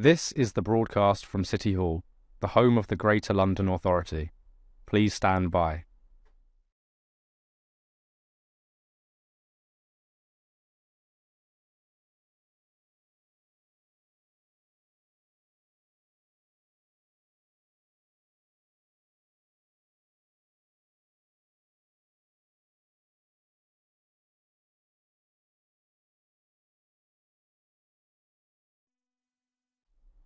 This is the broadcast from City Hall, the home of the Greater London Authority. Please stand by.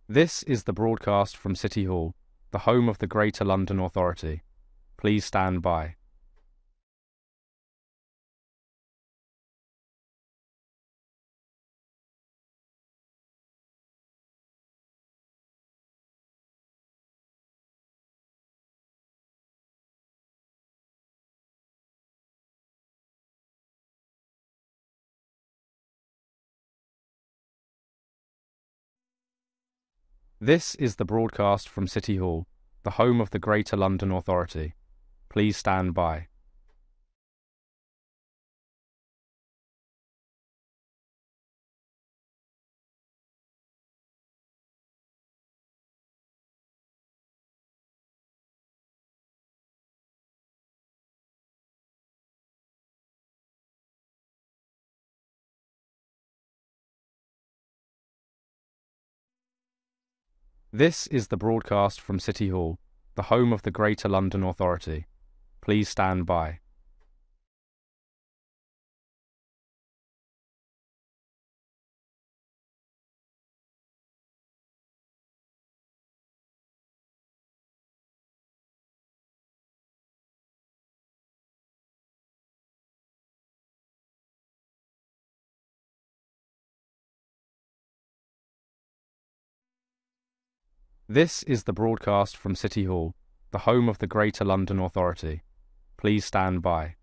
This is the broadcast from City Hall, the home of the Greater London Authority. Please stand by. This is the broadcast from City Hall, the home of the Greater London Authority. Please stand by. This is the broadcast from City Hall, the home of the Greater London Authority. Please stand by. This is the broadcast from City Hall, the home of the Greater London Authority. Please stand by.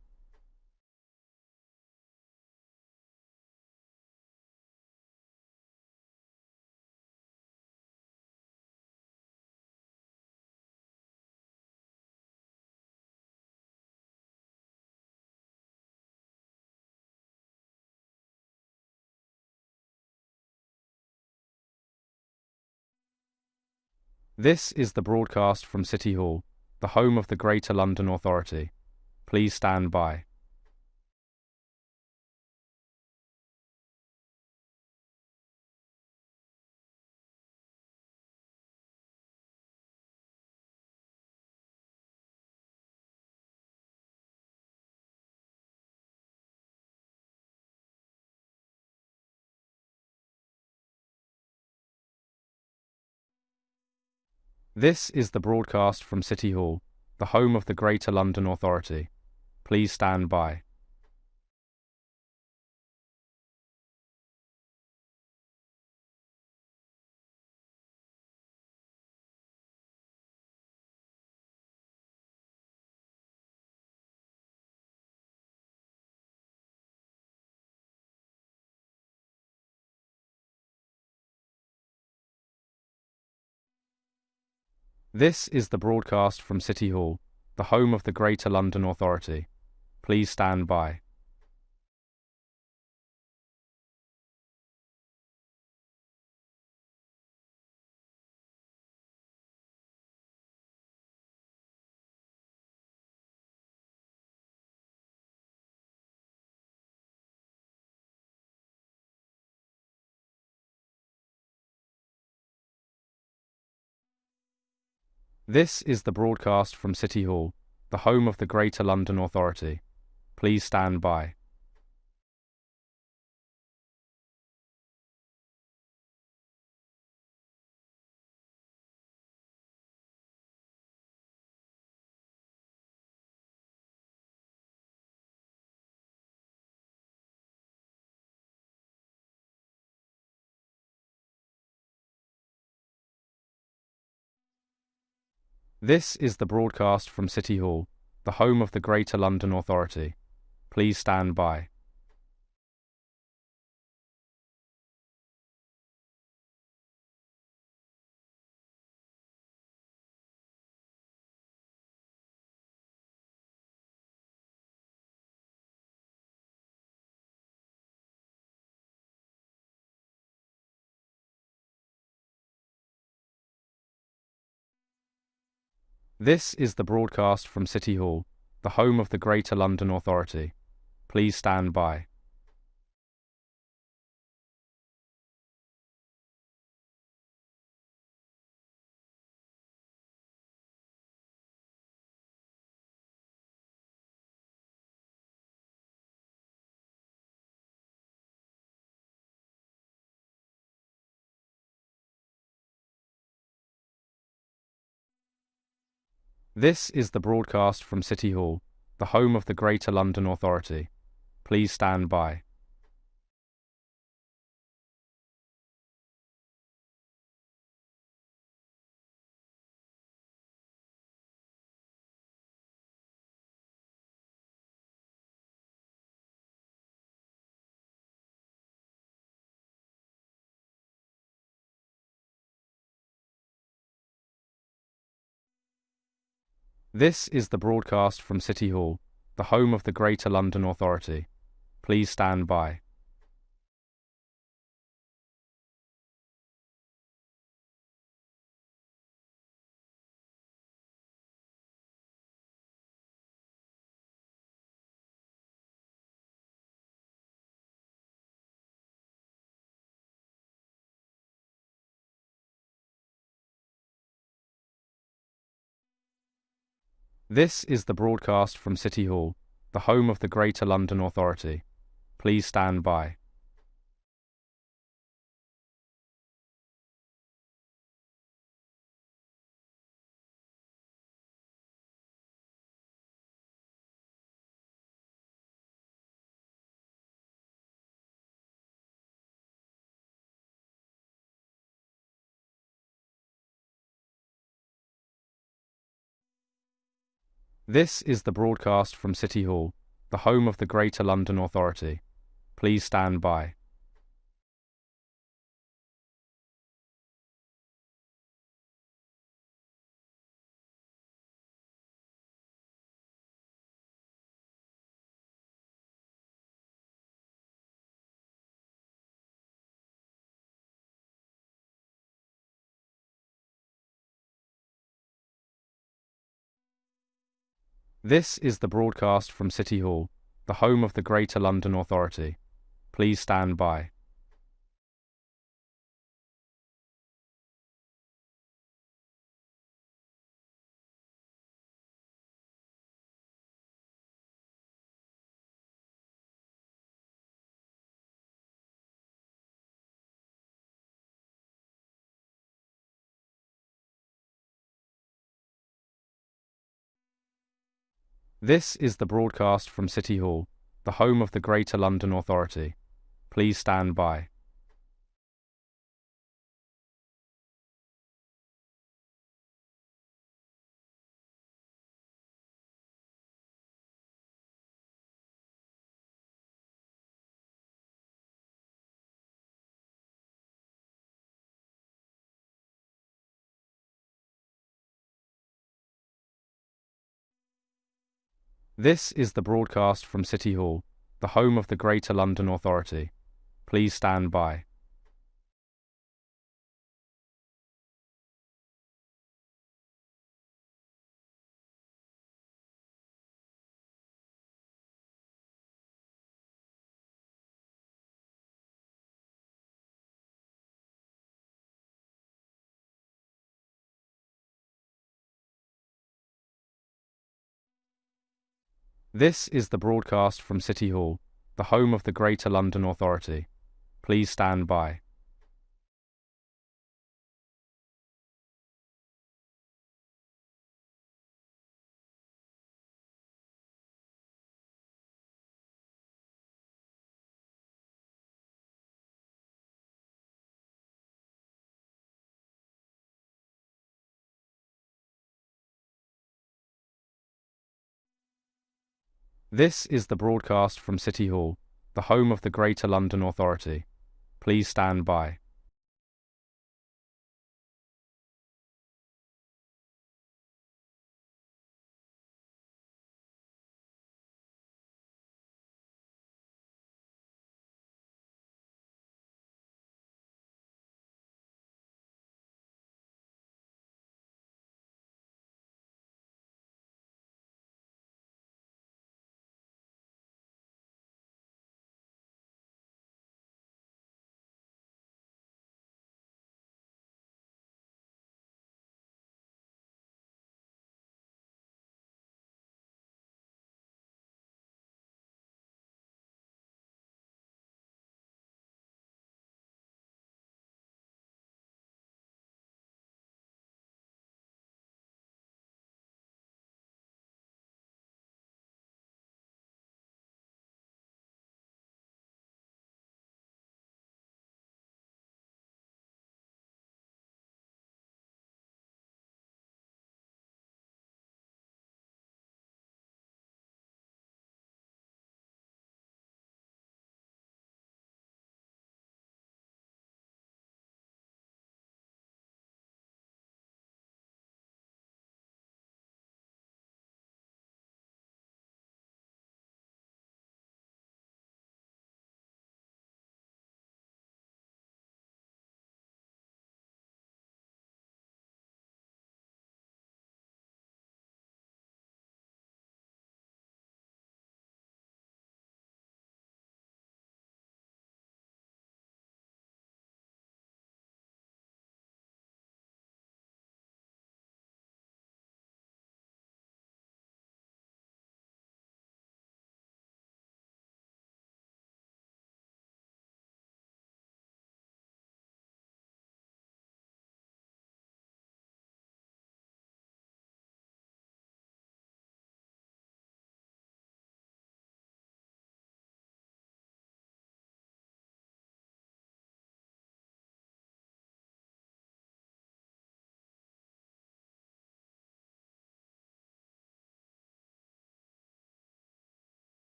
This is the broadcast from City Hall, the home of the Greater London Authority. Please stand by. This is the broadcast from City Hall, the home of the Greater London Authority. Please stand by. This is the broadcast from City Hall, the home of the Greater London Authority. Please stand by. This is the broadcast from City Hall, the home of the Greater London Authority. Please stand by. This is the broadcast from City Hall, the home of the Greater London Authority. Please stand by. This is the broadcast from City Hall, the home of the Greater London Authority. Please stand by. This is the broadcast from City Hall, the home of the Greater London Authority. Please stand by. This is the broadcast from City Hall, the home of the Greater London Authority. Please stand by. This is the broadcast from City Hall, the home of the Greater London Authority. Please stand by. This is the broadcast from City Hall, the home of the Greater London Authority. Please stand by. This is the broadcast from City Hall, the home of the Greater London Authority. Please stand by. This is the broadcast from City Hall, the home of the Greater London Authority. Please stand by. This is the broadcast from City Hall, the home of the Greater London Authority. Please stand by. This is the broadcast from City Hall, the home of the Greater London Authority. Please stand by. This is the broadcast from City Hall, the home of the Greater London Authority. Please stand by.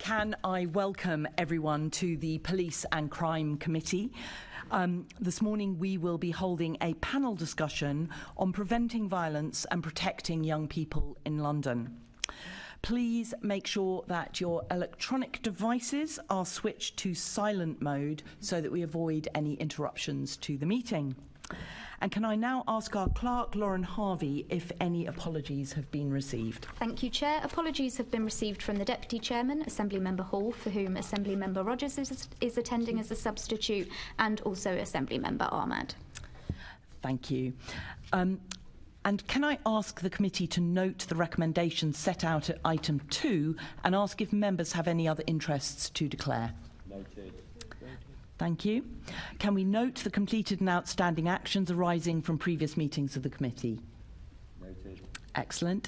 Can I welcome everyone to the Police and Crime Committee? This morning we will be holding a panel discussion on preventing violence and protecting young people in London. Please make sure that your electronic devices are switched to silent mode so that we avoid any interruptions to the meeting. And can I now ask our clerk, Lauren Harvey, if any apologies have been received? Thank you, Chair. Apologies have been received from the Deputy Chairman, Assembly Member Hall, for whom Assembly Member Rogers is attending as a substitute, and also Assembly Member Ahmad. Thank you. And can I ask the committee to note the recommendations set out at item 2 and ask if members have any other interests to declare? Noted. Thank you. Can we note the completed and outstanding actions arising from previous meetings of the committee? Noted. Excellent.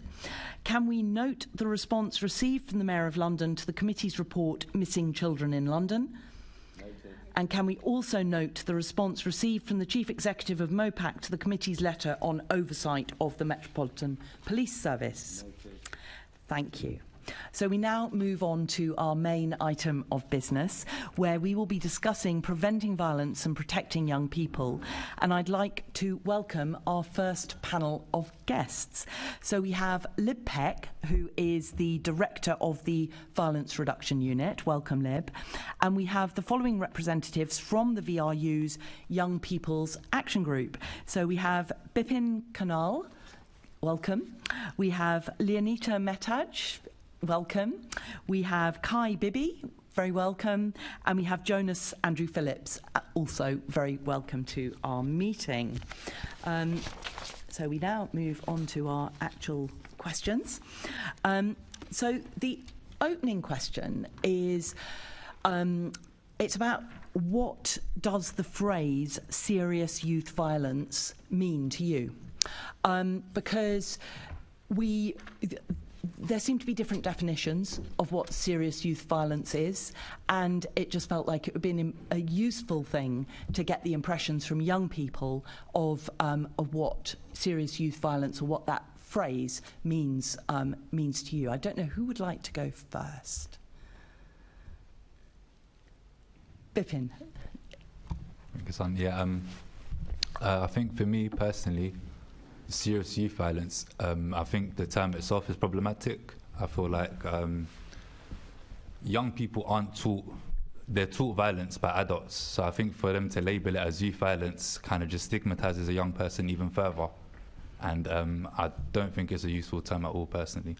Can we note the response received from the Mayor of London to the committee's report, Missing Children in London? Noted. And can we also note the response received from the Chief Executive of MOPAC to the committee's letter on oversight of the Metropolitan Police Service? Noted. Thank you. So we now move on to our main item of business, where we will be discussing preventing violence and protecting young people. And I'd like to welcome our first panel of guests. So we have Lib Peck, who is the Director of the Violence Reduction Unit. Welcome, Lib. And we have the following representatives from the VRU's Young People's Action Group. So we have Bipin Kanal. Welcome. We have Leonita Metaj. Welcome. We have Kai Bibi, very welcome. And we have Jonas Andrew Phillips, also very welcome to our meeting. So we now move on to our actual questions. So the opening question is, it's about what does the phrase serious youth violence mean to you? Because there seem to be different definitions of what serious youth violence is, and it just felt like it would be a useful thing to get the impressions from young people of what serious youth violence, or what that phrase means to you. I don't know who would like to go first. Bipin. Yeah, I think for me personally, serious youth violence, I think the term itself is problematic. I feel like young people aren't taught, they're taught violence by adults. So I think for them to label it as youth violence kind of just stigmatizes a young person even further. And I don't think it's a useful term at all, personally.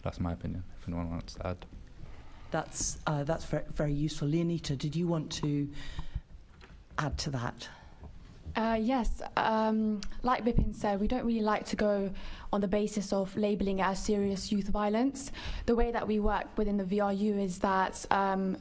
That's my opinion, if anyone wants to add. That's very, very useful. Leonita, did you want to add to that? Yes, like Bipin said, we don't really like to go on the basis of labelling it as serious youth violence. The way that we work within the VRU is that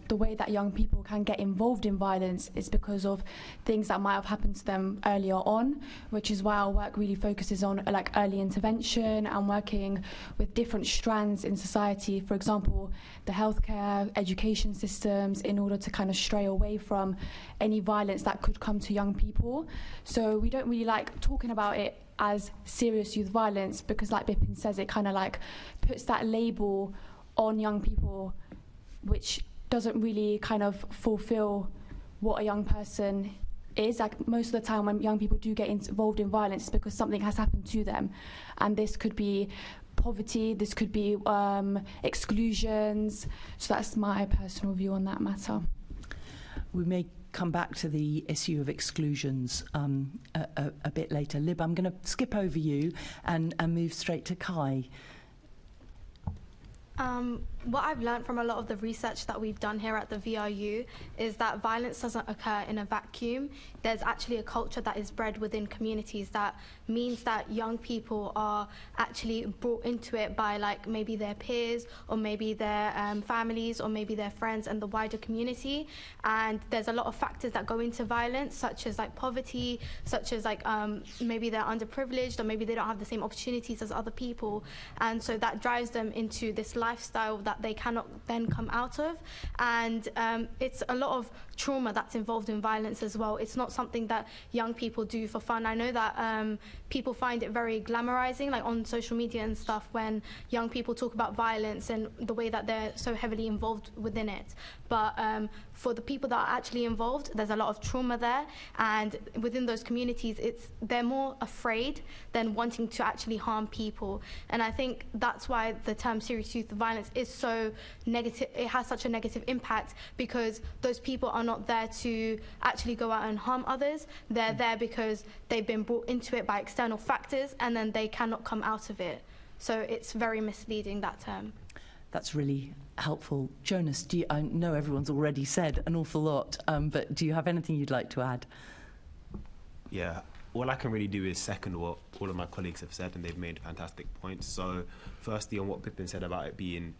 the way that young people can get involved in violence is because of things that might have happened to them earlier on, which is why our work really focuses on like early intervention and working with different strands in society, for example, the healthcare, education systems, in order to kind of stray away from any violence that could come to young people. So we don't really like talking about it as serious youth violence because, like Bipin says, it kind of like puts that label on young people, which doesn't really kind of fulfill what a young person is. Like most of the time when young people do get involved in violence, it's because something has happened to them, and this could be poverty, this could be exclusions. So that's my personal view on that matter. We may come back to the issue of exclusions a bit later. Lib, I'm going to skip over you and move straight to Kai. What I've learned from a lot of the research that we've done here at the VRU is that violence doesn't occur in a vacuum. There's actually a culture that is bred within communities that means that young people are actually brought into it by like maybe their peers or maybe their families or maybe their friends and the wider community. And there's a lot of factors that go into violence, such as like poverty, such as like maybe they're underprivileged or maybe they don't have the same opportunities as other people. And so that drives them into this lifestyle that that they cannot then come out of. And it's a lot of trauma that's involved in violence as well. It's not something that young people do for fun. I know that people find it very glamorizing, like on social media and stuff, when young people talk about violence and the way that they're so heavily involved within it. But for the people that are actually involved, there's a lot of trauma there, and within those communities, they're more afraid than wanting to actually harm people. And I think that's why the term serious youth violence is so negative. It has such a negative impact, because those people are not there to actually go out and harm others. They're there because they've been brought into it by external factors, and then they cannot come out of it. So it's very misleading, that term. That's really helpful. Jonas, I know everyone's already said an awful lot, but do you have anything you'd like to add? Yeah, all I can really do is second what all of my colleagues have said, and they've made fantastic points. So firstly, on what Pippin said about it being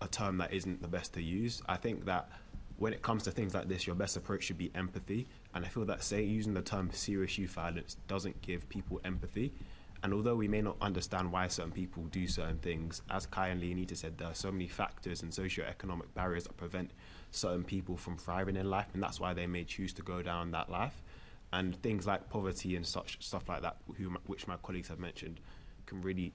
a term that isn't the best to use, I think that when it comes to things like this, your best approach should be empathy. And I feel that using the term serious youth violence doesn't give people empathy. And although we may not understand why certain people do certain things, as Kai and Leonita said, there are so many factors and socio-economic barriers that prevent certain people from thriving in life, and that's why they may choose to go down that life. And things like poverty and such stuff like that, which my colleagues have mentioned, can really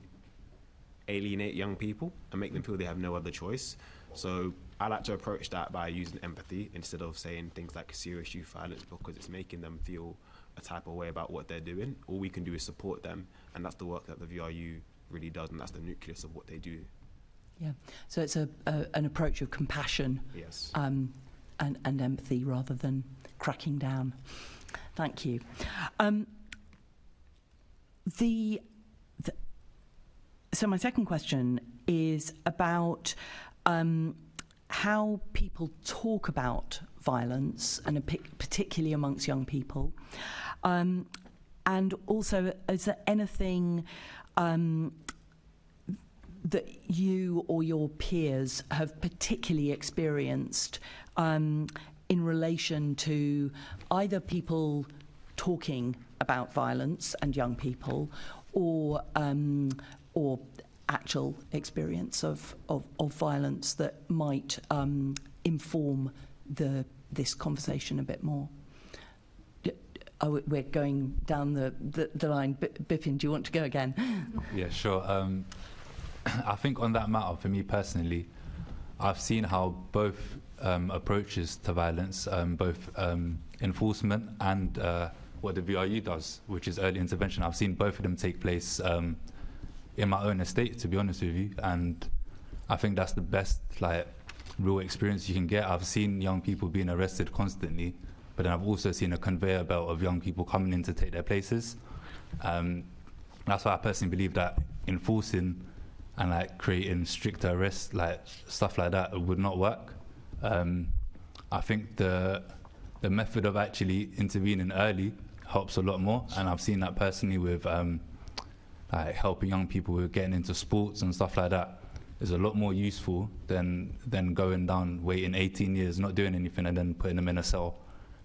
alienate young people and make them feel they have no other choice. So I like to approach that by using empathy instead of saying things like serious youth violence, because it's making them feel a type of way about what they're doing. All we can do is support them, and that's the work that the VRU really does, and that's the nucleus of what they do. Yeah, so it's an approach of compassion, yes, and empathy rather than cracking down. Thank you. So my second question is about how people talk about violence, and particularly amongst young people. And also, is there anything that you or your peers have particularly experienced in relation to either people talking about violence and young people, or actual experience of violence that might inform this conversation a bit more? We're going down the line. Bipin, do you want to go again? Yeah, sure. I think on that matter, for me personally, I've seen how both approaches to violence, both enforcement and what the VRU does, which is early intervention. I've seen both of them take place in my own estate, to be honest with you, and I think that's the best real experience you can get. I've seen young people being arrested constantly, but then I've also seen a conveyor belt of young people coming in to take their places. That's why I personally believe that enforcing and creating stricter arrests, stuff like that, would not work. I think the method of actually intervening early helps a lot more, and I've seen that personally with helping young people with getting into sports and stuff like that is a lot more useful than going down, waiting 18 years, not doing anything, and then putting them in a cell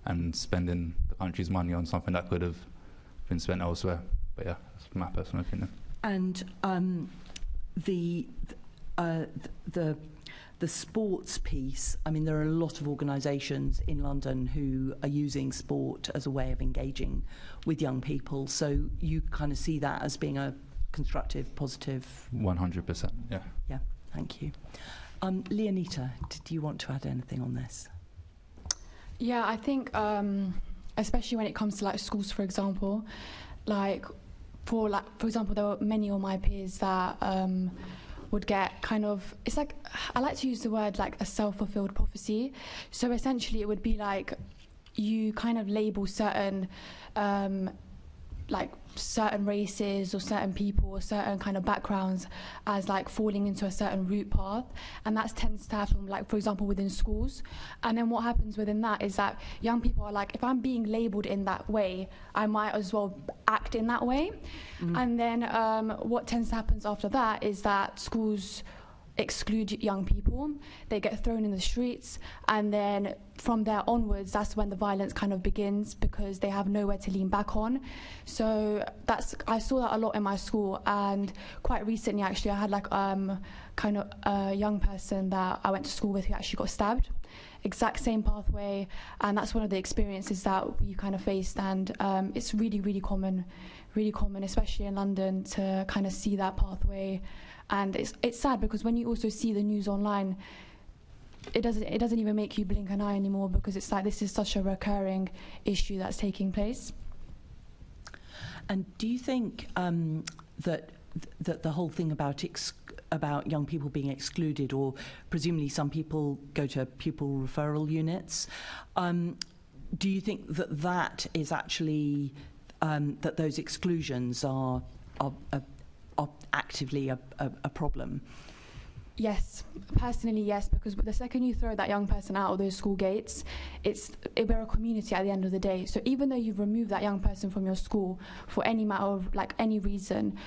and spending the country's money on something that could have been spent elsewhere. But yeah, that's my personal opinion. And the sports piece, I mean, there are a lot of organisations in London who are using sport as a way of engaging with young people. So you kind of see that as being a constructive, positive... 100%, yeah. Yeah, thank you. Leonita, do you want to add anything on this? Yeah, I think, especially when it comes to schools, for example, for example, there were many of my peers that would get kind of, it's I like to use the word a self-fulfilled prophecy. So essentially it would be you kind of label certain certain races or certain people or certain kind of backgrounds as falling into a certain route path, and that tends to happen for example within schools. And then what happens within that is that young people are if I'm being labelled in that way, I might as well act in that way. And then what tends to happen after that is that schools exclude young people. They get thrown in the streets, and then from there onwards, that's when the violence kind of begins, because they have nowhere to lean back on. So I saw that a lot in my school, and quite recently actually I had like kind of a young person that I went to school with who actually got stabbed. Exact same pathway, and that's one of the experiences that we kind of faced, and it's really common, especially in London, to kind of see that pathway. And it's sad, because when you also see the news online, it doesn't even make you blink an eye anymore, because it's like this is such a recurring issue that's taking place. And do you think that the whole thing about young people being excluded, or presumably some people go to pupil referral units, do you think that is actually that those exclusions are actively a problem? Yes, personally, yes, because the second you throw that young person out of those school gates, we're a community at the end of the day. So even though you've removed that young person from your school for any matter of, like, any reason,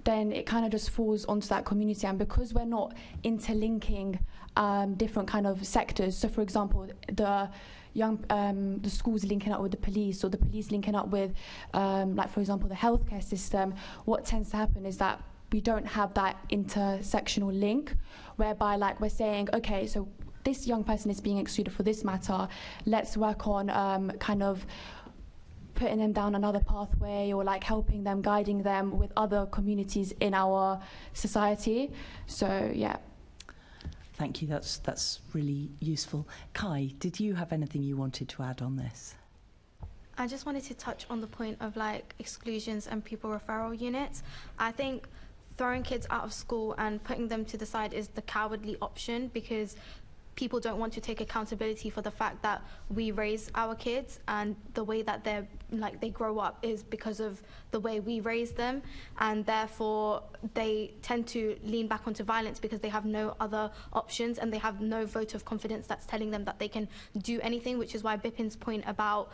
then it kind of just falls onto that community. And because we're not interlinking different kind of sectors, so for example, the schools linking up with the police, or the police linking up with, like for example, the healthcare system, what tends to happen is that we don't have that intersectional link, whereby like we're saying, okay, so this young person is being excluded for this matter, let's work on kind of putting them down another pathway, or like helping them, guiding them with other communities in our society. So yeah. Thank you, that's really useful. Kai, did you have anything you wanted to add on this? I just wanted to touch on the point of like exclusions and pupil referral units. I think throwing kids out of school and putting them to the side is the cowardly option, because people don't want to take accountability for the fact that we raise our kids, and the way that they grow up is because of the way we raise them, and therefore they tend to lean back onto violence because they have no other options, and they have no vote of confidence that's telling them that they can do anything, which is why Bipin's point about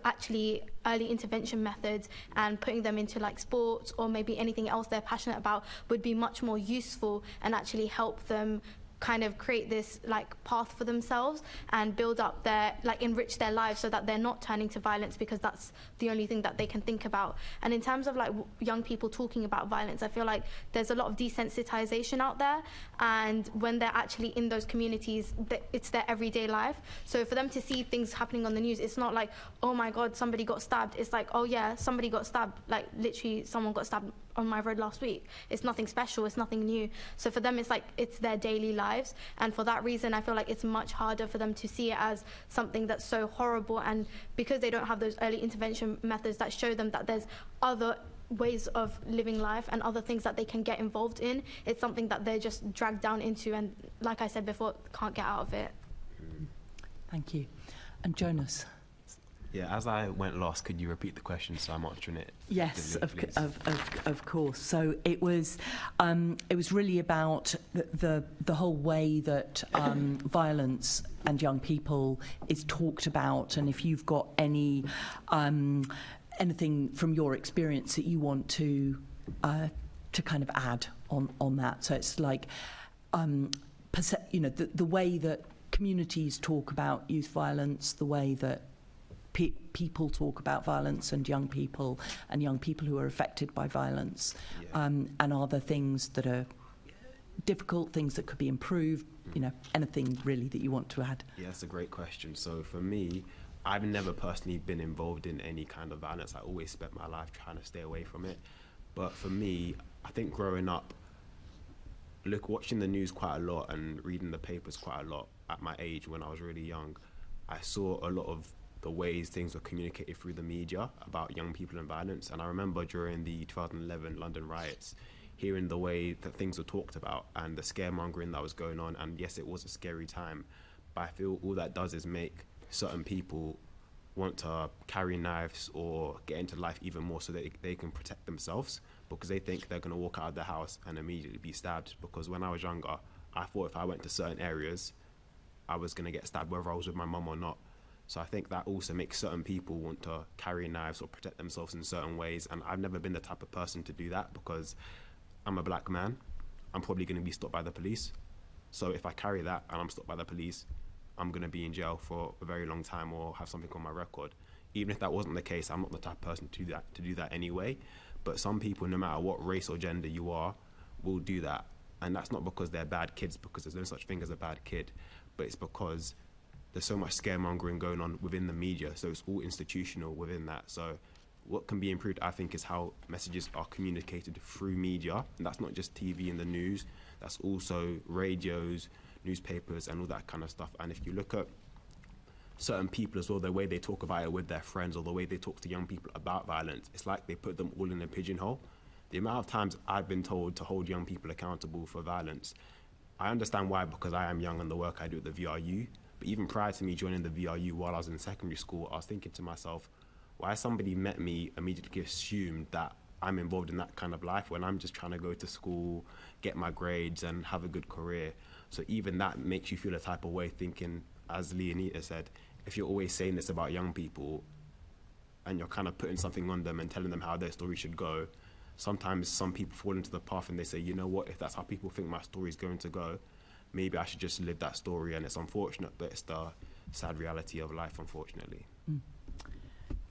actually early intervention methods and putting them into like sports or maybe anything else they're passionate about would be much more useful, and actually help them kind of create this like path for themselves and build up their, like, enrich their lives so that they're not turning to violence because that's the only thing that they can think about. And in terms of like young people talking about violence, I feel like there's a lot of desensitization out there, and when they're actually in those communities, it's their everyday life. So for them to see things happening on the news, it's not like, oh my god, somebody got stabbed. It's like, oh yeah, somebody got stabbed, like literally someone got stabbed on my road last week. It's nothing special, it's nothing new. So for them, it's like, it's their daily lives. And for that reason, I feel like it's much harder for them to see it as something that's so horrible. And because they don't have those early intervention methods that show them that there's other ways of living life and other things that they can get involved in, it's something that they're just dragged down into, and like I said before, can't get out of it. Thank you. And Jonas? Yeah, as I went last, could you repeat the question so I'm answering it? Yes, of course. So it was really about the whole way that violence and young people is talked about, and if you've got any anything from your experience that you want to kind of add on that. So it's like the way that communities talk about youth violence, the way that people talk about violence and young people who are affected by violence, and other things that are difficult, things that could be improved, anything really that you want to add. Yeah, that's a great question. So for me, I've never personally been involved in any kind of violence. I always spent my life trying to stay away from it. But for me, I think growing up, watching the news quite a lot and reading the papers quite a lot at my age when I was really young, I saw a lot of the ways things were communicated through the media about young people and violence. And I remember during the 2011 London riots, hearing the way that things were talked about and the scaremongering that was going on. And yes, it was a scary time, but I feel all that does is make certain people want to carry knives or get into life even more so that they can protect themselves, because they think they're going to walk out of the house and immediately be stabbed. Because when I was younger, I thought if I went to certain areas, I was going to get stabbed whether I was with my mum or not. So I think that also makes certain people want to carry knives or protect themselves in certain ways. And I've never been the type of person to do that, because I'm a black man. I'm probably going to be stopped by the police. So if I carry that and I'm stopped by the police, I'm going to be in jail for a very long time or have something on my record. Even if that wasn't the case, I'm not the type of person to do that anyway. But some people, no matter what race or gender you are, will do that. And that's not because they're bad kids, because there's no such thing as a bad kid, but it's because there's so much scaremongering going on within the media, so it's all institutional within that. So what can be improved, I think, is how messages are communicated through media, and that's not just TV and the news, that's also radios, newspapers, and all that kind of stuff. And if you look at certain people as well, the way they talk about it with their friends or the way they talk to young people about violence, it's like they put them all in a pigeonhole. The amount of times I've been told to hold young people accountable for violence, I understand why, because I am young and the work I do at the VRU. But even prior to me joining the VRU while I was in secondary school, I was thinking to myself, why somebody met me immediately assumed that I'm involved in that kind of life when I'm just trying to go to school, get my grades and have a good career. So even that makes you feel a type of way, thinking, as Leonita said, if you're always saying this about young people and you're kind of putting something on them and telling them how their story should go, sometimes some people fall into the path and they say, you know what, if that's how people think my story is going to go, maybe I should just live that story. And it's unfortunate, but it's the sad reality of life, unfortunately.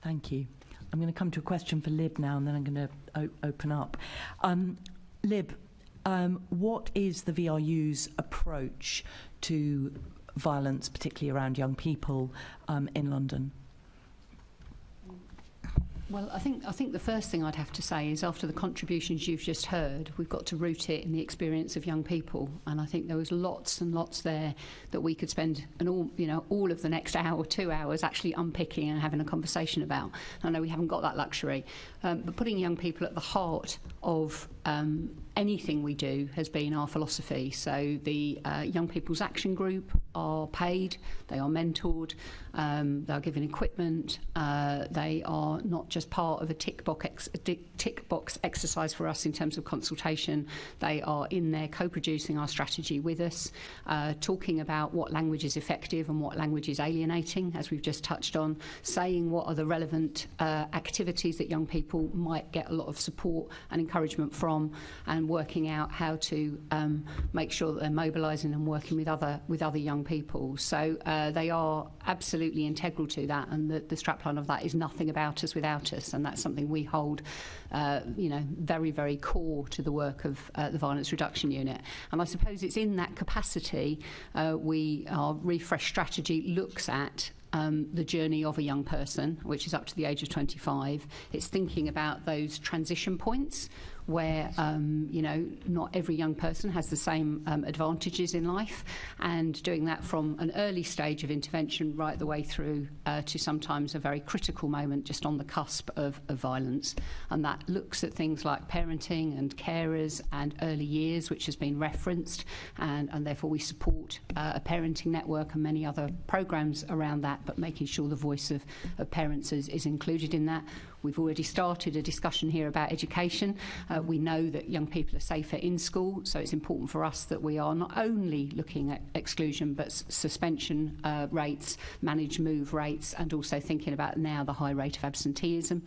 Thank you. I'm going to come to a question for Lib now, and then I'm going to open up. Lib, what is the VRU's approach to violence, particularly around young people in London? Well, I think the first thing I'd have to say is, after the contributions you've just heard, we've got to root it in the experience of young people, and I think there was lots and lots there that we could spend all of the next hour, 2 hours actually unpicking and having a conversation about. I know we haven't got that luxury, but putting young people at the heart of anything we do has been our philosophy. So the Young People's Action Group are paid, they are mentored, they are given equipment, they are not just part of a tick box exercise for us in terms of consultation. They are in there co-producing our strategy with us, talking about what language is effective and what language is alienating, as we've just touched on, saying what are the relevant activities that young people might get a lot of support and encouragement from, and working out how to make sure that they're mobilising and working with other young people. So they are absolutely integral to that, and the strapline of that is nothing about us without us, and that's something we hold very, very core to the work of the Violence Reduction Unit. And I suppose it's in that capacity our refresh strategy looks at the journey of a young person, which is up to the age of 25. It's thinking about those transition points where not every young person has the same advantages in life, and doing that from an early stage of intervention right the way through to sometimes a very critical moment just on the cusp of violence. And that looks at things like parenting and carers and early years, which has been referenced, and therefore we support a parenting network and many other programmes around that, but making sure the voice of parents is included in that. We've already started a discussion here about education. We know that young people are safer in school, so it's important for us that we are not only looking at exclusion but suspension rates, managed move rates, and also thinking about now the high rate of absenteeism.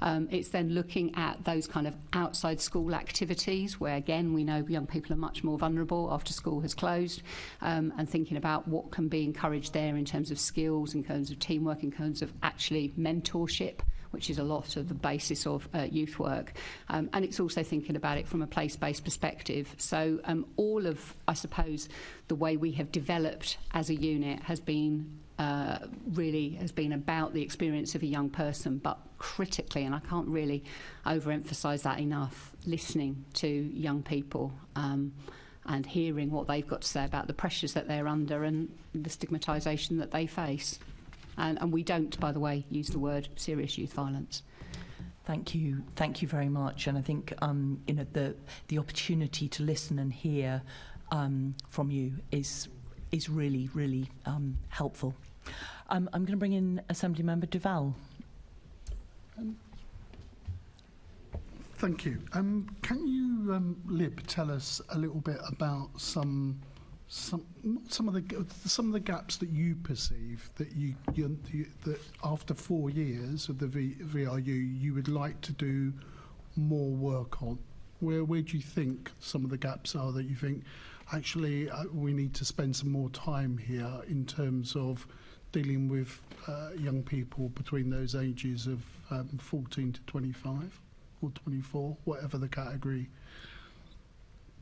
It's then looking at those kind of outside school activities where, again, we know young people are much more vulnerable after school has closed, and thinking about what can be encouraged there in terms of skills, in terms of teamwork, in terms of actually mentorship, which is a lot of the basis of youth work. And it's also thinking about it from a place-based perspective. So all of, I suppose, the way we have developed as a unit has been about the experience of a young person, but critically, and I can't really overemphasise that enough, listening to young people and hearing what they've got to say about the pressures that they're under and the stigmatisation that they face. And we don't, by the way, use the word serious youth violence. Thank you very much. And I think the opportunity to listen and hear from you is really, really helpful. I'm going to bring in Assembly Member Duval. Thank you. Can you, Lib, tell us a little bit about some of the gaps that you perceive that that after 4 years of the VRU you would like to do more work on? Where do you think some of the gaps are that you think, actually, we need to spend some more time here in terms of dealing with young people between those ages of 14 to 25 or 24, whatever the category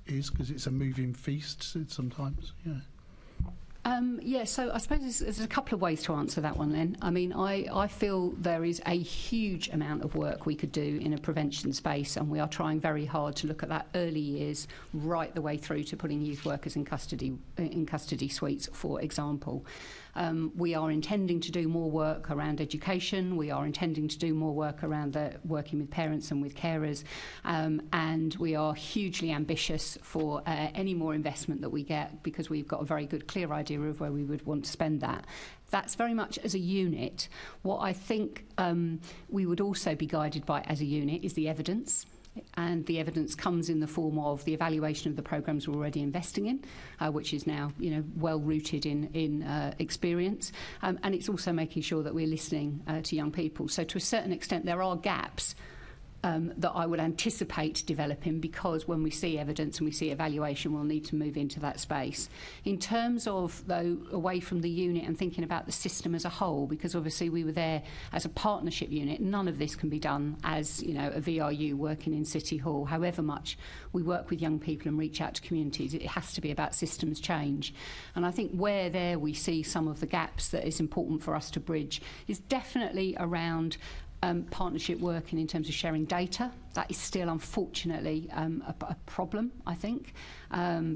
is, because it's a moving feast sometimes, yeah. So I suppose there's a couple of ways to answer that one then. I mean, I feel there is a huge amount of work we could do in a prevention space, and we are trying very hard to look at that early years right the way through to putting youth workers in custody suites, for example. We are intending to do more work around education. We are intending to do more work around working with parents and with carers. And we are hugely ambitious for any more investment that we get, because we've got a very good, clear idea of where we would want to spend that. That's very much as a unit. What I think we would also be guided by as a unit is the evidence. And the evidence comes in the form of the evaluation of the programmes we're already investing in, which is now, well rooted in experience, and it's also making sure that we're listening to young people. So to a certain extent, there are gaps that I would anticipate developing, because when we see evidence and we see evaluation, we'll need to move into that space. In terms of, though, away from the unit and thinking about the system as a whole, because obviously we were there as a partnership unit, none of this can be done as, a VRU working in City Hall. However much we work with young people and reach out to communities, it has to be about systems change. And I think where there we see some of the gaps that is important for us to bridge is definitely around partnership working in terms of sharing data. That is still, unfortunately, a problem, I think,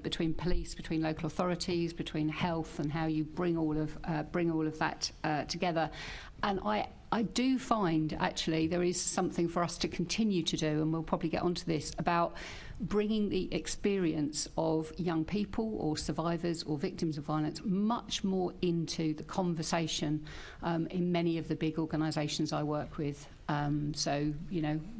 between police, between local authorities, between health, and how you bring all of that together. And I do find, actually, there is something for us to continue to do, and we'll probably get onto this, about bringing the experience of young people or survivors or victims of violence much more into the conversation in many of the big organisations I work with. So,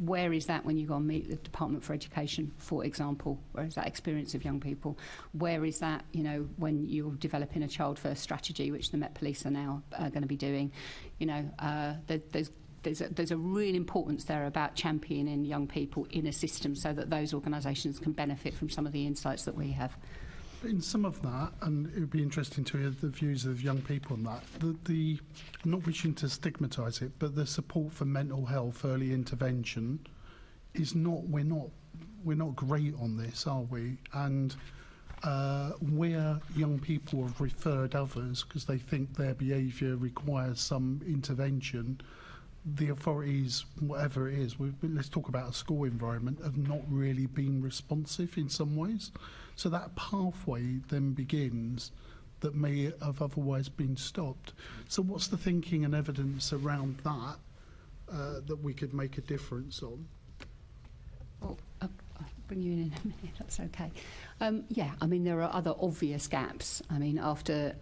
where is that when you go and meet the Department for Education, for example? Where is that experience of young people? Where is that, when you're developing a child first strategy, which the Met Police are now going to be doing? There's a real importance there about championing young people in a system so that those organisations can benefit from some of the insights that we have. In some of that, and it would be interesting to hear the views of young people on that, I'm not wishing to stigmatise it, but the support for mental health, early intervention, is not, we're not great on this, are we? And where young people have referred others because they think their behaviour requires some intervention, the authorities, whatever it is, let's talk about a school environment, have not really been responsive in some ways. So that pathway then begins that may have otherwise been stopped. So what's the thinking and evidence around that that we could make a difference on? Well, I'll bring you in a minute, that's okay. There are other obvious gaps. After,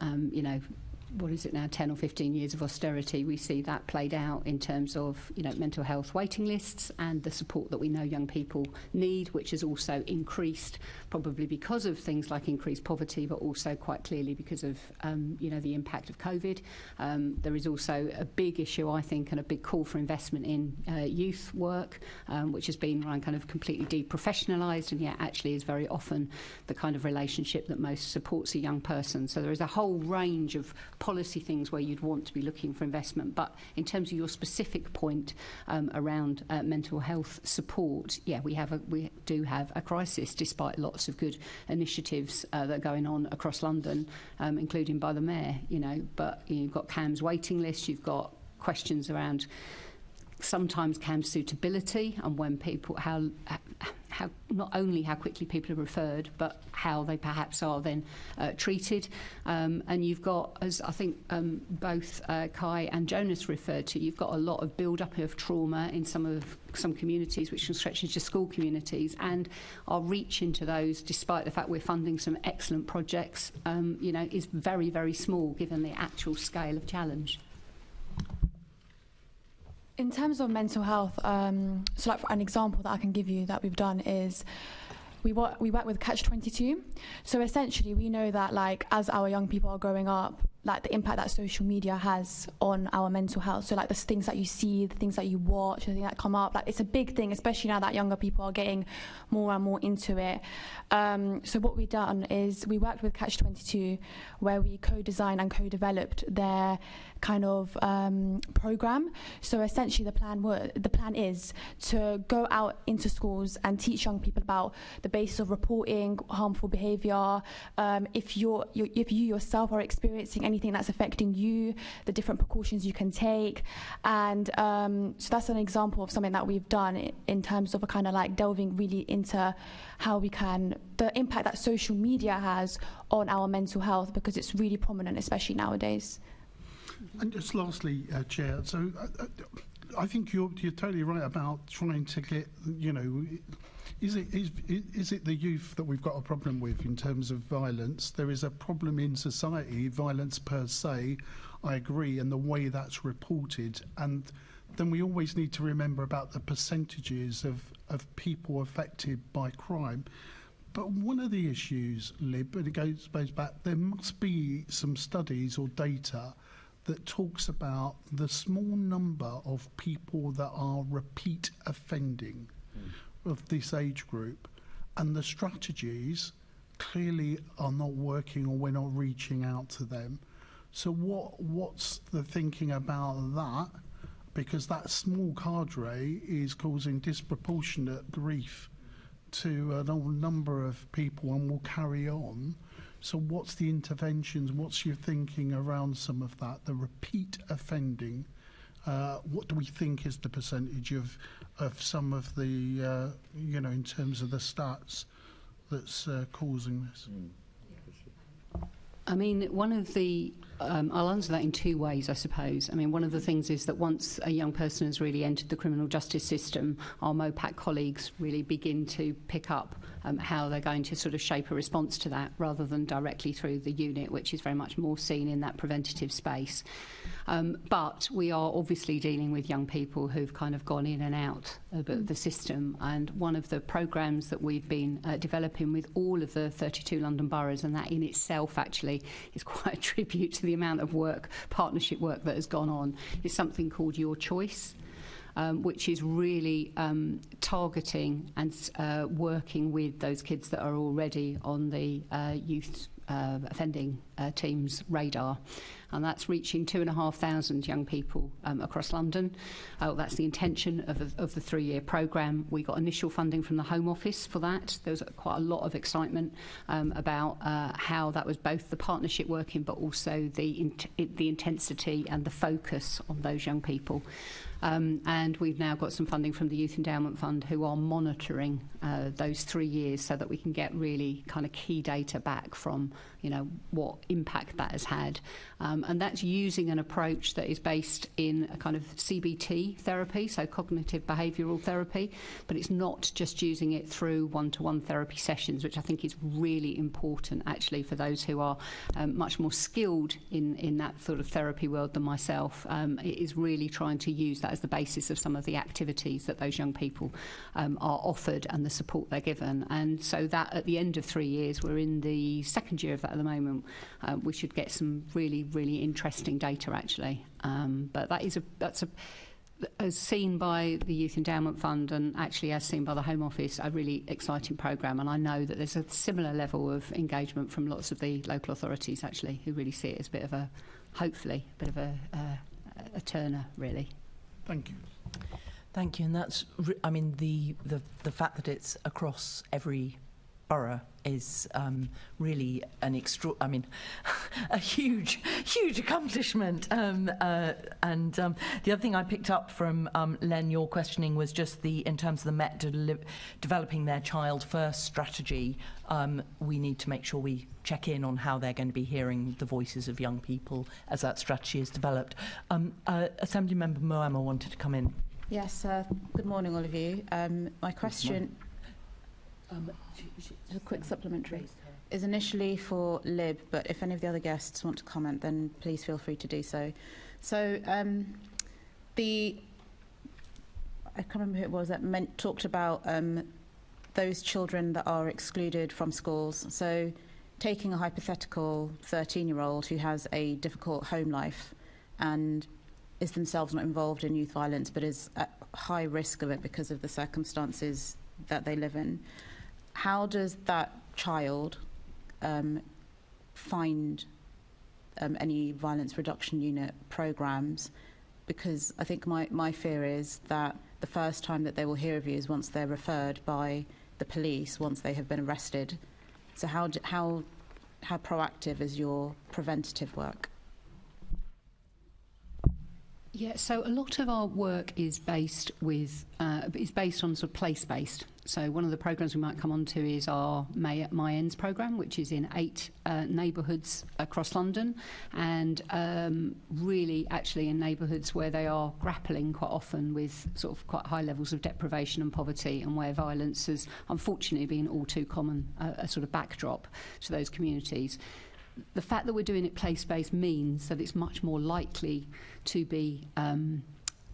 what is it now, 10 or 15 years of austerity, we see that played out in terms of, mental health waiting lists and the support that we know young people need, which has also increased, probably because of things like increased poverty, but also quite clearly because of, the impact of COVID. There is also a big issue, I think, and a big call for investment in youth work, which has been kind of completely deprofessionalised, and yet actually is very often the kind of relationship that most supports a young person. So there is a whole range of policy things where you'd want to be looking for investment. But in terms of your specific point around mental health support, we do have a crisis, despite lots of good initiatives that are going on across London, including by the Mayor. But you've got CAM's waiting list, you've got questions around sometimes CAM suitability and when people, how not only how quickly people are referred, but how they perhaps are then treated. And you've got, as I think both Kai and Jonas referred to, you've got a lot of build-up of trauma in some communities, which can stretch into school communities, and our reach into those, despite the fact we're funding some excellent projects, is very, very small given the actual scale of challenge. In terms of mental health, so like an example that I can give you that we've done is we work with Catch 22. So essentially we know that as our young people are growing up, like the impact that social media has on our mental health. So like the things that you see, the things that you watch, the things that come up, like it's a big thing, especially now that younger people are getting more and more into it. So what we've done is we worked with Catch-22, where we co-designed and co-developed their kind of program. So essentially the plan is to go out into schools and teach young people about the basis of reporting harmful behaviour, if you yourself are experiencing anything that's affecting you, the different precautions you can take. And so that's an example of something that we've done in terms of a kind of like delving really into how we can, the impact that social media has on our mental health, because it's really prominent, especially nowadays. And just lastly, Chair, so I think you're totally right about trying to get, you know, is it the youth that we've got a problem with in terms of violence? There is a problem in society, violence per se, I agree, and the way that's reported. And then we always need to remember about the percentages of people affected by crime. But one of the issues, Lib, and it goes back, there must be some studies or data that talks about the small number of people that are repeat offending of this age group, and the strategies clearly are not working, or we're not reaching out to them. So what's the thinking about that? Because that small cadre is causing disproportionate grief to an old number of people and will carry on. So what's the interventions? What's your thinking around some of that? The repeat offending, what do we think is the percentage of some of the, you know, in terms of the stats that's causing this? I mean, one of the, I'll answer that in two ways, I suppose. I mean, one of the things is that once a young person has really entered the criminal justice system, our MOPAC colleagues really begin to pick up how they're going to sort of shape a response to that, rather than directly through the unit, which is very much more seen in that preventative space. But we are obviously dealing with young people who've kind of gone in and out of the system, and one of the programmes that we've been developing with all of the 32 London boroughs, and that in itself actually is quite a tribute to the amount of work, partnership work that has gone on, is something called Your Choice, which is really targeting and working with those kids that are already on the youth offending team's radar. And that's reaching 2,500 young people across London. That's the intention of the 3-year programme. We got initial funding from the Home Office for that. There was quite a lot of excitement about how that was both the partnership working, but also the intensity and the focus on those young people. And we've now got some funding from the Youth Endowment Fund, who are monitoring those 3 years, so that we can get really kind of key data back from, you know, what impact that has had. And that's using an approach that is based in a kind of CBT therapy, so cognitive behavioural therapy, but it's not just using it through one-to-one therapy sessions, which I think is really important actually for those who are much more skilled in that sort of therapy world than myself. It is really trying to use that as the basis of some of the activities that those young people are offered and the support they're given. And so that at the end of 3 years, we're in the second year of that at the moment, we should get some really, really interesting data actually. But that's as seen by the Youth Endowment Fund, and actually as seen by the Home Office, a really exciting programme. And I know that there's a similar level of engagement from lots of the local authorities actually, who really see it as a bit of a, hopefully, a bit of a turner really. Thank you. Thank you. And that's, I mean, the fact that it's across every borough is really an a huge accomplishment. And the other thing I picked up from Len, your questioning, was just in terms of the Met developing their child first strategy. We need to make sure we check in on how they're going to be hearing the voices of young people as that strategy is developed. Assembly Member Moama wanted to come in. Yes, good morning all of you. My question, a quick supplementary, is initially for Lib, but if any of the other guests want to comment, then please feel free to do so. So I can't remember who it was that talked about those children that are excluded from schools. So taking a hypothetical 13-year-old who has a difficult home life and is themselves not involved in youth violence but is at high risk of it because of the circumstances that they live in, how does that child find any violence reduction unit programs? Because I think my fear is that the first time that they will hear of you is once they're referred by the police, once they have been arrested. So how proactive is your preventative work? Yeah, so a lot of our work is based on sort of place-based. So one of the programs we might come on to is our My Ends program, which is in 8 neighbourhoods across London, and really actually in neighbourhoods where they are grappling quite often with sort of quite high levels of deprivation and poverty, and where violence has unfortunately been all too common, a sort of backdrop to those communities. The fact that we're doing it place-based means that it's much more likely to be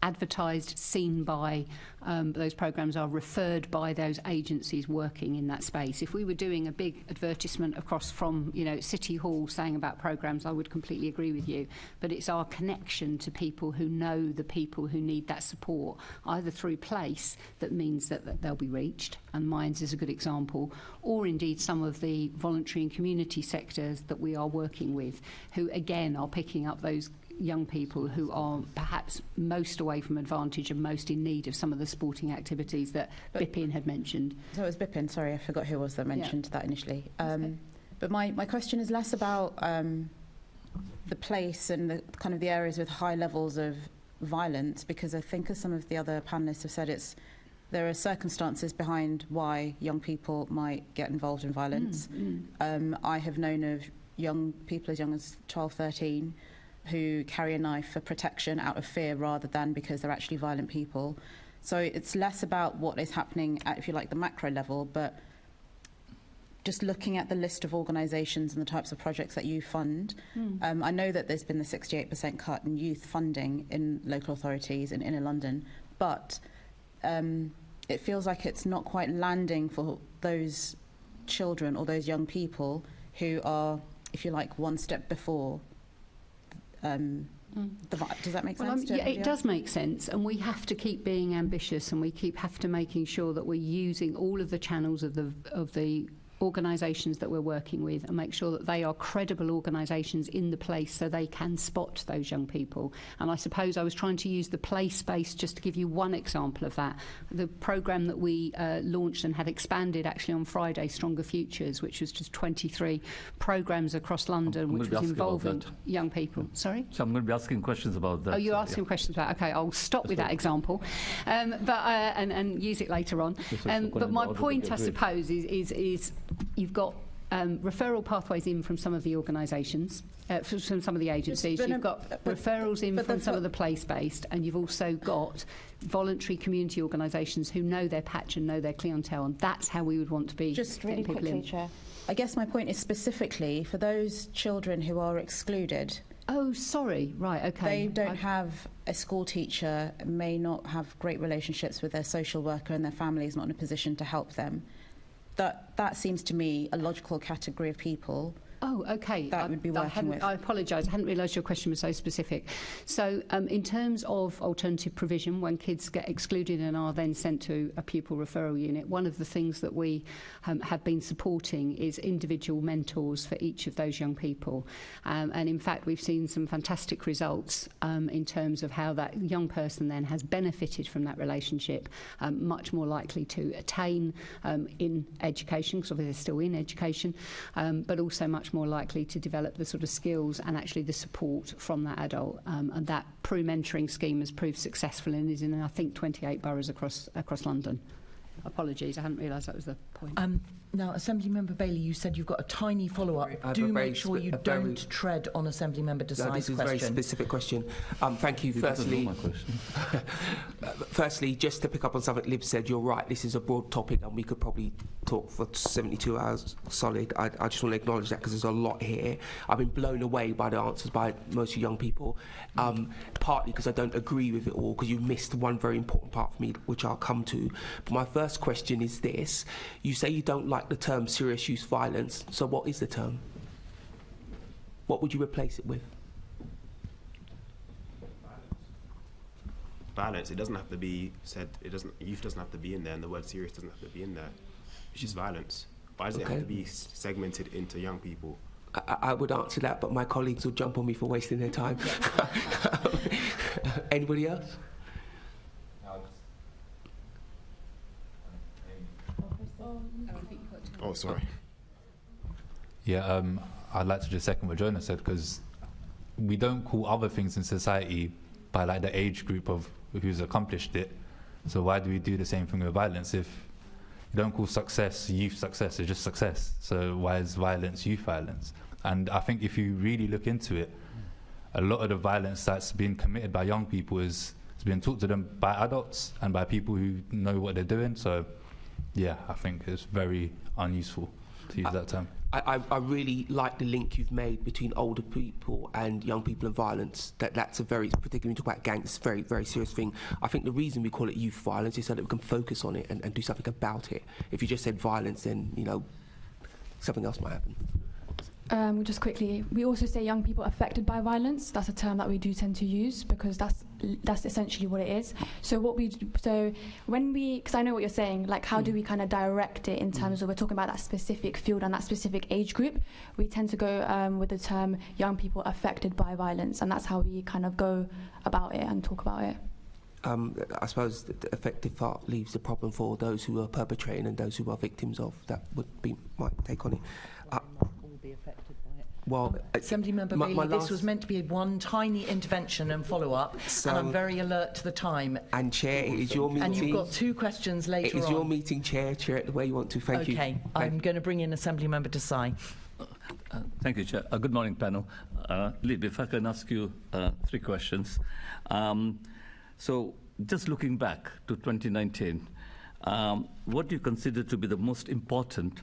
advertised, seen by those programs are referred by those agencies working in that space. If we were doing a big advertisement across from City Hall saying about programs, I would completely agree with you, but it's our connection to people who know the people who need that support, either through place that means that they'll be reached, and Minds is a good example, or indeed some of the voluntary and community sectors that we are working with, who again are picking up those young people who are perhaps most away from advantage and most in need of some of the sporting activities that Bipin had mentioned. So it was Bipin, sorry, I forgot who it was that mentioned that initially. But my question is less about the place and the kind of the areas with high levels of violence, because I think, as some of the other panellists have said, there are circumstances behind why young people might get involved in violence. I have known of young people as young as 12, 13 who carry a knife for protection out of fear rather than because they're actually violent people. So it's less about what is happening at, if you like, the macro level, but just looking at the list of organisations and the types of projects that you fund. I know that there's been the 68% cut in youth funding in local authorities in inner London, but it feels like it's not quite landing for those children or those young people who are, if you like, one step before. Does that make sense? Yeah, it does make sense, and we have to keep being ambitious, and we have to making sure that we're using all of the channels of the organisations that we're working with, and make sure that they are credible organisations in the place so they can spot those young people. And I suppose I was trying to use the place space just to give you one example of that. The programme that we launched and had expanded actually on Friday, Stronger Futures, which was just 23 programmes across London, which was involving young people. Sorry? So I'm going to be asking questions about that. Oh, you're asking questions about, okay, I'll stop with that example and use it later on. But my point, I suppose, is you've got referral pathways in from some of the organisations, from some of the agencies. You've got referrals in from some of the place-based, and you've also got voluntary community organisations who know their patch and know their clientele, and that's how we would want to be. Just really quickly, Chair. I guess my point is specifically for those children who are excluded. Oh, sorry. Right, okay. They don't have a school teacher, may not have great relationships with their social worker, and their family is not in a position to help them. That seems to me a logical category of people. Oh, okay. That would be working with. I apologise. I hadn't realised your question was so specific. So, in terms of alternative provision, when kids get excluded and are then sent to a pupil referral unit, one of the things that we have been supporting is individual mentors for each of those young people. And in fact, we've seen some fantastic results in terms of how that young person then has benefited from that relationship, much more likely to attain in education, because obviously they're still in education, but also much more likely to develop the sort of skills and actually the support from that adult. And that mentoring scheme has proved successful and is in, I think, 28 boroughs across London. Apologies, I hadn't realised that was the point. Now, Assemblymember Bailey, you said you've got a tiny follow-up. Do make sure you don't tread on Assemblymember Desai's question. This is a very specific question. Thank you. Firstly, Firstly, just to pick up on something Liv said, you're right, this is a broad topic and we could probably talk for 72 hours solid. I just want to acknowledge that because there's a lot here. I've been blown away by the answers by most of young people, partly because I don't agree with it all, because you missed one very important part for me, which I'll come to. But my first question is this. You say you don't like the term serious youth violence, so what is the term? What would you replace it with? Violence. It doesn't have to be said. Youth doesn't have to be in there, and the word serious doesn't have to be in there. It's just violence. Why does it have to be segmented into young people? I would answer that, but my colleagues will jump on me for wasting their time. Anybody else? Oh, sorry. Yeah, I'd like to just second what Jonah said, because we don't call other things in society by like the age group of who's accomplished it. So why do we do the same thing with violence? If you don't call success youth success, it's just success. So why is violence youth violence? And I think if you really look into it, a lot of the violence that's being committed by young people is being taught to them by adults and by people who know what they're doing. So yeah, I think it's very unuseful to use that term. I really like the link you've made between older people and young people and violence. That's a very, particularly when you talk about gangs, it's a very, very serious thing. I think the reason we call it youth violence is so that we can focus on it and do something about it. If you just said violence, then, you know, something else might happen. Just quickly, we also say young people affected by violence. That's a term that we do tend to use because that's essentially what it is. So when we, because I know what you're saying, like how do we kind of direct it in terms of we're talking about that specific field and that specific age group, we tend to go with the term young people affected by violence, and that's how we kind of go about it and talk about it. I suppose the effective part leaves the problem for those who are perpetrating and those who are victims of. That would be my take on it. Well, Assembly Member Bailey, this was meant to be one tiny intervention and follow-up, and I'm very alert to the time. And Chair, it is your meeting. And you've got 2 questions later on. It is your meeting, Chair it the way you want to. Thank you. Okay, I'm going to bring in Assembly Member Desai. Thank you, Chair. Good morning, panel. Liv, if I can ask you 3 questions. So, just looking back to 2019, what do you consider to be the most important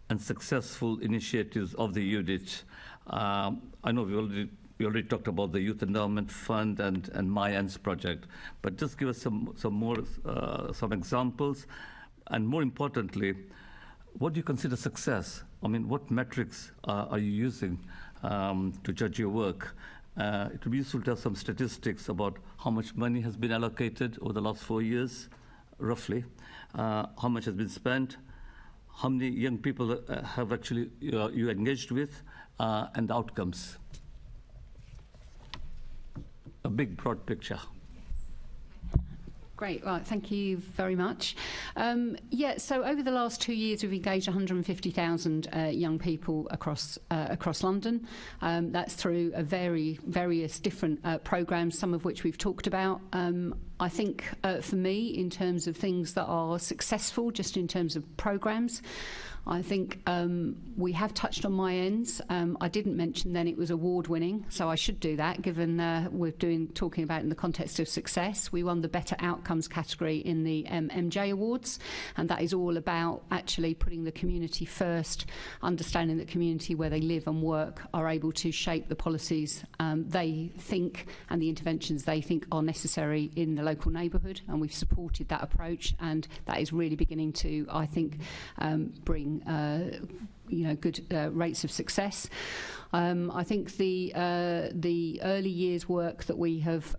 and successful initiatives of the unit? I know we already talked about the Youth Endowment Fund and My Ends project, but just give us some examples, and more importantly, what do you consider success? I mean, what metrics are you using to judge your work? It would be useful to have some statistics about how much money has been allocated over the last 4 years, roughly, how much has been spent, how many young people have actually you engaged with, and the outcomes. A big, broad picture. Great, right, thank you very much. So over the last 2 years, we've engaged 150,000 young people across London. That's through various different programmes, some of which we've talked about. I think for me, in terms of things that are successful, just in terms of programmes, I think we have touched on My Ends. I didn't mention then it was award-winning, so I should do that, given we're talking about in the context of success. We won the Better Outcomes category in the MJ Awards, and that is all about actually putting the community first, understanding that community where they live and work are able to shape the policies they think and the interventions they think are necessary in the local neighbourhood, and we've supported that approach, and that is really beginning to, I think, bring good rates of success. I think the early years work that we have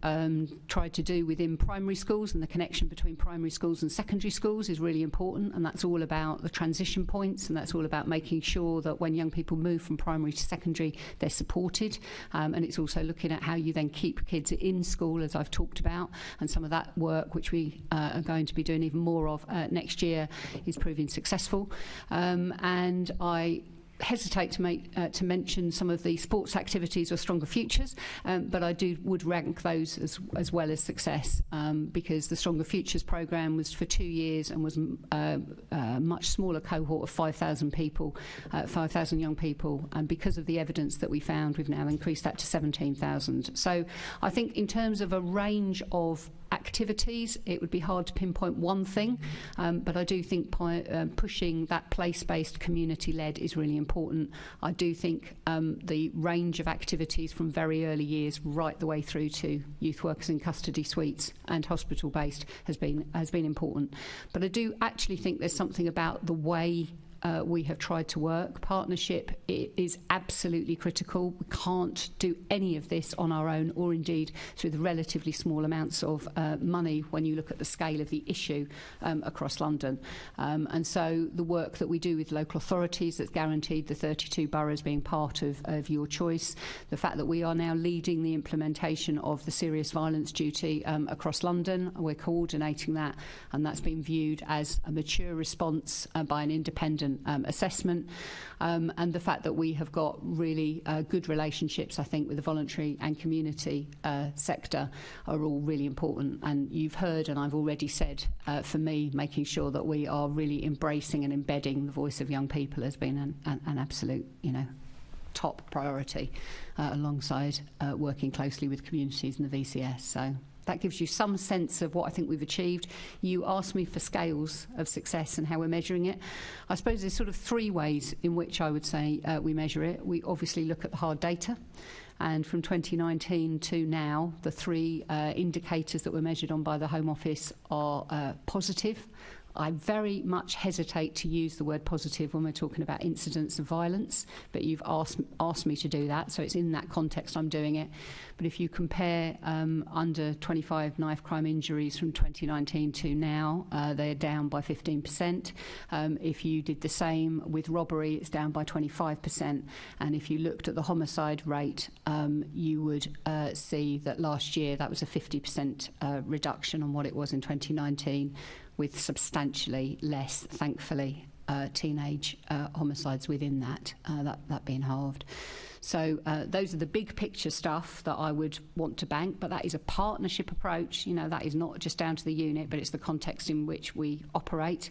tried to do within primary schools and the connection between primary schools and secondary schools is really important, and that's all about the transition points, and that's all about making sure that when young people move from primary to secondary, they're supported, and it's also looking at how you then keep kids in school, as I've talked about, and some of that work, which we are going to be doing even more of next year, is proving successful. And I hesitate to mention some of the sports activities or Stronger Futures, but I would rank those as well as success, because the Stronger Futures programme was for 2 years and was a much smaller cohort of 5,000 people, 5,000 young people, and because of the evidence that we found, we've now increased that to 17,000. So I think in terms of a range of activities, it would be hard to pinpoint one thing, but I do think pushing that place-based, community-led is really important. I do think the range of activities from very early years right the way through to youth workers in custody suites and hospital-based has been important. But I do actually think there's something about the way we have tried to work. Partnership is absolutely critical. We can't do any of this on our own, or indeed through the relatively small amounts of money when you look at the scale of the issue across London. And so the work that we do with local authorities that's guaranteed the 32 boroughs being part of your choice, the fact that we are now leading the implementation of the serious violence duty across London, we're coordinating that, and that's been viewed as a mature response by an independent assessment, and the fact that we have got really good relationships, I think, with the voluntary and community sector are all really important. And you've heard, and I've already said, for me, making sure that we are really embracing and embedding the voice of young people has been an absolute, top priority, alongside working closely with communities and the VCS. So that gives you some sense of what I think we've achieved. You asked me for scales of success and how we're measuring it. I suppose there's sort of three ways in which I would say we measure it. We obviously look at the hard data. And from 2019 to now, the three indicators that were measured on by the Home Office are positive. I very much hesitate to use the word positive when we're talking about incidents of violence, but you've asked me to do that, so it's in that context I'm doing it. But if you compare under 25 knife crime injuries from 2019 to now, they're down by 15%. If you did the same with robbery, it's down by 25%. And if you looked at the homicide rate, you would see that last year that was a 50% reduction on what it was in 2019, with substantially less, thankfully, teenage homicides within that being halved. So those are the big picture stuff that I would want to bank, but that is a partnership approach. That is not just down to the unit, but it's the context in which we operate.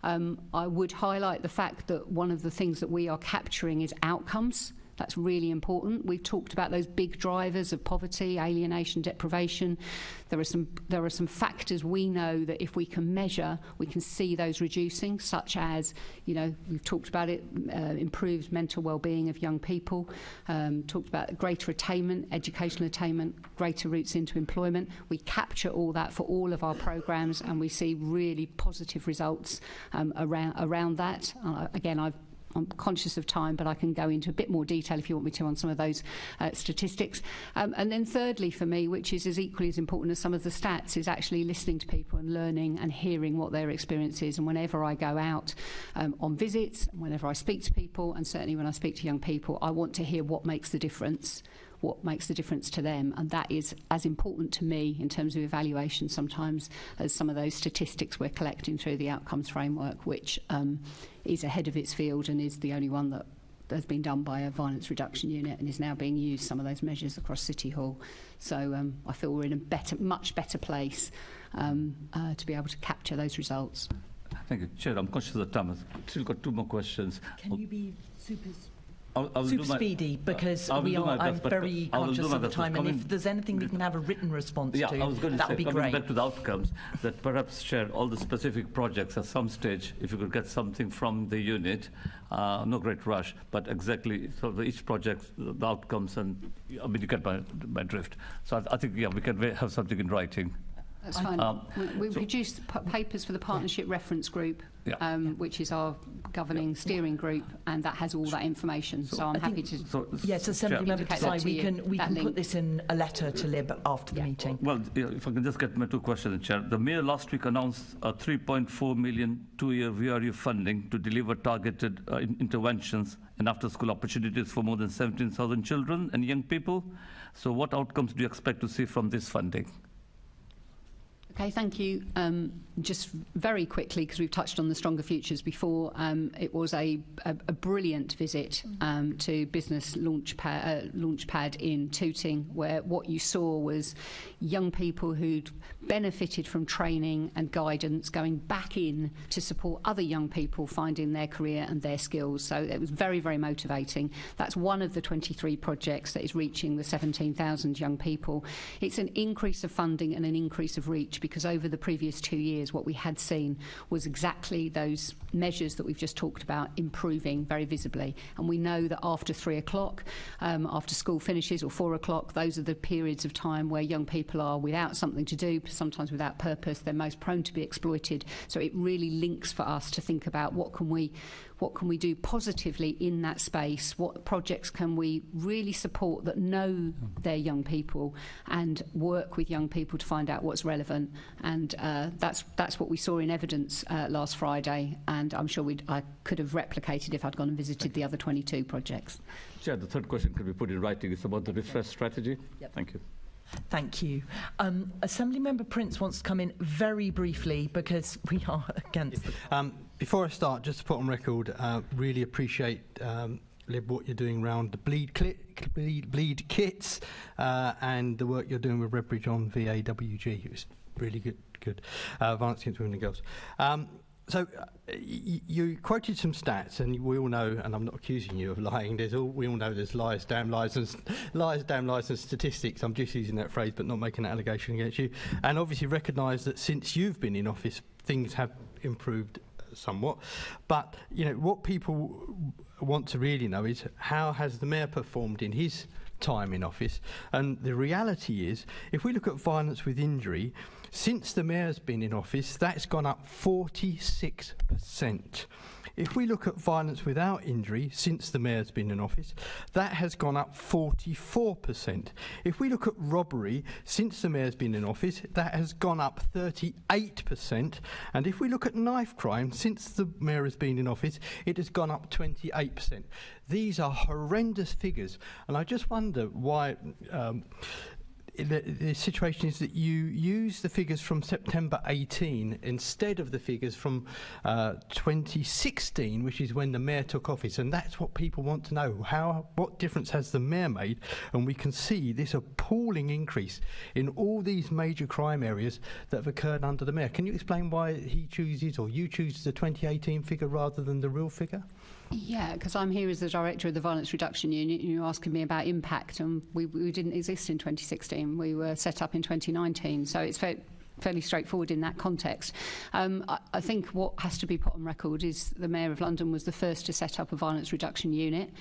I would highlight the fact that one of the things that we are capturing is outcomes. That's really important. We've talked about those big drivers of poverty, alienation, deprivation. There are some factors we know that if we can measure, we can see those reducing, such as, we've talked about it, improved mental well-being of young people, talked about greater attainment, educational attainment, greater routes into employment. We capture all that for all of our programmes, and we see really positive results around that. Again, I'm conscious of time, but I can go into a bit more detail if you want me to on some of those statistics. And then thirdly, for me, which is as equally as important as some of the stats, is actually listening to people and learning and hearing what their experience is. And whenever I go out on visits, whenever I speak to people, and certainly when I speak to young people, I want to hear what makes the difference. What makes the difference to them, and that is as important to me in terms of evaluation sometimes as some of those statistics we're collecting through the outcomes framework, which is ahead of its field and is the only one that has been done by a violence reduction unit and is now being used, some of those measures, across City Hall. So I feel we're in a much better place to be able to capture those results. Thank you, Chair. I'm conscious of the time. I've still got two more questions. Can you be super super speedy, because I'm very conscious of the time, and if there's anything we can have a written response to, I was going to that say, would be coming great. back to the outcomes, that perhaps, Chair, all the specific projects at some stage, if you could get something from the unit, no great rush, but exactly so each project, the outcomes, and you get my drift. So I think, we can have something in writing. That's fine. We produced papers for the Partnership Reference Group, which is our governing steering group, and that has all that information. So I'm happy to. Yes, Assembly Member Desai, we can put this in a letter to Lib after the meeting. Well, if I can just get my two questions, Chair. The Mayor last week announced a 3.4 million two-year VRU funding to deliver targeted interventions and after-school opportunities for more than 17,000 children and young people. So what outcomes do you expect to see from this funding? Okay, thank you. Just very quickly, because we've touched on the Stronger Futures before, it was a brilliant visit to Business Launchpad in Tooting, where what you saw was young people who'd benefited from training and guidance going back in to support other young people finding their career and their skills. So it was very, very motivating. That's one of the 23 projects that is reaching the 17,000 young people. It's an increase of funding and an increase of reach, because over the previous 2 years what we had seen was exactly those measures that we've just talked about improving very visibly. And we know that after 3 o'clock, after school finishes, or 4 o'clock, those are the periods of time where young people are without something to do, sometimes without purpose. They're most prone to be exploited. So it really links for us to think about what can we do positively in that space? What projects can we really support that know their young people and work with young people to find out what's relevant? And that's what we saw in evidence last Friday, and I'm sure I could have replicated if I'd gone and visited the other 22 projects. Chair, the third question could be put in writing. It's about the refresh strategy. Yep. Thank you. Thank you. Assemblymember Prince wants to come in very briefly because we are against the... Before I start, just to put on record, really appreciate Lib, what you're doing around the bleed kits and the work you're doing with Redbridge on VAWG. It was really good. Violence against women and girls. So you quoted some stats, and we all know, and I'm not accusing you of lying, we all know there's lies, damn lies, and statistics. I'm just using that phrase, but not making an allegation against you. And obviously recognise that since you've been in office, things have improved somewhat. But, you know, what people want to really know is how has the Mayor performed in his time in office? And the reality is, if we look at violence with injury, since the Mayor's been in office, that's gone up 46%. If we look at violence without injury, since the Mayor's been in office, that has gone up 44%. If we look at robbery, since the Mayor's been in office, that has gone up 38%. And if we look at knife crime, since the Mayor has been in office, it has gone up 28%. These are horrendous figures. And I just wonder why... The situation is that you use the figures from September 18 instead of the figures from 2016, which is when the Mayor took office, and that's what people want to know. What difference has the Mayor made? And we can see this appalling increase in all these major crime areas that have occurred under the Mayor. Can you explain why he chooses, or you choose, the 2018 figure rather than the real figure? Yeah, because I'm here as the Director of the Violence Reduction Unit, and you're asking me about impact, and we didn't exist in 2016. We were set up in 2019, so it's fairly straightforward in that context. I think what has to be put on record is the Mayor of London was the first to set up a violence reduction unit,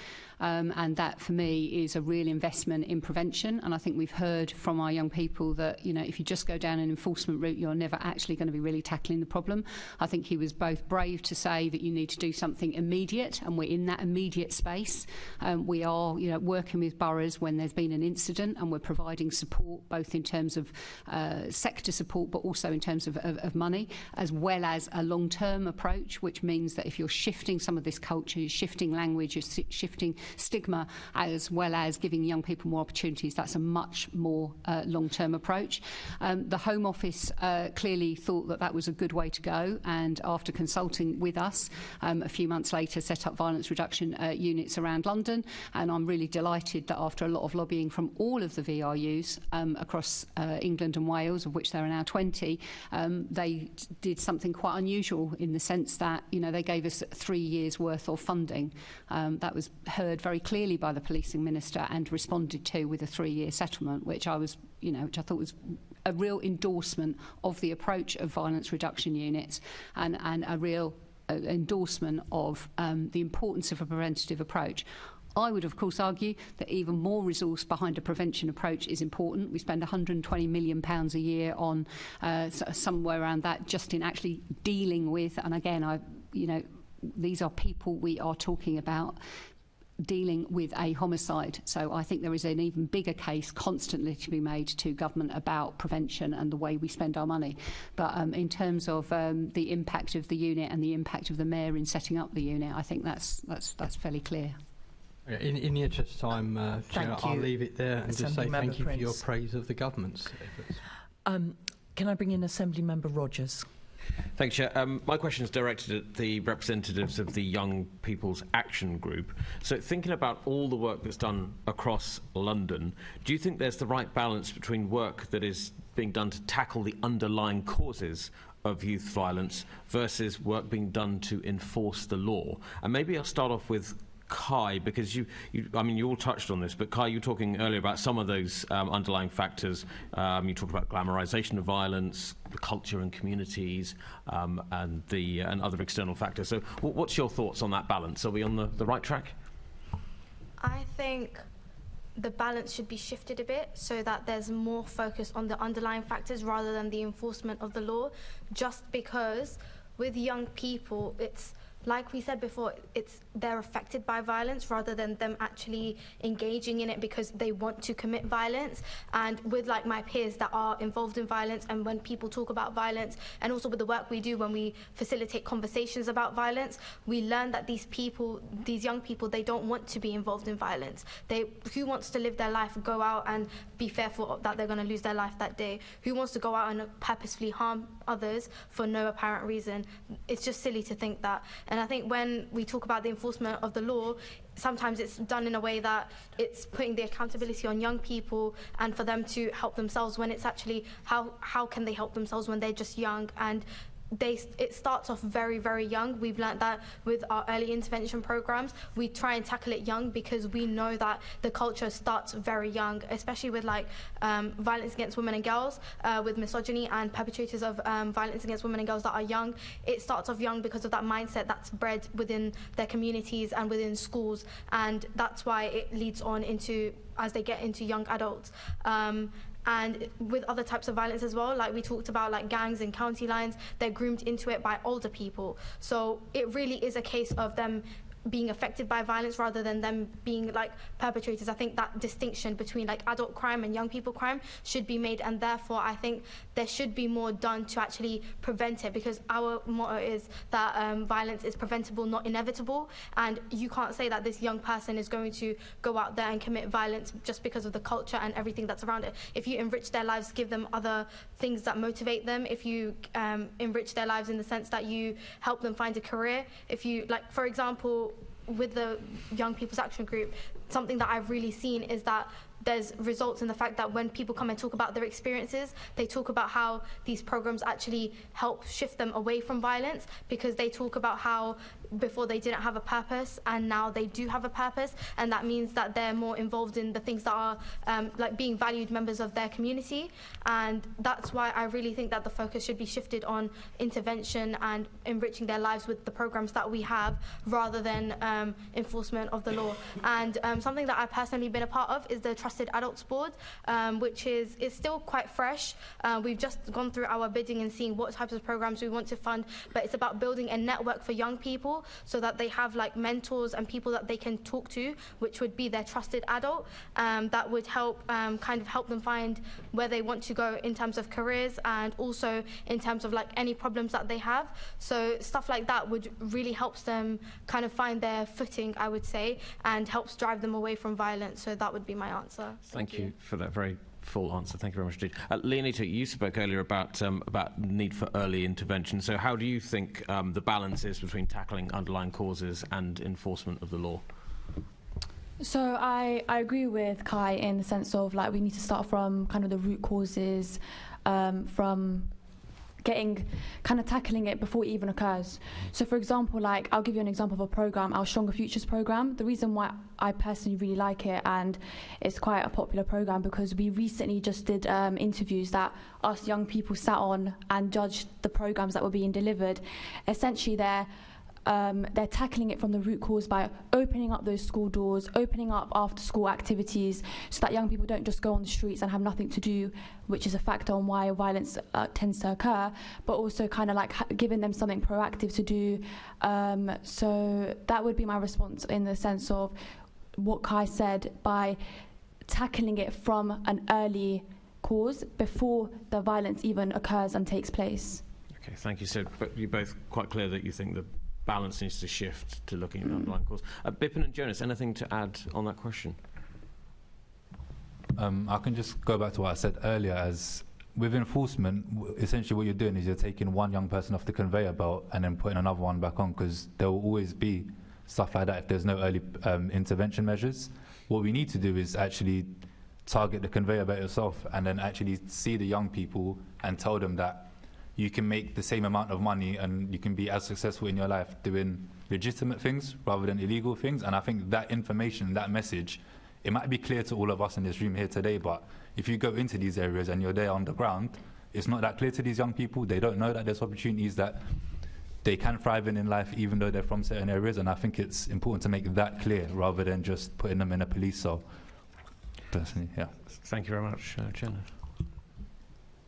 and that for me is a real investment in prevention. And I think we've heard from our young people that, you know, if you just go down an enforcement route, you're never actually going to be really tackling the problem. I think he was both brave to say that you need to do something immediate, and we're in that immediate space. We are, you know, working with boroughs when there's been an incident, and we're providing support both in terms of sector support, but also in terms of money, as well as a long-term approach, which means that if you're shifting some of this culture, you're shifting language, you're shifting stigma, as well as giving young people more opportunities, that's a much more long-term approach. The Home Office clearly thought that was a good way to go, and after consulting with us, a few months later set up violence reduction units around London. And I'm really delighted that after a lot of lobbying from all of the VRUs across England and Wales, of which there are now 20, they did something quite unusual in the sense that, you know, they gave us 3 years worth of funding. That was heard very clearly by the policing minister and responded to with a 3-year settlement, which I thought was a real endorsement of the approach of violence reduction units, and a real endorsement of the importance of a preventative approach. I would, of course, argue that even more resource behind a prevention approach is important. We spend £120 million a year on somewhere around that just in actually dealing with, and again, these are people we are talking about dealing with a homicide. So I think there is an even bigger case constantly to be made to government about prevention and the way we spend our money. But in terms of the impact of the unit and the impact of the Mayor in setting up the unit, I think that's fairly clear. In the interest of time, Chair, I'll leave it there and just say thank you for your praise of the government's efforts. Can I bring in Assembly Member Rogers? Thanks, Chair. My question is directed at the representatives of the Young People's Action Group. So thinking about all the work that's done across London, do you think there's the right balance between work that is being done to tackle the underlying causes of youth violence versus work being done to enforce the law? And maybe I'll start off with Kai, because you all touched on this, but Kai, you were talking earlier about some of those underlying factors. You talked about glamorisation of violence, the culture and communities, and other external factors. So what's your thoughts on that balance? Are we on the right track? I think the balance should be shifted a bit so that there's more focus on the underlying factors rather than the enforcement of the law, just because with young people, it's like we said before, they're affected by violence rather than them actually engaging in it because they want to commit violence. And with like my peers that are involved in violence, and when people talk about violence, and also with the work we do when we facilitate conversations about violence, we learn that these young people, they don't want to be involved in violence. Who wants to live their life, go out and be fearful that they're going to lose their life that day? Who wants to go out and purposefully harm others for no apparent reason? It's just silly to think that. And I think when we talk about the enforcement of the law, sometimes it's done in a way that it's putting the accountability on young people and for them to help themselves, when it's actually how can they help themselves when they're just young. And it starts off very, very young. We've learnt that with our early intervention programs. We try and tackle it young because we know that the culture starts very young, especially with violence against women and girls, with misogyny and perpetrators of violence against women and girls that are young. It starts off young because of that mindset that's bred within their communities and within schools, and that's why it leads on as they get into young adults. And with other types of violence as well, like we talked about, like gangs and county lines, they're groomed into it by older people. So it really is a case of them being affected by violence rather than them being like perpetrators. I think that distinction between like adult crime and young people crime should be made, and therefore I think there should be more done to actually prevent it, because our motto is that violence is preventable, not inevitable, and you can't say that this young person is going to go out there and commit violence just because of the culture and everything that's around it. If you enrich their lives, give them other things that motivate them, if you enrich their lives in the sense that you help them find a career, if you, like, for example, with the Young People's Action Group, something that I've really seen is that there's results in the fact that when people come and talk about their experiences, they talk about how these programs actually help shift them away from violence, because they talk about how before they didn't have a purpose and now they do have a purpose, and that means that they're more involved in the things that are like being valued members of their community. And that's why I really think that the focus should be shifted on intervention and enriching their lives with the programs that we have, rather than enforcement of the law. And something that I've personally been a part of is the Trusted Adults Board, which is still quite fresh. We've just gone through our bidding and seeing what types of programs we want to fund, but it's about building a network for young people so that they have like mentors and people that they can talk to, which would be their trusted adult, that would help kind of help them find where they want to go in terms of careers, and also in terms of like any problems that they have. So stuff like that would really helps them kind of find their footing, I would say, and helps drive them away from violence. So that would be my answer. Thank you for that very full answer. Thank you very much indeed. Leonita, you spoke earlier about need for early intervention. So how do you think the balance is between tackling underlying causes and enforcement of the law? So I agree with Kai in the sense of like we need to start from kind of the root causes, from tackling it before it even occurs. So for example, like I'll give you an example of a program, our Stronger Futures program. The reason why I personally really like it, and it's quite a popular program, because we recently just did interviews that us young people sat on and judged the programs that were being delivered. Essentially they're tackling it from the root cause by opening up those school doors, opening up after school activities, so that young people don't just go on the streets and have nothing to do, which is a factor on why violence tends to occur, but also kind of like giving them something proactive to do. So that would be my response in the sense of what Kai said, by tackling it from an early cause before the violence even occurs and takes place. Okay, thank you. So you're both quite clear that you think the balance needs to shift to looking at the underlying cause. Bipin and Jonas, anything to add on that question? I can just go back to what I said earlier, as with enforcement, essentially what you're doing is you're taking one young person off the conveyor belt and then putting another one back on, because there will always be stuff like that if there's no early intervention measures. What we need to do is actually target the conveyor belt yourself and then actually see the young people and tell them that you can make the same amount of money and you can be as successful in your life doing legitimate things rather than illegal things. And I think that information, that message, it might be clear to all of us in this room here today, but if you go into these areas and you're there on the ground, it's not that clear to these young people. They don't know that there's opportunities that they can thrive in life even though they're from certain areas, and I think it's important to make that clear rather than just putting them in a police cell. Personally, yeah. Thank you very much, Chair.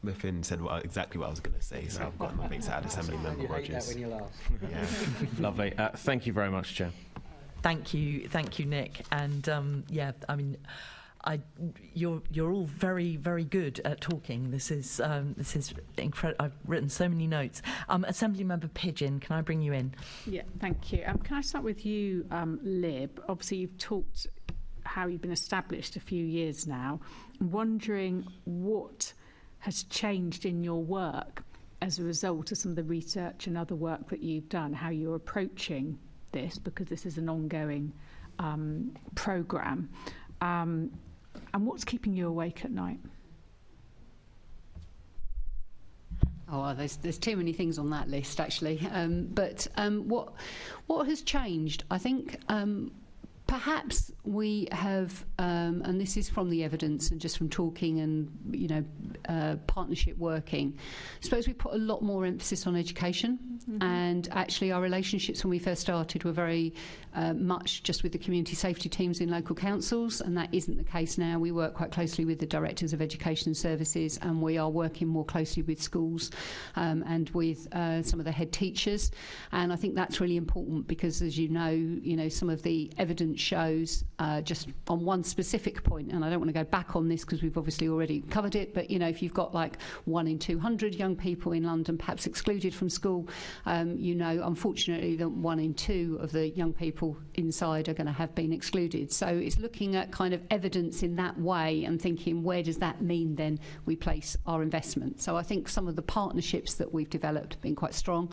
Bippin said exactly what I was going to say, so I've got nothing to add. Assembly Member Rogers. Yeah. Lovely. Thank you very much, Chair. Thank you, Nick. And yeah, I mean, you're all very, very good at talking. This is incredible. I've written so many notes. Assembly Member Pigeon, can I bring you in? Yeah, thank you. Can I start with you, Lib? Obviously, you've talked how you've been established a few years now. I'm wondering what has changed in your work as a result of some of the research and other work that you've done, how you're approaching this, because this is an ongoing programme. And what's keeping you awake at night? Oh, well, there's too many things on that list, actually. But what has changed? I think perhaps we have, and this is from the evidence and just from talking and partnership working. I suppose we put a lot more emphasis on education, and actually our relationships when we first started were very much just with the community safety teams in local councils, and that isn't the case now. We work quite closely with the directors of education services, and we are working more closely with schools and with some of the head teachers, and I think that's really important because, as you know, some of the evidence shows just on one specific point, and I don't want to go back on this because we've obviously already covered it, but if you've got like 1 in 200 young people in London perhaps excluded from school, unfortunately that 1 in 2 of the young people inside are going to have been excluded. So it's looking at kind of evidence in that way and thinking, where does that mean then we place our investment? So I think some of the partnerships that we've developed have been quite strong.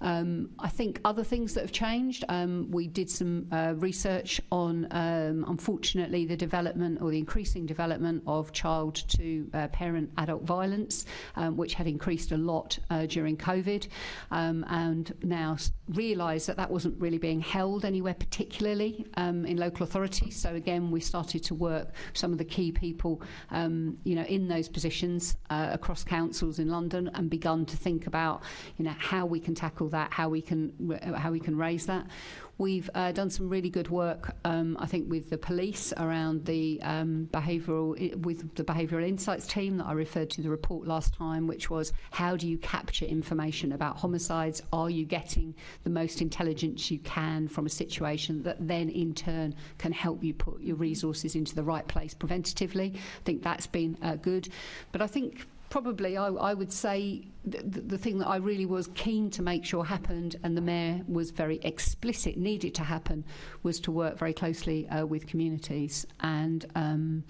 I think other things that have changed, we did some research on, unfortunately, the development or the increasing development of child to parent adult violence, which had increased a lot during COVID, and now realise that wasn't really being held anywhere particularly in local authorities. So again, we started to work with some of the key people in those positions across councils in London, and begun to think about how we can tackle that, how we can raise that. We've done some really good work, I think, with the police around the behavioural insights team that I referred to the report last time, which was how do you capture information about homicides? Are you getting the most intelligence you can from a situation that then in turn can help you put your resources into the right place preventatively? I think that's been good. But I think probably I would say the thing that I really was keen to make sure happened, and the Mayor was very explicit needed to happen, was to work very closely with communities. And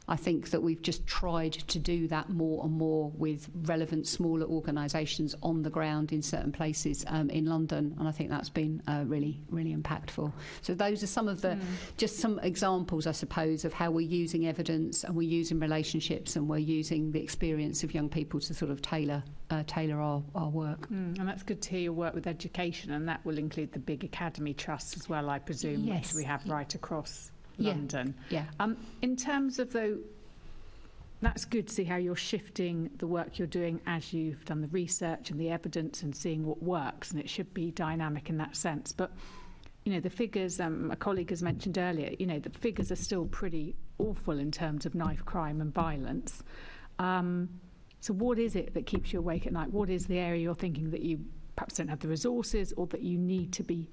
I think that we've just tried to do that more and more with relevant smaller organisations on the ground in certain places in London, and I think that's been really, really impactful. So those are some of the just some examples, I suppose, of how we're using evidence and we're using relationships and we're using the experience of young people to sort of tailor our work. And that's good to hear your work with education, and that will include the big academy trusts as well, I presume, yes, which we have right across London. Yeah. In terms of, though, that's good to see how you're shifting the work you're doing as you've done the research and the evidence and seeing what works, and it should be dynamic in that sense. But the figures a colleague has mentioned earlier, the figures are still pretty awful in terms of knife crime and violence. So what is it that keeps you awake at night? What is the area you're thinking that you perhaps don't have the resources or that you need to be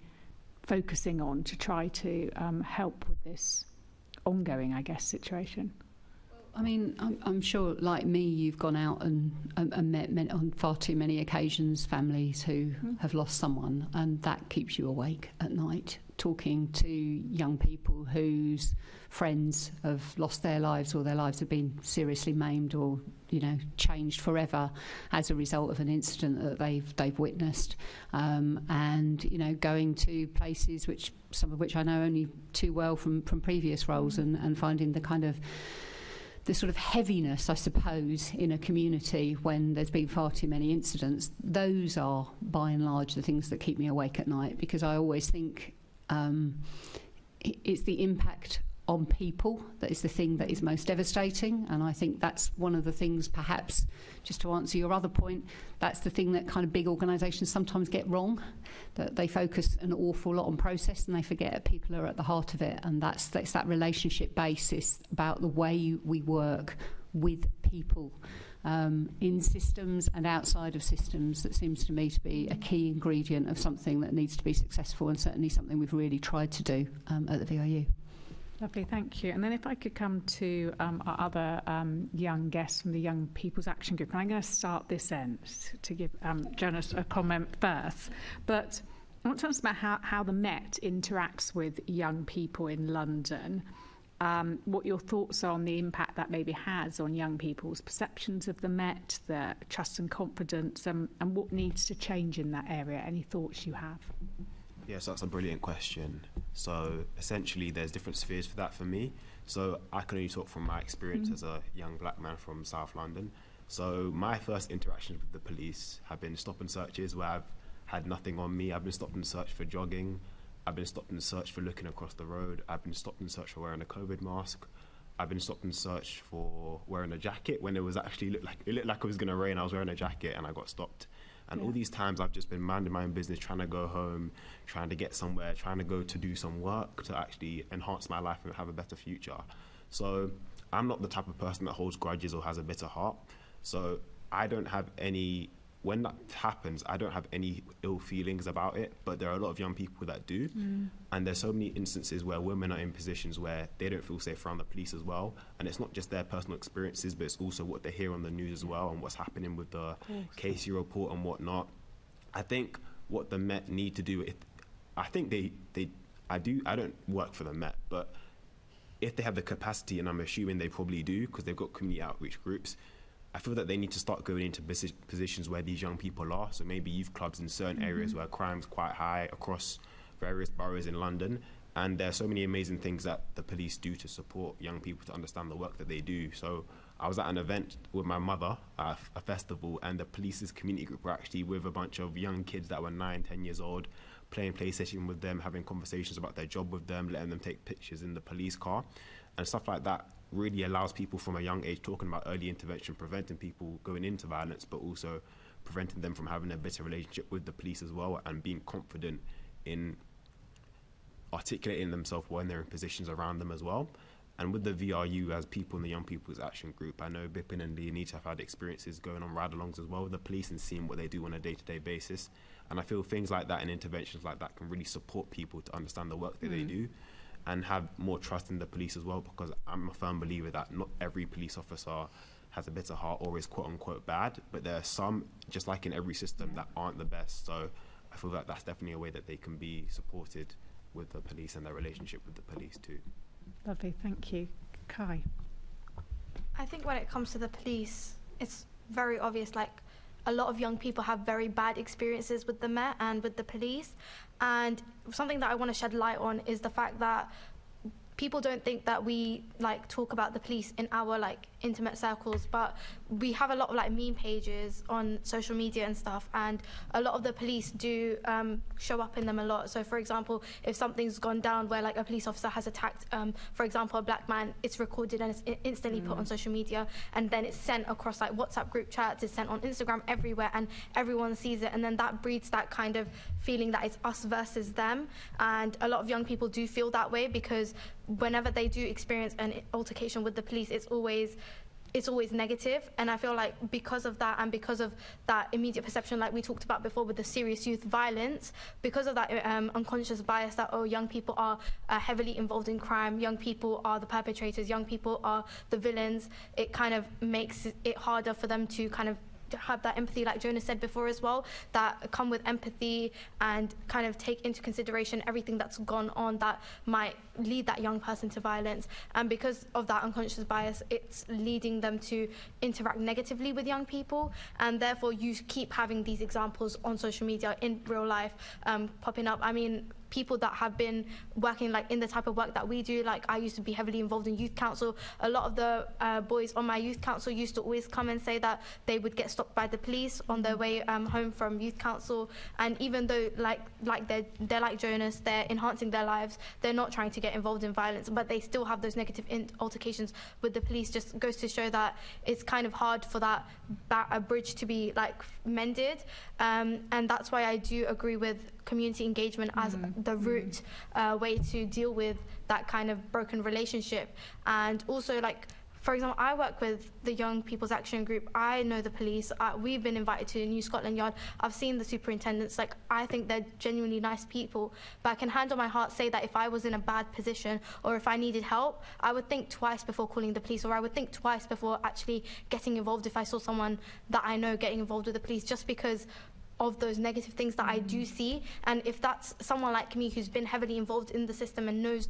focusing on to try to help with this ongoing, I guess, situation? Well, I mean, I'm sure, like me, you've gone out and met on far too many occasions families who have lost someone, and that keeps you awake at night, talking to young people whose friends have lost their lives, or their lives have been seriously maimed or, you know, changed forever as a result of an incident that they've witnessed, and, you know, going to places which, some of which I know only too well from previous roles, and finding the kind of the sort of heaviness, I suppose, in a community when there's been far too many incidents. Those are, by and large, the things that keep me awake at night, because I always think it's the impact on people that is the thing that is most devastating. And I think that's one of the things, perhaps, just to answer your other point, that's the thing that kind of big organisations sometimes get wrong, that they focus an awful lot on process and they forget that people are at the heart of it. And that's that relationship basis about the way we work with people in systems and outside of systems that seems to me to be a key ingredient of something that needs to be successful, and certainly something we've really tried to do at the VIU. Lovely, thank you. And then if I could come to our other young guests from the Young People's Action Group. And I'm going to start this end to give Jonas a comment first. But I want to ask about how the Met interacts with young people in London, what your thoughts are on the impact that maybe has on young people's perceptions of the Met, their trust and confidence, and what needs to change in that area. Any thoughts you have? Yes, that's a brilliant question. So essentially there's different spheres for that for me. So I can only talk from my experience as a young black man from South London. So my first interactions with the police have been stop and searches where I've had nothing on me. I've been stopped and searched for jogging. I've been stopped and searched for looking across the road. I've been stopped and searched for wearing a COVID mask. I've been stopped and searched for wearing a jacket when it was actually looked like it was going to rain. I was wearing a jacket and I got stopped. And all these times I've just been minding my own business, trying to go home, trying to get somewhere, trying to go to do some work to actually enhance my life and have a better future. So I'm not the type of person that holds grudges or has a bitter heart. So I don't have any, when that happens, I don't have any ill feelings about it, but there are a lot of young people that do. And there's so many instances where women are in positions where they don't feel safe around the police as well. And it's not just their personal experiences, but it's also what they hear on the news as well and what's happening with the Casey report and whatnot. I think what the Met need to do, I don't work for the Met, but if they have the capacity, and I'm assuming they probably do because they've got community outreach groups, I feel that they need to start going into positions where these young people are. So maybe youth clubs in certain areas where crime's quite high across various boroughs in London. And there are so many amazing things that the police do to support young people to understand the work that they do. So I was at an event with my mother at a festival, and the police's community group were actually with a bunch of young kids that were 9, 10 years old, playing PlayStation with them, having conversations about their job with them, letting them take pictures in the police car. And stuff like that really allows people from a young age, talking about early intervention, preventing people going into violence, but also preventing them from having a bitter relationship with the police as well, and being confident in articulating themselves when they're in positions around them as well. And with the VRU, as people in the Young People's Action Group, I know Bipin and Leonita have had experiences going on ride-alongs as well with the police and seeing what they do on a day-to-day basis. And I feel things like that and interventions like that can really support people to understand the work that they do and have more trust in the police as well, because I'm a firm believer that not every police officer has a bitter heart or is quote-unquote bad, but there are some, just like in every system, that aren't the best. So I feel that that's definitely a way that they can be supported with the police and their relationship with the police too. Lovely, thank you. Kai? I think when it comes to the police, it's very obvious, like, a lot of young people have very bad experiences with the Met and with the police. And something that I want to shed light on is the fact that people don't think that we talk about the police in our intimate circles, but we have a lot of meme pages on social media and stuff, and a lot of the police do show up in them a lot. So for example, if something's gone down where a police officer has attacked for example a black man, it's recorded and it's instantly put on social media, and then it's sent across WhatsApp group chats, it's sent on Instagram, everywhere, and everyone sees it, and then that breeds that kind of feeling that it's us versus them. And a lot of young people do feel that way because whenever they do experience an altercation with the police, it's always it's always negative. And I feel like because of that, and because of that immediate perception, like we talked about before with the serious youth violence, because of that unconscious bias that, oh, young people are heavily involved in crime, young people are the perpetrators, young people are the villains, it kind of makes it harder for them to kind of have that empathy, like Jonas said before as well, that come with empathy and kind of take into consideration everything that's gone on that might lead that young person to violence. And because of that unconscious bias, it's leading them to interact negatively with young people, and therefore you keep having these examples on social media, in real life, popping up. I mean, people that have been working like in the type of work that we do, like I used to be heavily involved in youth council. A lot of the boys on my youth council used to always come and say that they would get stopped by the police on their way home from youth council, and even though like they're like Jonas, they're enhancing their lives, they're not trying to get involved in violence, but they still have those negative altercations with the police. Just goes to show that it's kind of hard for that bridge to be like mended, and that's why I do agree with community engagement as the root way to deal with that kind of broken relationship. And also, like, for example, I work with the Young People's Action Group. I know the police. We've been invited to New Scotland Yard. I've seen the superintendents. Like, I think they're genuinely nice people. But I can hand on my heart say that if I was in a bad position or if I needed help, I would think twice before calling the police, or I would think twice before actually getting involved if I saw someone that I know getting involved with the police, just because of those negative things that I do see. And if that's someone like me who's been heavily involved in the system and knows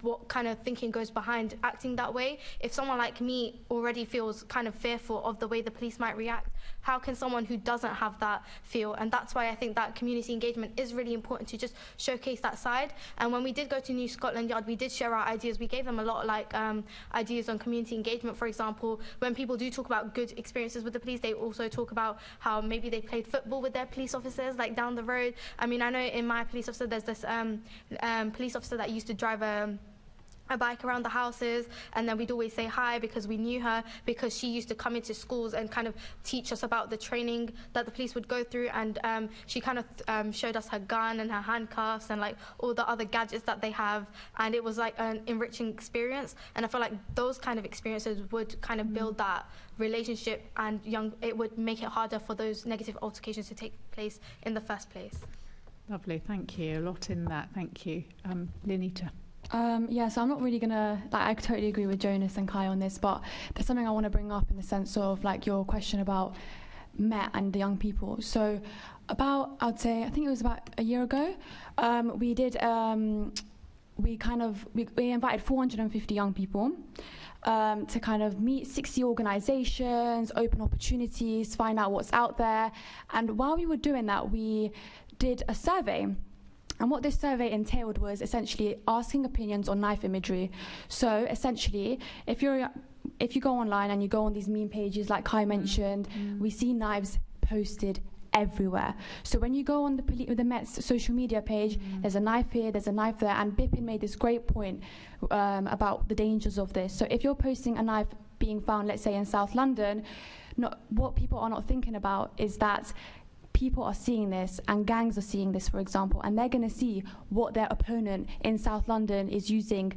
what kind of thinking goes behind acting that way, if someone like me already feels kind of fearful of the way the police might react, how can someone who doesn't have that feel? And that's why I think that community engagement is really important, to just showcase that side. And when we did go to New Scotland Yard, we did share our ideas. We gave them a lot of ideas on community engagement. For example, when people do talk about good experiences with the police, they also talk about how maybe they played football with their police officers, like down the road. I mean, I know in my police officer, there's this police officer that used to drive a bike around the houses, and then we'd always say hi because we knew her, because she used to come into schools and kind of teach us about the training that the police would go through. And she kind of showed us her gun and her handcuffs and like all the other gadgets that they have, and it was like an enriching experience. And I feel like those kind of experiences would kind of build that relationship, and it would make it harder for those negative altercations to take place in the first place. Lovely, thank you. A lot in that, thank you. Lenita. Yeah, so I'm not really gonna, like, I totally agree with Jonas and Kai on this, but there's something I want to bring up in the sense of like your question about Met and the young people. So about, I'd say, I think it was about a year ago, we did, we invited 450 young people to kind of meet 60 organizations, open opportunities, find out what's out there. And while we were doing that, we did a survey. And what this survey entailed was essentially asking opinions on knife imagery. So essentially, if you go online and you go on these meme pages like Kai mentioned, we see knives posted everywhere. So when you go on the Met's social media page, there's a knife here, there's a knife there, and Bipin made this great point about the dangers of this. So if you're posting a knife being found, let's say in South London, what people are not thinking about is that people are seeing this, and gangs are seeing this, for example, and they're going to see what their opponent in South London is using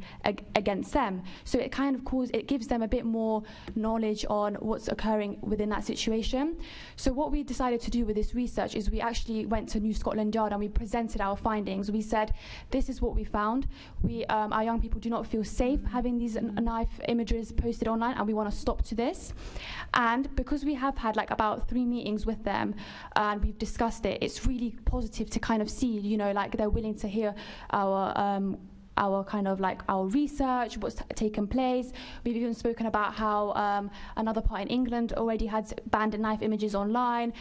against them. So it kind of it gives them a bit more knowledge on what's occurring within that situation. So what we decided to do with this research is we actually went to New Scotland Yard and we presented our findings. We said, this is what we found. Our young people do not feel safe having these knife images posted online, and we want to stop to this. And because we have had like about 3 meetings with them, and we've discussed it, it's really positive to kind of see, like they're willing to hear our kind of like our research, what's taken place. We've even spoken about how another part in England already had banned knife images online.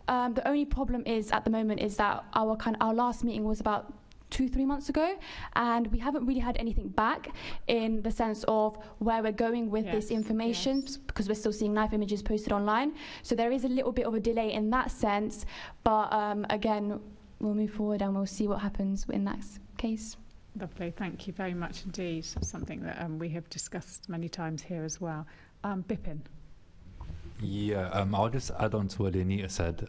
The only problem is at the moment is that our last meeting was about 2-3 months ago, and we haven't really had anything back in the sense of where we're going with this information, because we're still seeing knife images posted online. So there is a little bit of a delay in that sense, but again, we'll move forward and we'll see what happens in that case. Lovely, thank you very much indeed. Something that we have discussed many times here as well. Bipin. Yeah, I'll just add on to what Anita said.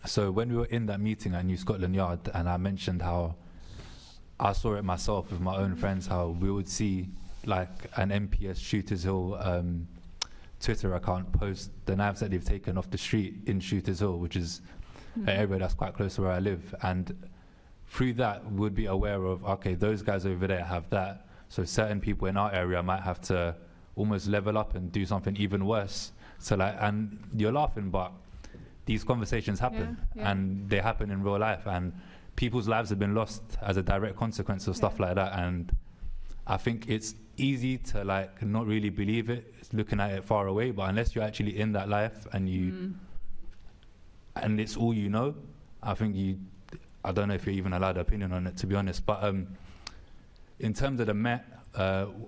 So when we were in that meeting at New Scotland Yard, and I mentioned how I saw it myself with my own friends, how we would see like an MPS Shooters Hill Twitter account post the knives that they've taken off the street in Shooters Hill, which is an area that's quite close to where I live. And through that, we'd be aware of, okay, those guys over there have that. So certain people in our area might have to almost level up and do something even worse. So like, and you're laughing, but these conversations happen, and they happen in real life, and people's lives have been lost as a direct consequence of stuff like that. And I think it's easy to like not really believe it, looking at it far away, but unless you're actually in that life and you and it's all you know, I think I don't know if you're even allowed an opinion on it, to be honest. But in terms of the Met,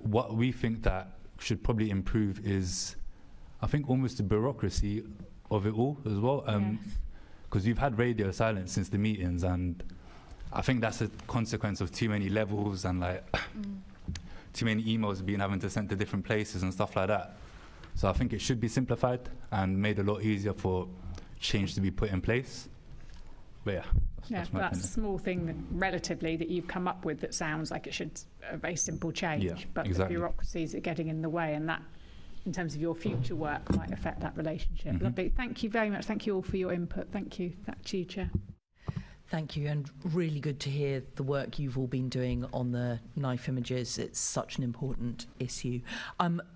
what we think that should probably improve is, I think, almost the bureaucracy of it all as well. Because we've had radio silence since the meetings, and I think that's a consequence of too many levels and like too many emails having to send to different places and stuff like that. So I think it should be simplified and made a lot easier for change to be put in place. But that's a small thing relatively that you've come up with that sounds like it should a very simple change, but the bureaucracies are getting in the way, and that, in terms of your future work, might affect that relationship. Lovely. Thank you very much. Thank you all for your input. Thank you. Back to you, Chair. Thank you, and really good to hear the work you've all been doing on the knife images. It's such an important issue.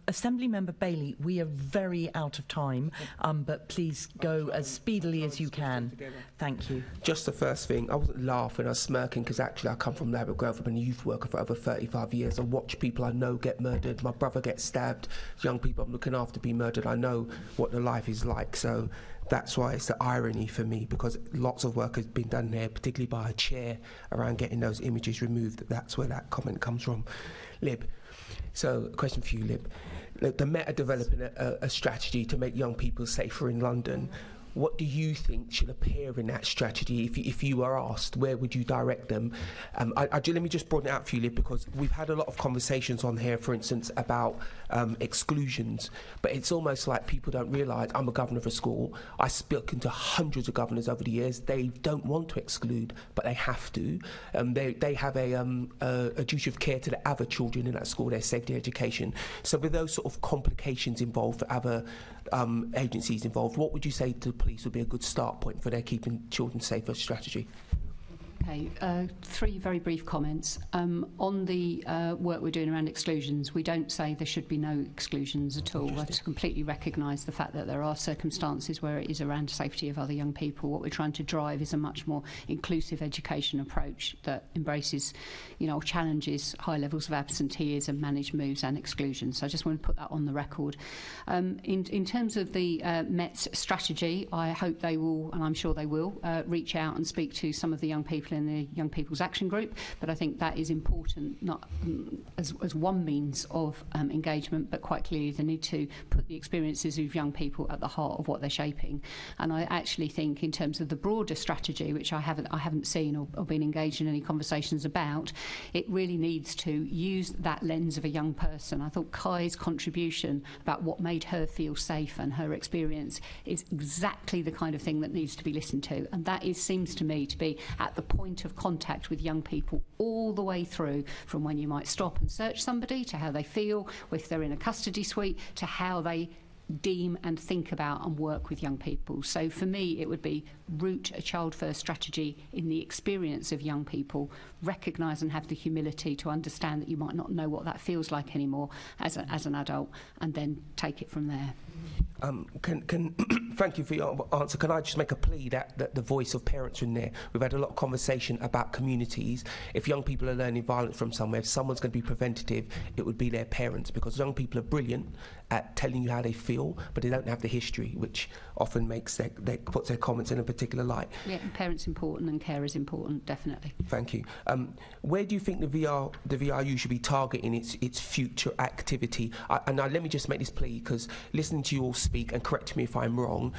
Assembly Member Bailey, we are very out of time, but please go as speedily as you can. Thank you. Just the first thing, I wasn't laughing, I was smirking, because actually I come from Lalett Grove. I've been a youth worker for over 35 years. I watch people I know get murdered. My brother gets stabbed. Young people I'm looking after be murdered. I know what the life is like. So that's why it's the irony for me, because lots of work has been done there, particularly by a chair, around getting those images removed. That's where that comment comes from. Lib, so a question for you, Lib. Look, the Met are developing a strategy to make young people safer in London. What do you think should appear in that strategy? If you were asked, where would you direct them? Let me just broaden it out for you, Lib, because we've had a lot of conversations on here, for instance, about exclusions, but it's almost like people don't realise I'm a governor of a school. I've spoken to hundreds of governors over the years. They don't want to exclude, but they have to. They have a duty of care to the other children in that school, their safety education. So with those sort of complications involved for other agencies involved, what would you say to the police would be a good start point for their keeping children safer strategy? Okay, three very brief comments. On the work we're doing around exclusions, we don't say there should be no exclusions at all. I just completely recognise the fact that there are circumstances where it is around safety of other young people. What we're trying to drive is a much more inclusive education approach that embraces, challenges high levels of absenteeism, managed moves and exclusions. So I just want to put that on the record. In terms of the Met's strategy, I hope they will, and I'm sure they will, reach out and speak to some of the young people in the Young People's Action Group, but I think that is important, not as one means of engagement, but quite clearly they need to put the experiences of young people at the heart of what they're shaping. And I actually think, in terms of the broader strategy, which I haven't seen or been engaged in any conversations about, it really needs to use that lens of a young person. I thought Kai's contribution about what made her feel safe and her experience is exactly the kind of thing that needs to be listened to, and that seems to me to be at the point of contact with young people all the way through, from when you might stop and search somebody to how they feel, if they're in a custody suite, to how they deem and think about and work with young people. So for me, it would be root a child first strategy in the experience of young people, recognise and have the humility to understand that you might not know what that feels like anymore as an adult, and then take it from there. Thank you for your answer. Can I just make a plea that the voice of parents are in there? We've had a lot of conversation about communities. If young people are learning violence from somewhere, if someone's going to be preventative, it would be their parents, because young people are brilliant at telling you how they feel, but they don't have the history, which often makes puts their comments in a particular light. Yeah, parents important and care is important, definitely. Thank you. Where do you think the VRU should be targeting its future activity? And now let me just make this plea, because listening to you all speak, and correct me if I'm wrong,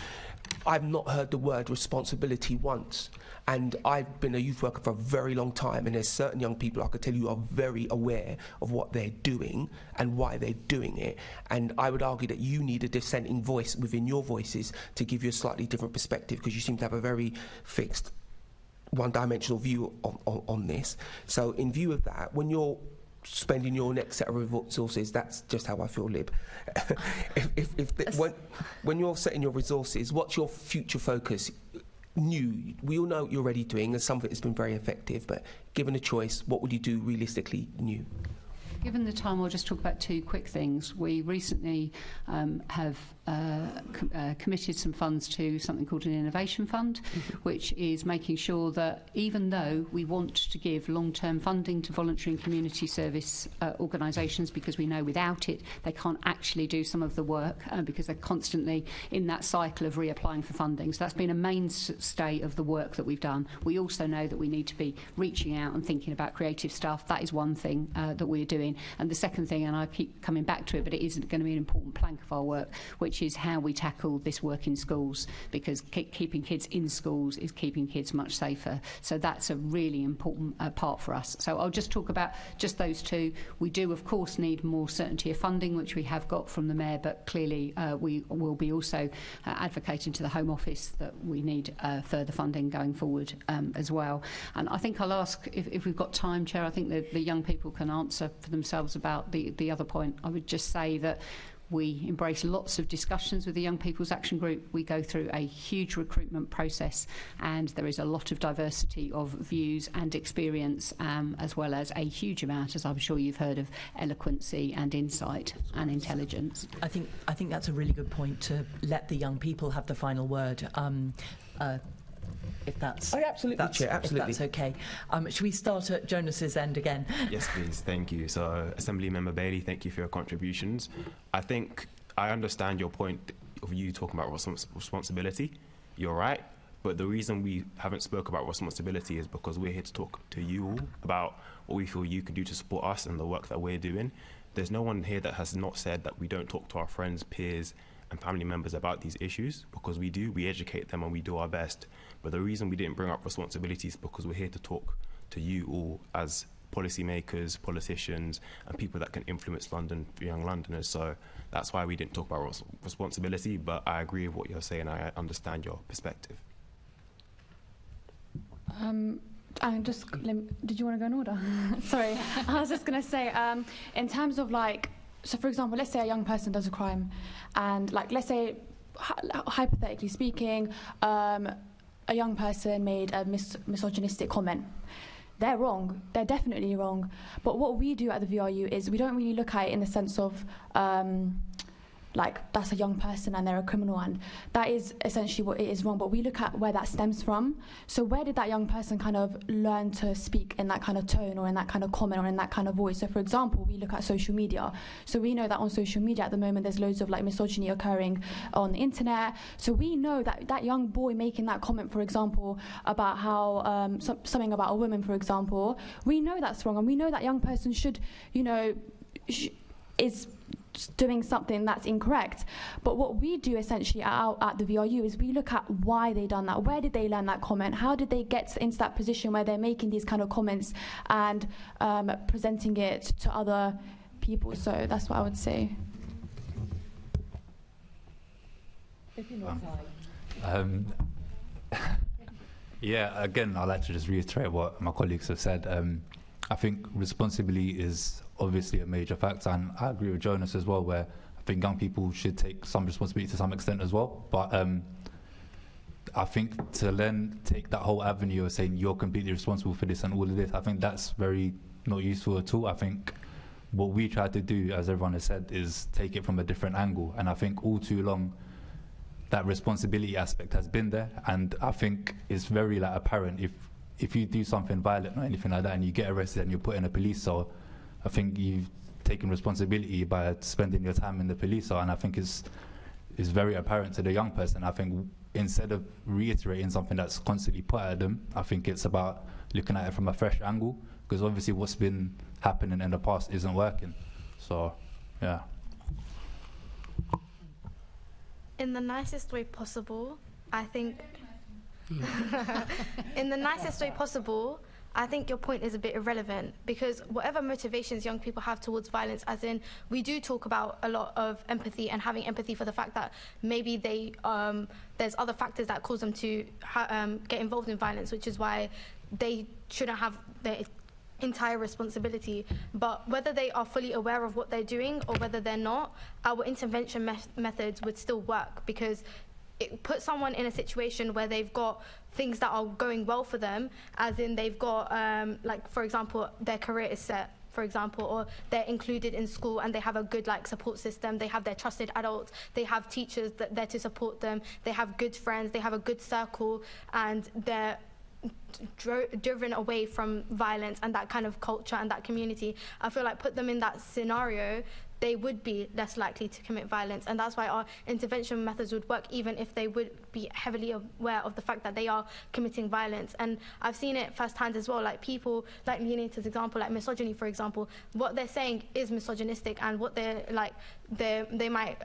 I've not heard the word responsibility once. And I've been a youth worker for a very long time, and there's certain young people I could tell you are very aware of what they're doing and why they're doing it. And I would argue that you need a dissenting voice within your voices to give you a slightly different perspective, because you seem to have a very fixed, one-dimensional view on this. So in view of that, when you're spending your next set of resources. That's just how I feel, Lib. When you're setting your resources, what's your future focus? New, we all know what you're already doing, and some of it has been very effective, but given a choice, what would you do realistically new? Given the time, I'll just talk about two quick things. We recently have committed some funds to something called an innovation fund, which is making sure that even though we want to give long-term funding to voluntary and community service organisations, because we know without it they can't actually do some of the work because they're constantly in that cycle of reapplying for funding. So that's been a mainstay of the work that we've done. We also know that we need to be reaching out and thinking about creative stuff. That is one thing that we're doing. And the second thing, and I keep coming back to it, but it isn't going to be an important plank of our work, which is how we tackle this work in schools, because keeping kids in schools is keeping kids much safer. So that's a really important part for us. So I'll just talk about just those two. We do, of course, need more certainty of funding, which we have got from the Mayor, but clearly we will be also advocating to the Home Office that we need further funding going forward as well. And I think I'll ask, if we've got time, Chair, I think the young people can answer for themselves about the other point. I would just say that we embrace lots of discussions with the Young People's Action Group. We go through a huge recruitment process, and there is a lot of diversity of views and experience, as well as a huge amount, as I'm sure you've heard, of eloquency and insight and intelligence. I think that's a really good point, to let the young people have the final word. If that's absolutely, Chair, absolutely. If that's okay. Should we start at Jonas's end again? Yes, please. Thank you. So, Assembly Member Bailey, thank you for your contributions. I think I understand your point of you talking about responsibility. You're right. But the reason we haven't spoke about responsibility is because we're here to talk to you all about what we feel you can do to support us and the work that we're doing. There's no one here that has not said that we don't talk to our friends, peers, and family members about these issues, because we do. We educate them and we do our best. But the reason we didn't bring up responsibility is because we're here to talk to you all as policymakers, politicians, and people that can influence London, young Londoners. So that's why we didn't talk about responsibility, but I agree with what you're saying. I understand your perspective. Did you want to go in order? Sorry, I was just going to say, in terms of so for example, let's say a young person does a crime, and let's say, hypothetically speaking, a young person made a misogynistic comment. They're wrong. They're definitely wrong. But what we do at the VRU is we don't really look at it in the sense of that's a young person and they're a criminal, and that is essentially what it is wrong. But we look at where that stems from. So where did that young person kind of learn to speak in that kind of tone, or in that kind of comment, or in that kind of voice? So for example, we look at social media. So we know that on social media at the moment there's loads of misogyny occurring on the internet. So we know that that young boy making that comment, for example, about how something about a woman, for example, we know that's wrong, and we know that young person should, is doing something that's incorrect. But what we do essentially at the VRU is we look at why they done that. Where did they learn that comment? How did they get into that position where they're making these kind of comments and presenting it to other people? So that's what I would say. Yeah, again, I'd like to just reiterate what my colleagues have said. I think responsibility is obviously a major factor, and I agree with Jonas as well, where I think young people should take some responsibility to some extent as well. But I think to then take that whole avenue of saying you're completely responsible for this and all of this, I think that's very not useful at all. I think what we try to do, as everyone has said, is take it from a different angle, and I think all too long that responsibility aspect has been there, and I think it's very apparent if you do something violent or anything like that and you get arrested and you're put in a police cell, I think you've taken responsibility by spending your time in the police cell, and I think it's very apparent to the young person. I think instead of reiterating something that's constantly put at them, I think it's about looking at it from a fresh angle, because obviously what's been happening in the past isn't working. So, yeah. In the nicest way possible, I think... In the nicest way possible, I think your point is a bit irrelevant, because whatever motivations young people have towards violence, as in, we do talk about a lot of empathy and having empathy for the fact that maybe there's other factors that cause them to get involved in violence, which is why they shouldn't have entire responsibility. But whether they are fully aware of what they're doing or whether they're not, our intervention methods would still work, because it puts someone in a situation where they've got things that are going well for them, as in they've got, like, for example, their career is set, for example, or they're included in school and they have a good support system, they have their trusted adults, they have teachers that there to support them, they have good friends, they have a good circle, and they're driven away from violence and that kind of culture and that community. I feel like put them in that scenario, they would be less likely to commit violence, and that's why our intervention methods would work, even if they would be heavily aware of the fact that they are committing violence. And I've seen it firsthand as well, like people, like Leonita's example, like misogyny, for example, what they're saying is misogynistic, and what they're like, they might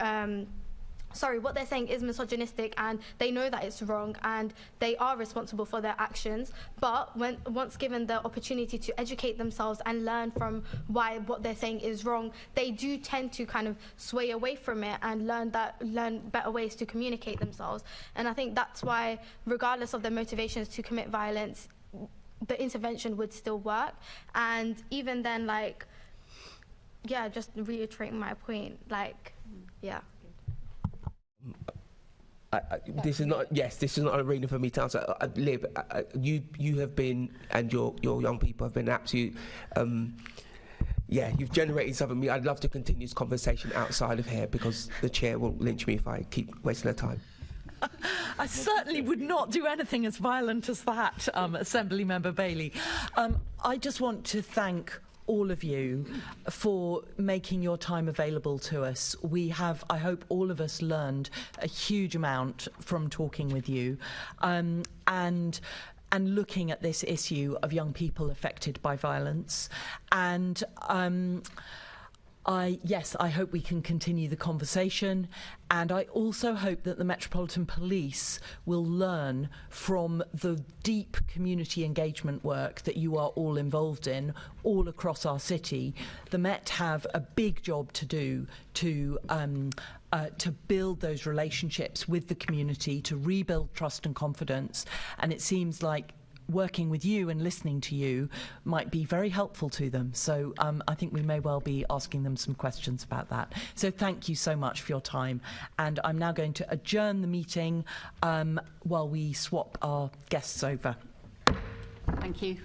what they're saying is misogynistic, and they know that it's wrong and they are responsible for their actions. But once given the opportunity to educate themselves and learn from why what they're saying is wrong, they do tend to kind of sway away from it and learn better ways to communicate themselves. And I think that's why, regardless of their motivations to commit violence, the intervention would still work. And even then, just reiterating my point, this is not an arena for me to answer. Lib, you have been, and your young people have been absolute. You've generated something. Me, I'd love to continue this conversation outside of here, because the chair will lynch me if I keep wasting her time. I certainly would not do anything as violent as that, Assembly Member Bailey. I just want to thank all of you for making your time available to us. We have, I hope all of us, learned a huge amount from talking with you, and looking at this issue of young people affected by violence. And I hope we can continue the conversation, and I also hope that the Metropolitan Police will learn from the deep community engagement work that you are all involved in all across our city. The Met have a big job to do to build those relationships with the community, to rebuild trust and confidence, and it seems like working with you and listening to you might be very helpful to them. So I think we may well be asking them some questions about that. So thank you so much for your time. And I'm now going to adjourn the meeting while we swap our guests over. Thank you.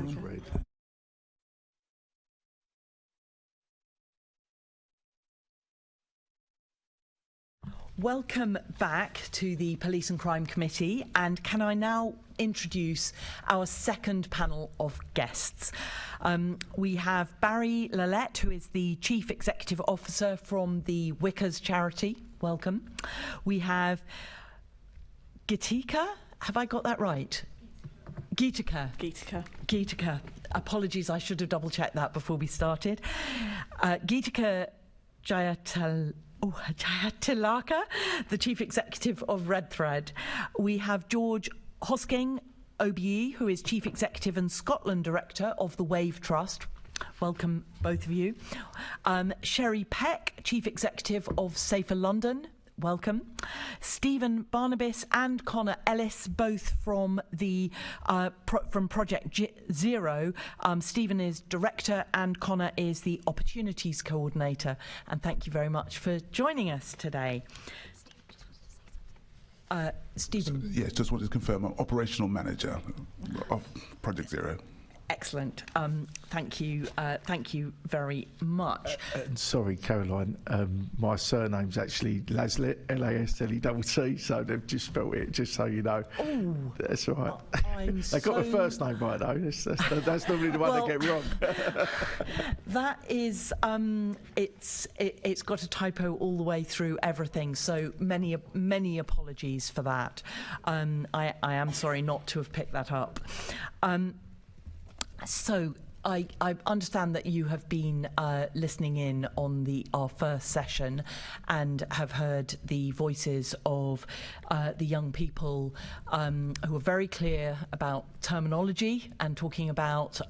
Great. Welcome back to the Police and Crime Committee, and can I now introduce our second panel of guests. We have Barrie Lalett, who is the Chief Executive Officer from the Wickers charity. Welcome. We have Geethika. Have I got that right? Geethika. Geethika. Apologies, I should have double-checked that before we started. Geethika Jayatilaka, the Chief Executive of Redthread. We have George Hosking, OBE, who is Chief Executive and Scotland Director of the Wave Trust. Welcome, both of you. Sherry Peck, Chief Executive of Safer London. Welcome. Stephen Barnabis and Connor Ellis, both from the from Project Zero. Stephen is Director and Connor is the Opportunities Coordinator. And thank you very much for joining us today. Stephen. Yes, just wanted to confirm I'm Operational Manager of Project Zero. Excellent. Thank you very much. Sorry, Caroline. My surname's actually Lalett, Laslet, so they've just spelt it, just so you know. Oh, that's all right. They got the first name right, though. That's normally the one they get wrong. That is, it's got a typo all the way through everything. So many apologies for that. I am sorry not to have picked that up. So I understand that you have been listening in on our first session and have heard the voices of the young people who are very clear about terminology and talking about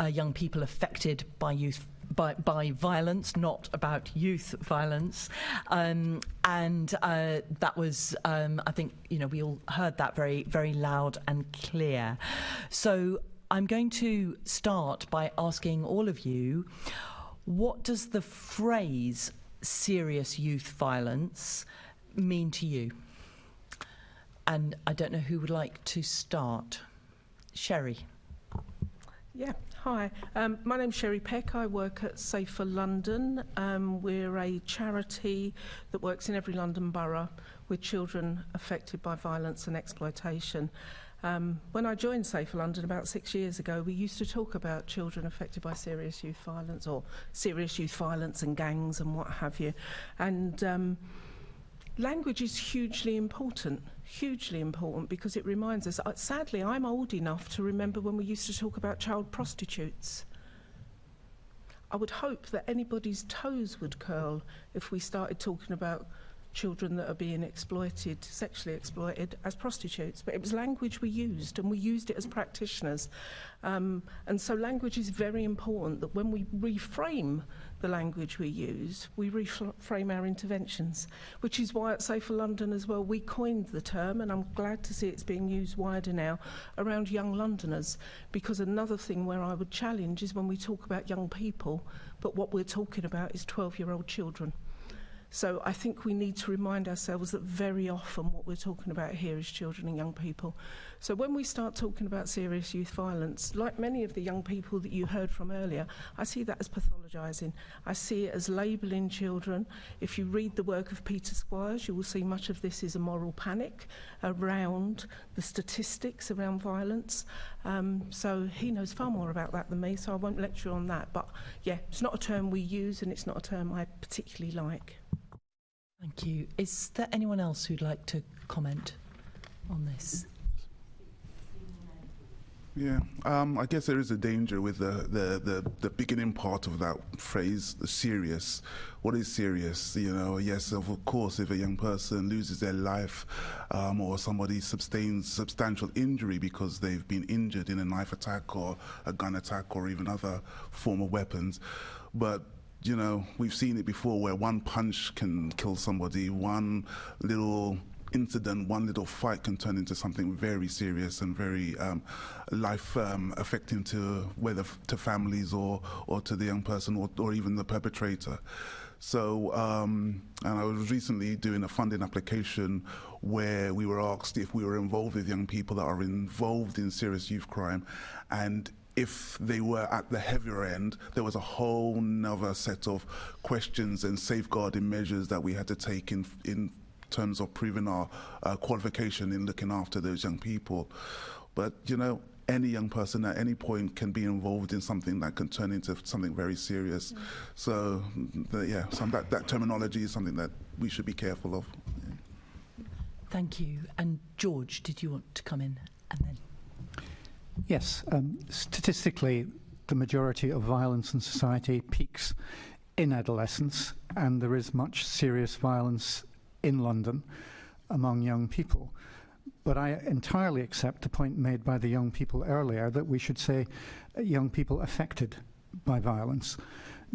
young people affected by by violence, not about youth violence, and that was, I think, we all heard that very, very loud and clear. So I'm going to start by asking all of you, what does the phrase serious youth violence mean to you? And I don't know who would like to start. Sherry. Yeah, hi. My name's Sherry Peck. I work at Safer London. We're a charity that works in every London borough with children affected by violence and exploitation. When I joined Safer London about 6 years ago, we used to talk about children affected by serious youth violence, or serious youth violence and gangs and what have you. And language is hugely important, because it reminds us. Sadly, I'm old enough to remember when we used to talk about child prostitutes. I would hope that anybody's toes would curl if we started talking about children that are being exploited, sexually exploited, as prostitutes. But it was language we used, and we used it as practitioners. And so language is very important, that when we reframe the language we use, we reframe our interventions, which is why at Safer London as well, we coined the term, and I'm glad to see it's being used wider now, around young Londoners. Because another thing where I would challenge is when we talk about young people, but what we're talking about is 12-year-old children. So I think we need to remind ourselves that very often what we're talking about here is children and young people. So when we start talking about serious youth violence, like many of the young people that you heard from earlier, I see that as pathologising. I see it as labelling children. If you read the work of Peter Squires, you will see much of this is a moral panic around the statistics around violence. So he knows far more about that than me, so I won't lecture on that. But yeah, it's not a term we use, and it's not a term I particularly like. Thank you. Is there anyone else who'd like to comment on this? Yeah, I guess there is a danger with the beginning part of that phrase, the serious. What is serious? Yes, of course, if a young person loses their life or somebody sustains substantial injury because they've been injured in a knife attack or a gun attack or even other form of weapons. But we've seen it before where one punch can kill somebody, one little incident, one little fight can turn into something very serious and very life affecting to whether to families or to the young person or even the perpetrator. So, and I was recently doing a funding application where we were asked if we were involved with young people that are involved in serious youth crime, and if they were at the heavier end, there was a whole nother set of questions and safeguarding measures that we had to take in terms of proving our qualification in looking after those young people. But, you know, any young person at any point can be involved in something that can turn into something very serious. So, that terminology is something that we should be careful of. Thank you. And George, did you want to come in? And then. Yes. Statistically, the majority of violence in society peaks in adolescence, and there is much serious violence in London among young people. But I entirely accept the point made by the young people earlier that we should say young people affected by violence,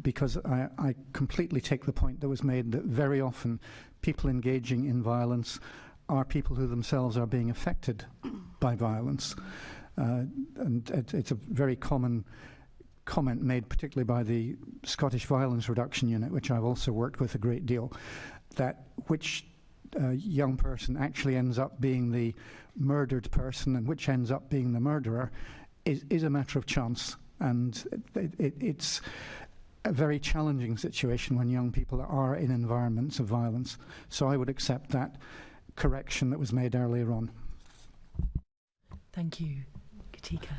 because I completely take the point that was made that very often people engaging in violence are people who themselves are being affected by violence. And it's a very common comment made particularly by the Scottish Violence Reduction Unit, which I've also worked with a great deal, that which young person actually ends up being the murdered person and which ends up being the murderer is a matter of chance. And it's a very challenging situation when young people are in environments of violence. So I would accept that correction that was made earlier on. Thank you. Geethika.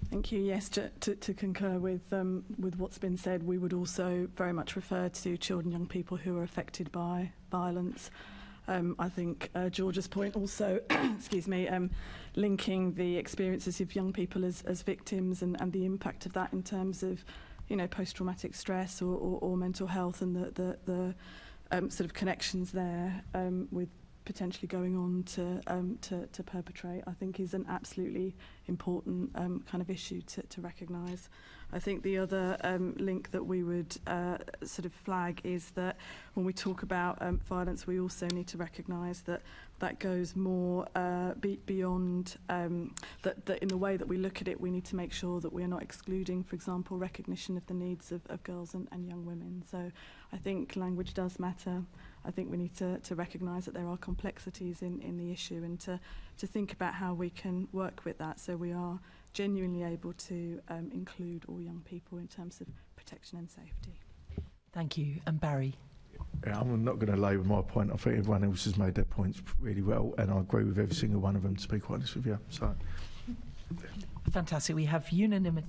Thank you. Yes, to concur with what's been said, we would also very much refer to children, young people who are affected by violence. I think George's point also, excuse me, linking the experiences of young people as victims and the impact of that in terms of, you know, post-traumatic stress or mental health, and the sort of connections there with potentially going on to perpetrate, I think is an absolutely important kind of issue to recognise. I think the other link that we would sort of flag is that when we talk about violence, we also need to recognise that that goes more beyond that in the way that we look at it, we need to make sure that we are not excluding, for example, recognition of the needs of girls and young women. So I think language does matter. I think we need to recognise that there are complexities in the issue, and to think about how we can work with that so we are genuinely able to include all young people in terms of protection and safety. Thank you. And Barrie. Yeah, I'm not going to labour my point. I think everyone else has made their points really well, and I agree with every single one of them, to be quite honest with you. So, fantastic. We have unanimity.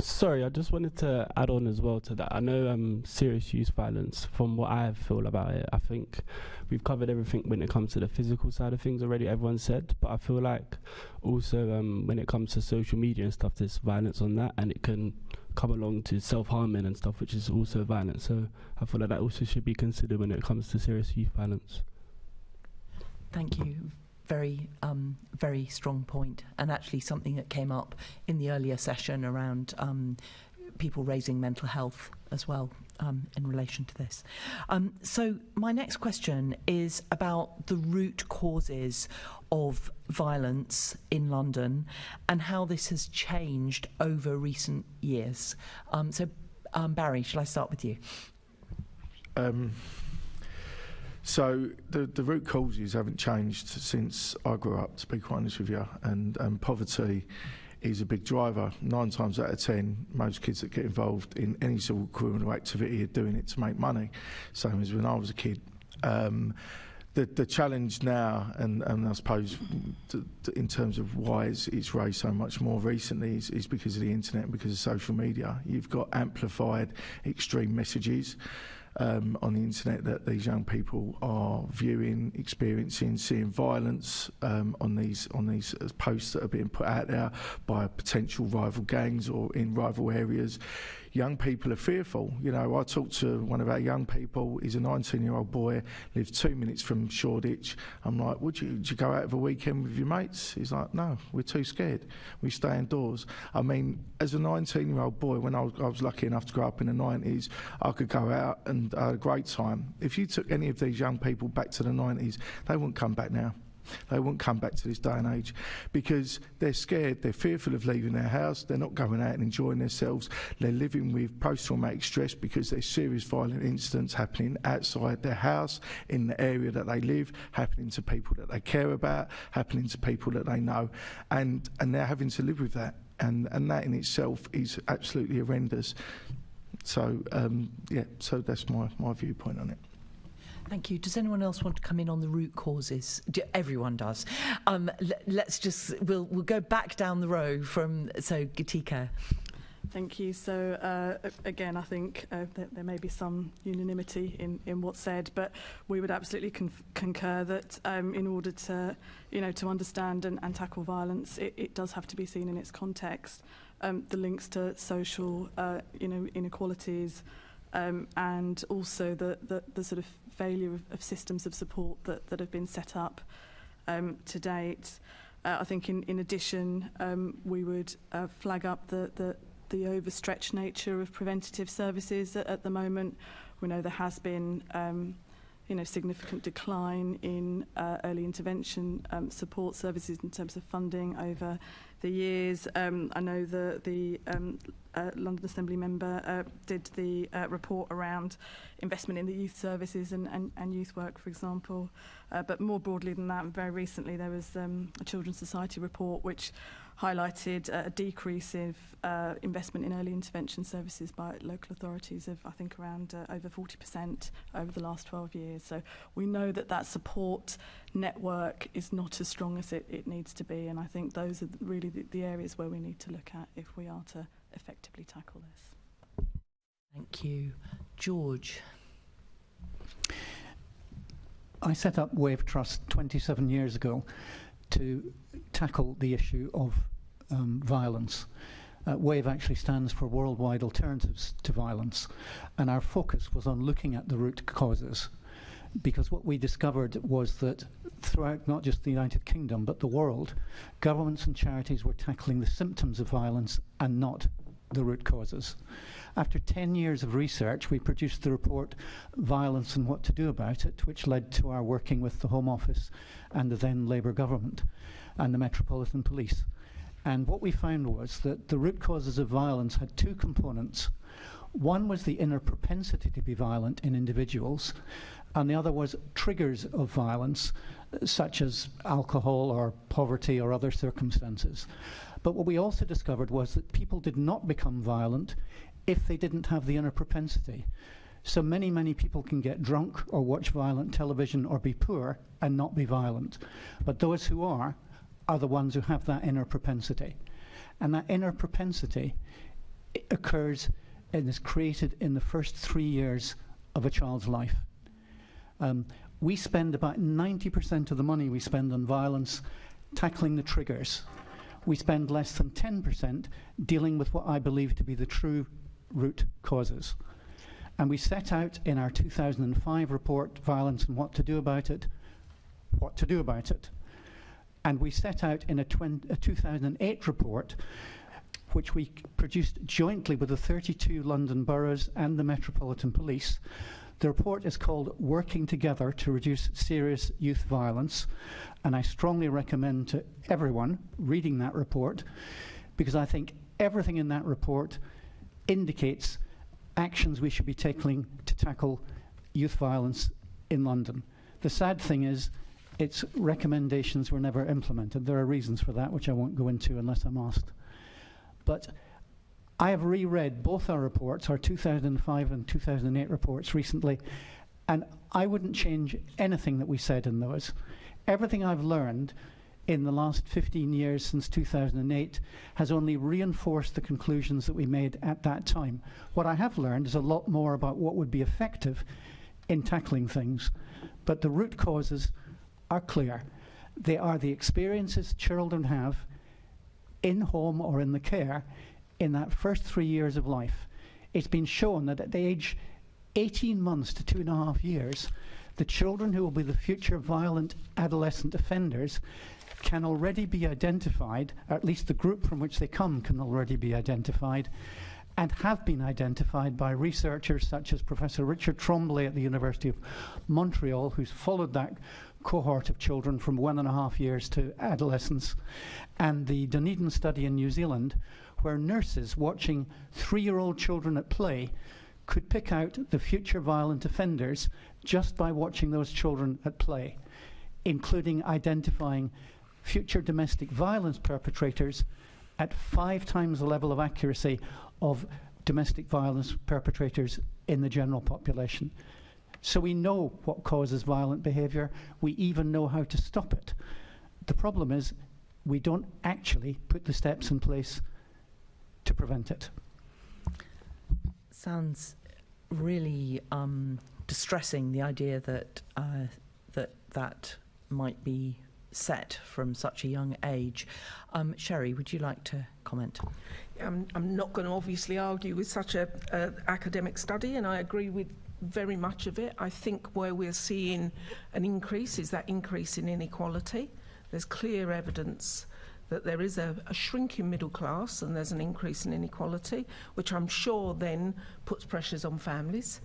Sorry, I just wanted to add on as well to that. I know serious youth violence, from what I feel about it, I think we've covered everything when it comes to the physical side of things already, everyone said, but I feel like also when it comes to social media and stuff, there's violence on that, and it can come along to self-harming and stuff, which is also violence. So I feel like that also should be considered when it comes to serious youth violence. Thank you. Very, very strong point, and actually something that came up in the earlier session around people raising mental health as well in relation to this. So my next question is about the root causes of violence in London and how this has changed over recent years. Barrie, shall I start with you? So the root causes haven't changed since I grew up, to be quite honest with you, and poverty is a big driver. 9 times out of 10, most kids that get involved in any sort of criminal activity are doing it to make money, same as when I was a kid. The challenge now, and I suppose in terms of why it's raised so much more recently, is because of the internet and because of social media. You've got amplified extreme messages on the internet that these young people are viewing, experiencing, seeing violence on these posts that are being put out there by potential rival gangs or in rival areas. Young people are fearful. You know, I talked to one of our young people. He's a 19-year-old boy, lives 2 minutes from Shoreditch. I'm like, would you go out of a weekend with your mates? He's like, no, we're too scared. We stay indoors. I mean, as a 19-year-old boy, when I was lucky enough to grow up in the 90s, I could go out and I had a great time. If you took any of these young people back to the 90s, they wouldn't come back now. they wouldn't come back to this day and age because they're scared, they're fearful of leaving their house, they're not going out and enjoying themselves, they're living with post-traumatic stress because there's serious violent incidents happening outside their house, in the area that they live, happening to people that they care about, happening to people that they know, and they're having to live with that, and that in itself is absolutely horrendous. So so that's my viewpoint on it. Thank you. Does anyone else want to come in on the root causes? Everyone does. We'll go back down the row from, Geethika. Thank you. So again, I think there may be some unanimity in what's said, but we would absolutely concur that in order to, to understand and tackle violence, it does have to be seen in its context. The links to social, inequalities, and also the sort of failure of systems of support that have been set up to date. I think in addition, we would flag up the overstretched nature of preventative services at the moment. We know there has been significant decline in early intervention support services in terms of funding over the years. I know the London Assembly member did the report around investment in the youth services and youth work, for example. But more broadly than that, very recently there was a Children's Society report which highlighted a decrease of investment in early intervention services by local authorities of, I think, around over 40% over the last 12 years. So we know that support network is not as strong as it needs to be, and I think those are really the areas where we need to look at if we are to effectively tackle this. Thank you. George. I set up Wave Trust 27 years ago to tackle the issue of violence. WAVE actually stands for Worldwide Alternatives to Violence, and our focus was on looking at the root causes, because what we discovered was that throughout not just the United Kingdom but the world, governments and charities were tackling the symptoms of violence and not the root causes. After 10 years of research, we produced the report Violence and What to Do About It, which led to our working with the Home Office and the then Labour government and the Metropolitan Police. And what we found was that the root causes of violence had two components. One was the inner propensity to be violent in individuals, and the other was triggers of violence, such as alcohol or poverty or other circumstances. But what we also discovered was that people did not become violent if they didn't have the inner propensity. So many people can get drunk or watch violent television or be poor and not be violent. But those who are the ones who have that inner propensity. And that inner propensity occurs and is created in the first 3 years of a child's life. We spend about 90% of the money we spend on violence tackling the triggers. We spend less than 10% dealing with what I believe to be the true root causes. And we set out in our 2005 report, Violence and What to Do About It, what to do about it. And we set out in a 2008 report, which we produced jointly with the 32 London boroughs and the Metropolitan Police. The report is called Working Together to Reduce Serious Youth Violence, and I strongly recommend to everyone reading that report, because I think everything in that report indicates actions we should be taking to tackle youth violence in London. The sad thing is, its recommendations were never implemented. There are reasons for that, which I won't go into unless I'm asked. But I have reread both our reports, our 2005 and 2008 reports recently, and I wouldn't change anything that we said in those. Everything I've learned in the last 15 years since 2008 has only reinforced the conclusions that we made at that time. What I have learned is a lot more about what would be effective in tackling things, but the root causes are clear. They are the experiences children have in home or in the care in that first 3 years of life. It's been shown that at the age 18 months to 2.5 years, the children who will be the future violent adolescent offenders can already be identified, or at least the group from which they come can already be identified, and have been identified by researchers such as Professor Richard Tremblay at the University of Montreal, who's followed that cohort of children from 1.5 years to adolescence, and the Dunedin study in New Zealand, where nurses watching 3-year-old children at play could pick out the future violent offenders just by watching those children at play, including identifying future domestic violence perpetrators at 5 times the level of accuracy of domestic violence perpetrators in the general population. So we know what causes violent behaviour. We even know how to stop it. The problem is we don't actually put the steps in place to prevent it. Sounds really distressing, the idea that that might be set from such a young age. Sherry, would you like to comment? I'm not going to obviously argue with such a academic study, and I agree with very much of it. I think where we're seeing an increase is that increase in inequality. There's clear evidence that there is a shrinking middle class and there's an increase in inequality, which I'm sure then puts pressures on families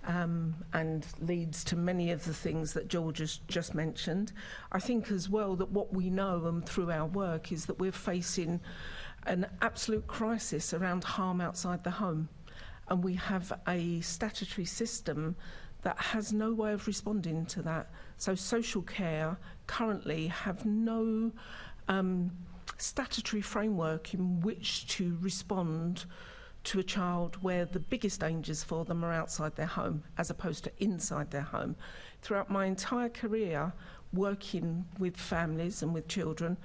and leads to many of the things that George has just mentioned. I think as well that what we know and through our work is that we're facing an absolute crisis around harm outside the home, and we have a statutory system that has no way of responding to that. So social care currently have no statutory framework in which to respond to a child where the biggest dangers for them are outside their home as opposed to inside their home. Throughout my entire career working with families and with children,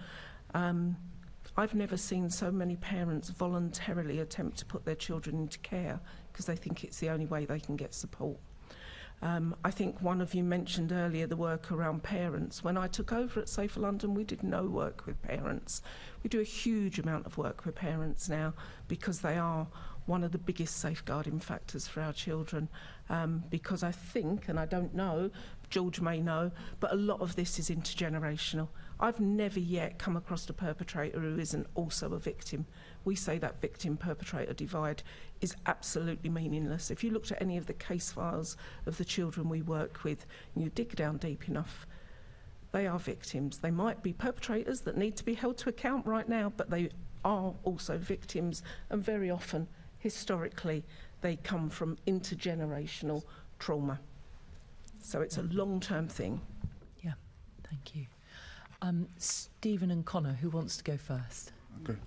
I've never seen so many parents voluntarily attempt to put their children into care because they think it's the only way they can get support. I think one of you mentioned earlier the work around parents. When I took over at Safer London, we did no work with parents. We do a huge amount of work with parents now because they are one of the biggest safeguarding factors for our children. Because I think, and I don't know, George may know, but a lot of this is intergenerational. I've never yet come across a perpetrator who isn't also a victim. We say that victim-perpetrator divide is absolutely meaningless. If you looked at any of the case files of the children we work with, and you dig down deep enough, they are victims. They might be perpetrators that need to be held to account right now, but they are also victims, and very often, historically, they come from intergenerational trauma. So it's a long-term thing. Yeah, thank you. Stephen and Connor, who wants to go first? Okay.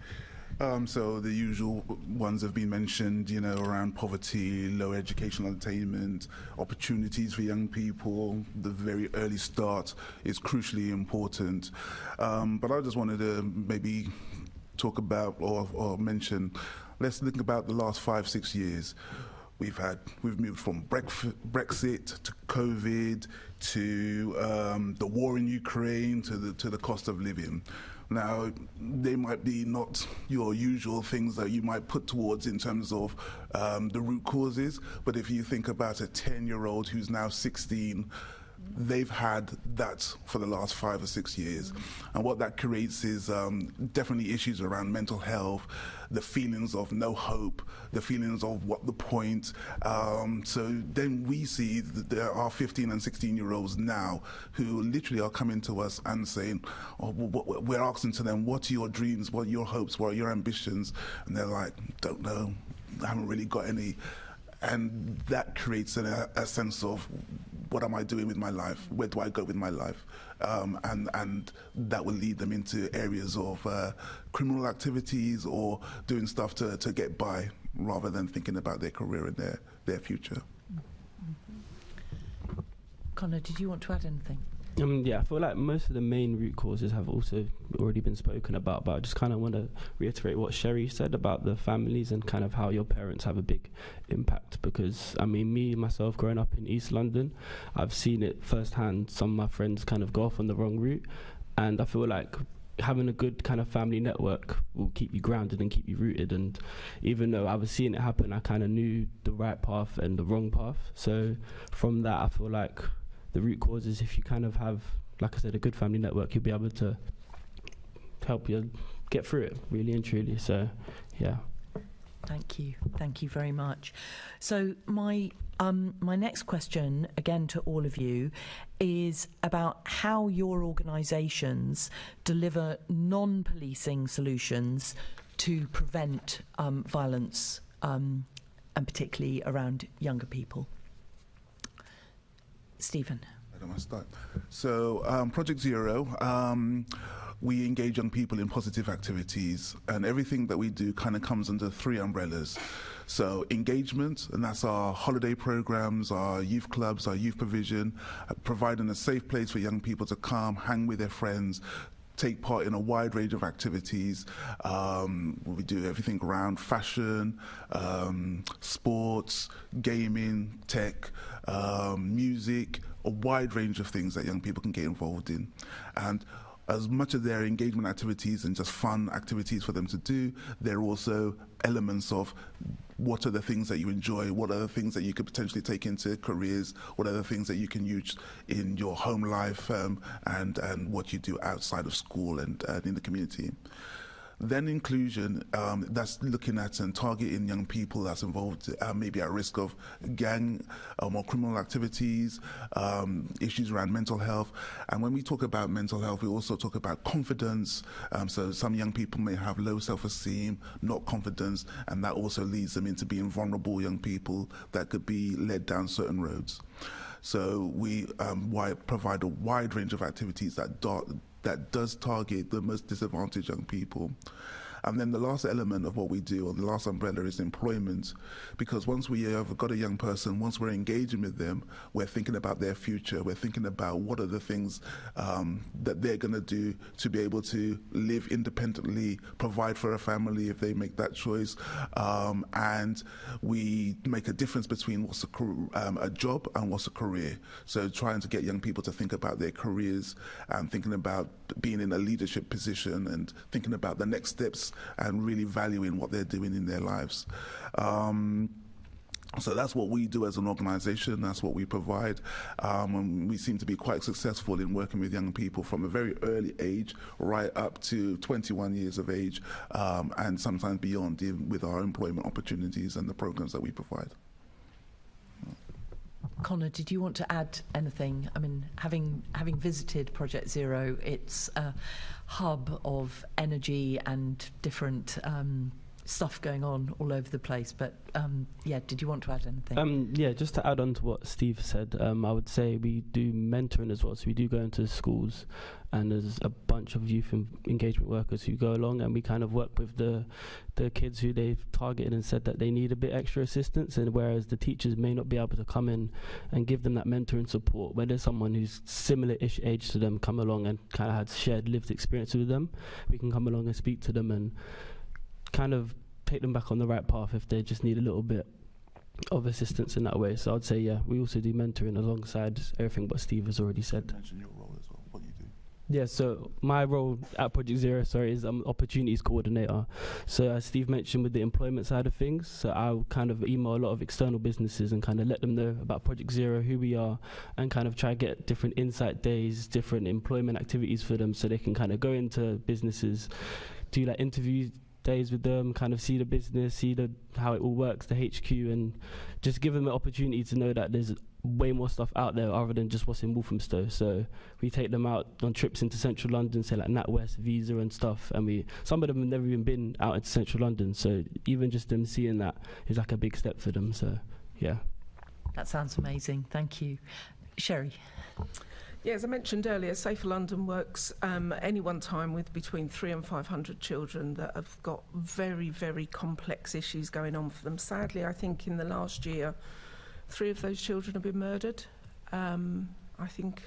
So the usual ones have been mentioned, you know, around poverty, low educational attainment, opportunities for young people. The very early start is crucially important. But I just wanted to maybe talk about or mention, let's think about the last 5-6 years. We've moved from Brexit to COVID to the war in Ukraine to the cost of living. Now, they might be not your usual things that you might put towards in terms of the root causes, but if you think about a 10-year-old who's now 16, they've had that for the last 5 or 6 years. And what that creates is definitely issues around mental health, the feelings of no hope, the feelings of what the point. So then we see that there are 15 and 16-year-olds now who literally are coming to us and saying, we're asking to them, what are your dreams, what are your hopes, what are your ambitions? And they're like, don't know, I haven't really got any. And that creates a sense of, what am I doing with my life? Where do I go with my life? And that will lead them into areas of criminal activities or doing stuff to get by, rather than thinking about their career and their future. Connor, did you want to add anything? Yeah, I feel like most of the main root causes have also already been spoken about, but I just kind of want to reiterate what Sherry said about the families and kind of how your parents have a big impact, because, I mean, me, myself, growing up in East London, I've seen it firsthand. Some of my friends kind of go off on the wrong route, and I feel like having a good kind of family network will keep you grounded and keep you rooted. And even though I was seeing it happen, I kind of knew the right path and the wrong path. So from that, I feel like the root cause is, if you kind of have, like I said, a good family network, you'll be able to help you get through it, really and truly. So, yeah. Thank you very much. So my next question, again to all of you, is about how your organisations deliver non-policing solutions to prevent violence, and particularly around younger people. Stephen. I don't want to start. So Project Zero, we engage young people in positive activities, and everything that we do kind of comes under 3 umbrellas. So engagement, and that's our holiday programs, our youth clubs, our youth provision, providing a safe place for young people to come, hang with their friends, take part in a wide range of activities. We do everything around fashion, sports, gaming, tech, music, a wide range of things that young people can get involved in. And as much of their engagement activities and just fun activities for them to do, there are also elements of what are the things that you enjoy, what are the things that you could potentially take into careers, what are the things that you can use in your home life, and what you do outside of school and in the community. Then inclusion, that's looking at and targeting young people that's involved maybe at risk of gang or criminal activities, issues around mental health. And when we talk about mental health, we also talk about confidence. So some young people may have low self-esteem, not confidence, and that also leads them into being vulnerable young people that could be led down certain roads. So we provide a wide range of activities that does target the most disadvantaged young people. And then the last element of what we do, or the last umbrella, is employment. Because once we have got a young person, once we're engaging with them, we're thinking about their future. We're thinking about what are the things that they're going to do to be able to live independently, provide for a family if they make that choice. And we make a difference between what's a job and what's a career. So trying to get young people to think about their careers and thinking about being in a leadership position and thinking about the next steps and really valuing what they're doing in their lives. So that's what we do as an organisation, that's what we provide. And we seem to be quite successful in working with young people from a very early age right up to 21 years of age, and sometimes beyond, with our employment opportunities and the programs that we provide. Connor, did you want to add anything? I mean, having visited Project Zero, it's a hub of energy and different stuff going on all over the place. But yeah, did you want to add anything? Yeah, just to add on to what Steve said, I would say we do mentoring as well. So we do go into schools, and there's a bunch of youth engagement workers who go along, and we kind of work with the kids who they've targeted and said that they need a bit extra assistance, and whereas the teachers may not be able to come in and give them that mentoring support, when there's someone who's similar-ish age to them come along and kind of had shared lived experience with them, we can come along and speak to them and kind of take them back on the right path if they just need a little bit of assistance in that way. So I'd say, yeah, we also do mentoring alongside everything what Steve has already said. Mention your role as well, what you do. Yeah, so my role at Project Zero, is opportunities coordinator. So as Steve mentioned with the employment side of things, so I'll kind of email a lot of external businesses and kind of let them know about Project Zero, who we are, and kind of try to get different insight days, different employment activities for them so they can kind of go into businesses, do like interview days with them, kind of see the business, see how it all works, the HQ, and just give them the opportunity to know that there's way more stuff out there other than just what's in Walthamstow. So we take them out on trips into central London, say like NatWest, Visa and stuff, and some of them have never even been out into central London, so even just them seeing that is like a big step for them. So yeah, that sounds amazing. Thank you. Sherry. Yeah, as I mentioned earlier, Safer London works any one time with between 300 and 500 children that have got very, very complex issues going on for them. Sadly, I think in the last year, 3 of those children have been murdered. I think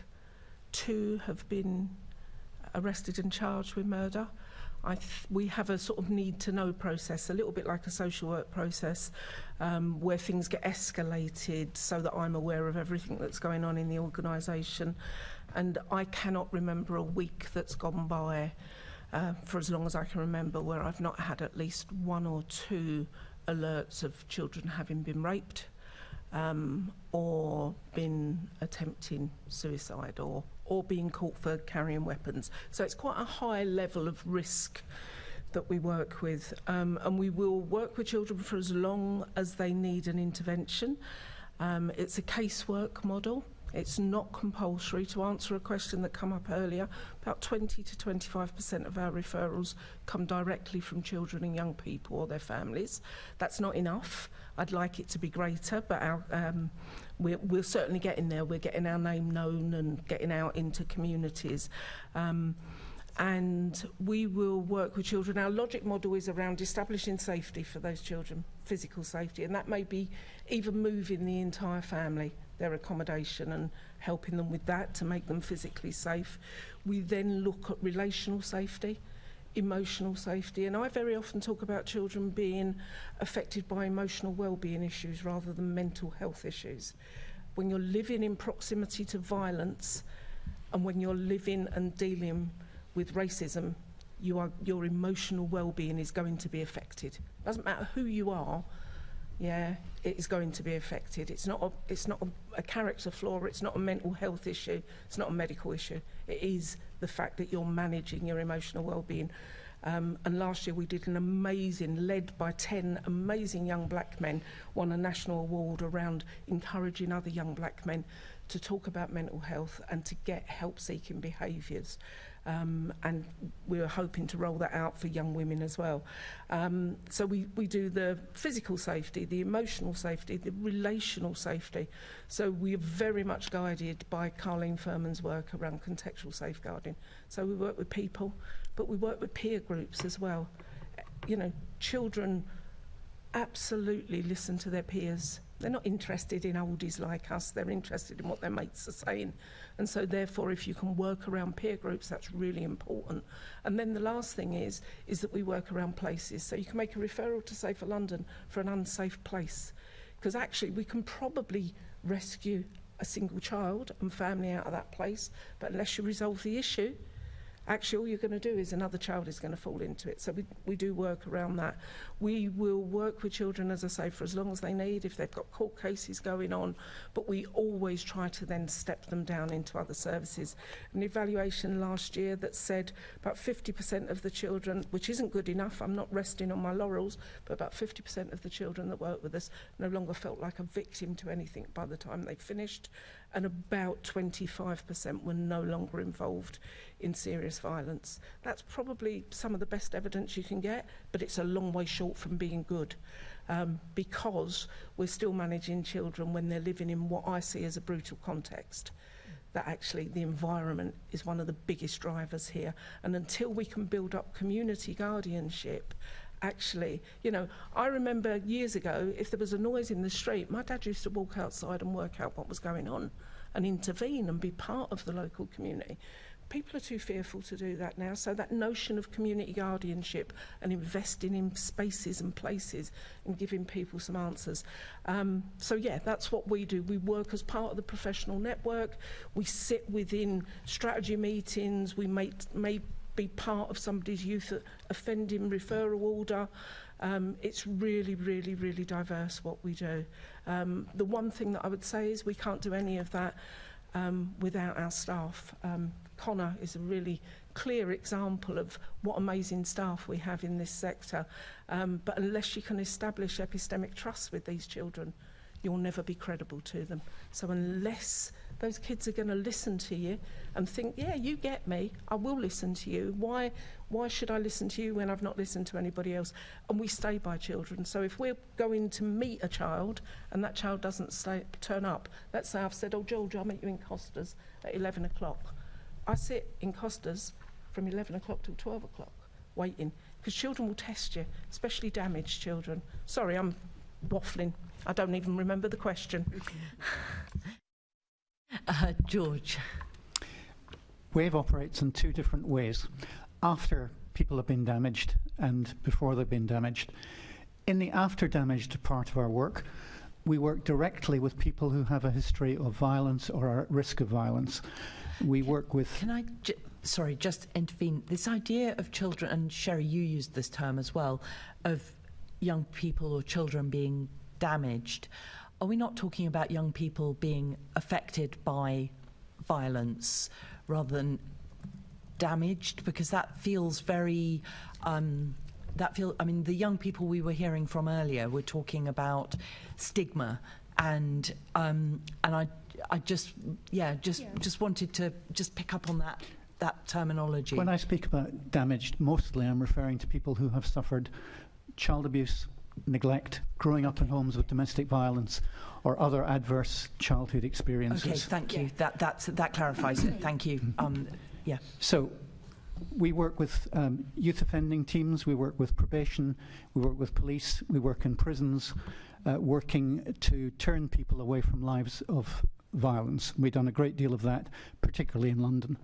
2 have been arrested and charged with murder. We have a sort of need-to-know process, a little bit like a social work process, where things get escalated so that I'm aware of everything that's going on in the organisation. And I cannot remember a week that's gone by, for as long as I can remember, where I've not had at least 1 or 2 alerts of children having been raped, or been attempting suicide, or being caught for carrying weapons. So it's quite a high level of risk that we work with, and we will work with children for as long as they need an intervention. It's a casework model. It's not compulsory. To answer a question that came up earlier, about 20 to 25% of our referrals come directly from children and young people or their families. That's not enough. I'd like it to be greater, but we're certainly getting there. We're getting our name known and getting out into communities. And we will work with children. Our logic model is around establishing safety for those children, physical safety, and that may be even moving the entire family, their accommodation, and helping them with that to make them physically safe. We then look at relational safety, emotional safety, and I very often talk about children being affected by emotional well-being issues rather than mental health issues. When you're living in proximity to violence, and when you're living and dealing with racism, your emotional well-being is going to be affected. Doesn't matter who you are, yeah, it is going to be affected. It's not a character flaw, it's not a mental health issue, it's not a medical issue. It is the fact that you're managing your emotional well-being. And last year we did an amazing, led by 10 amazing young black men, won a national award around encouraging other young black men to talk about mental health and to get help-seeking behaviours. And we're hoping to roll that out for young women as well. So we do the physical safety, the emotional safety, the relational safety. So we are very much guided by Carleen Furman's work around contextual safeguarding. So we work with people, but we work with peer groups as well. You know, children absolutely listen to their peers. They're not interested in oldies like us, they're interested in what their mates are saying. And so therefore, if you can work around peer groups, that's really important. And then the last thing is that we work around places. So you can make a referral to Safer London for an unsafe place. Because actually we can probably rescue a single child and family out of that place, but unless you resolve the issue, actually all you're going to do is another child is going to fall into it. So we do work around that. We will work with children, as I say, for as long as they need, if they've got court cases going on, but we always try to then step them down into other services. An evaluation last year that said about 50% of the children, which isn't good enough, I'm not resting on my laurels, but about 50% of the children that work with us no longer felt like a victim to anything by the time they finished, and about 25% were no longer involved in serious violence. That's probably some of the best evidence you can get, but it's a long way short from being good, because we're still managing children when they're living in what I see as a brutal context. That actually the environment is one of the biggest drivers here, and until we can build up community guardianship, actually, you know, I remember years ago, if there was a noise in the street, my dad used to walk outside and work out what was going on and intervene and be part of the local community. People are too fearful to do that now, so that notion of community guardianship and investing in spaces and places and giving people some answers. So yeah, that's what we do. We work as part of the professional network. We sit within strategy meetings. We may be part of somebody's youth offending referral order. It's really, really, really diverse what we do. The one thing that I would say is we can't do any of that without our staff. Connor is a really clear example of what amazing staff we have in this sector. But unless you can establish epistemic trust with these children, you'll never be credible to them. So unless those kids are going to listen to you and think, yeah, you get me, I will listen to you. Why should I listen to you when I've not listened to anybody else? And we stay by children. So if we're going to meet a child and that child doesn't turn up, let's say I've said, oh, George, I'll meet you in Costas at 11 o'clock. I sit in Costas from 11 o'clock till 12 o'clock waiting, because children will test you, especially damaged children. Sorry, I'm waffling. I don't even remember the question. George. WAVE operates in two different ways. After people have been damaged and before they've been damaged. In the after damaged part of our work, we work directly with people who have a history of violence or are at risk of violence. We work with... Can I just intervene? This idea of children, and Sherry, you used this term as well, of young people or children being damaged. Are we not talking about young people being affected by violence rather than damaged? Because that feels very I mean, the young people we were hearing from earlier were talking about stigma, and I just wanted to just pick up on that terminology. When I speak about damaged, mostly I'm referring to people who have suffered child abuse, neglect, growing up in homes with domestic violence, or other adverse childhood experiences. Okay, thank you. That clarifies it. Thank you. Yeah. So, we work with youth offending teams. We work with probation. We work with police. We work in prisons, working to turn people away from lives of violence. We've done a great deal of that, particularly in London,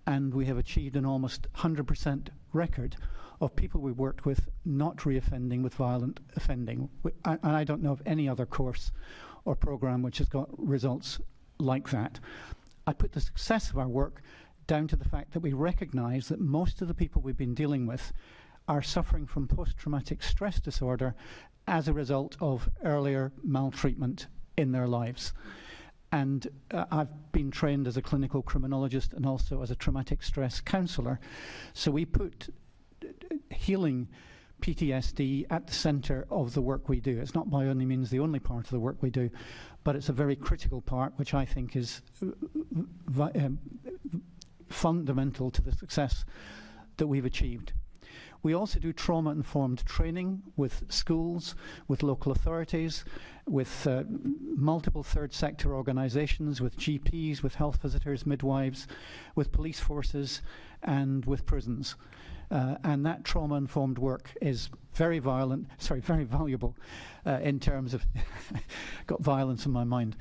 and we have achieved an almost 100% record of people we worked with not reoffending with violent offending. And I don't know of any other course or program which has got results like that. I put the success of our work down to the fact that we recognise that most of the people we've been dealing with are suffering from post-traumatic stress disorder as a result of earlier maltreatment in their lives. And I've been trained as a clinical criminologist and also as a traumatic stress counsellor. So we put healing PTSD at the centre of the work we do. It's not by any means the only part of the work we do, but it's a very critical part, which I think is fundamental to the success that we've achieved. We also do trauma-informed training with schools, with local authorities, with multiple third sector organisations, with GPs, with health visitors, midwives, with police forces, and with prisons. And that trauma-informed work is very valuable in terms of got violence in my mind.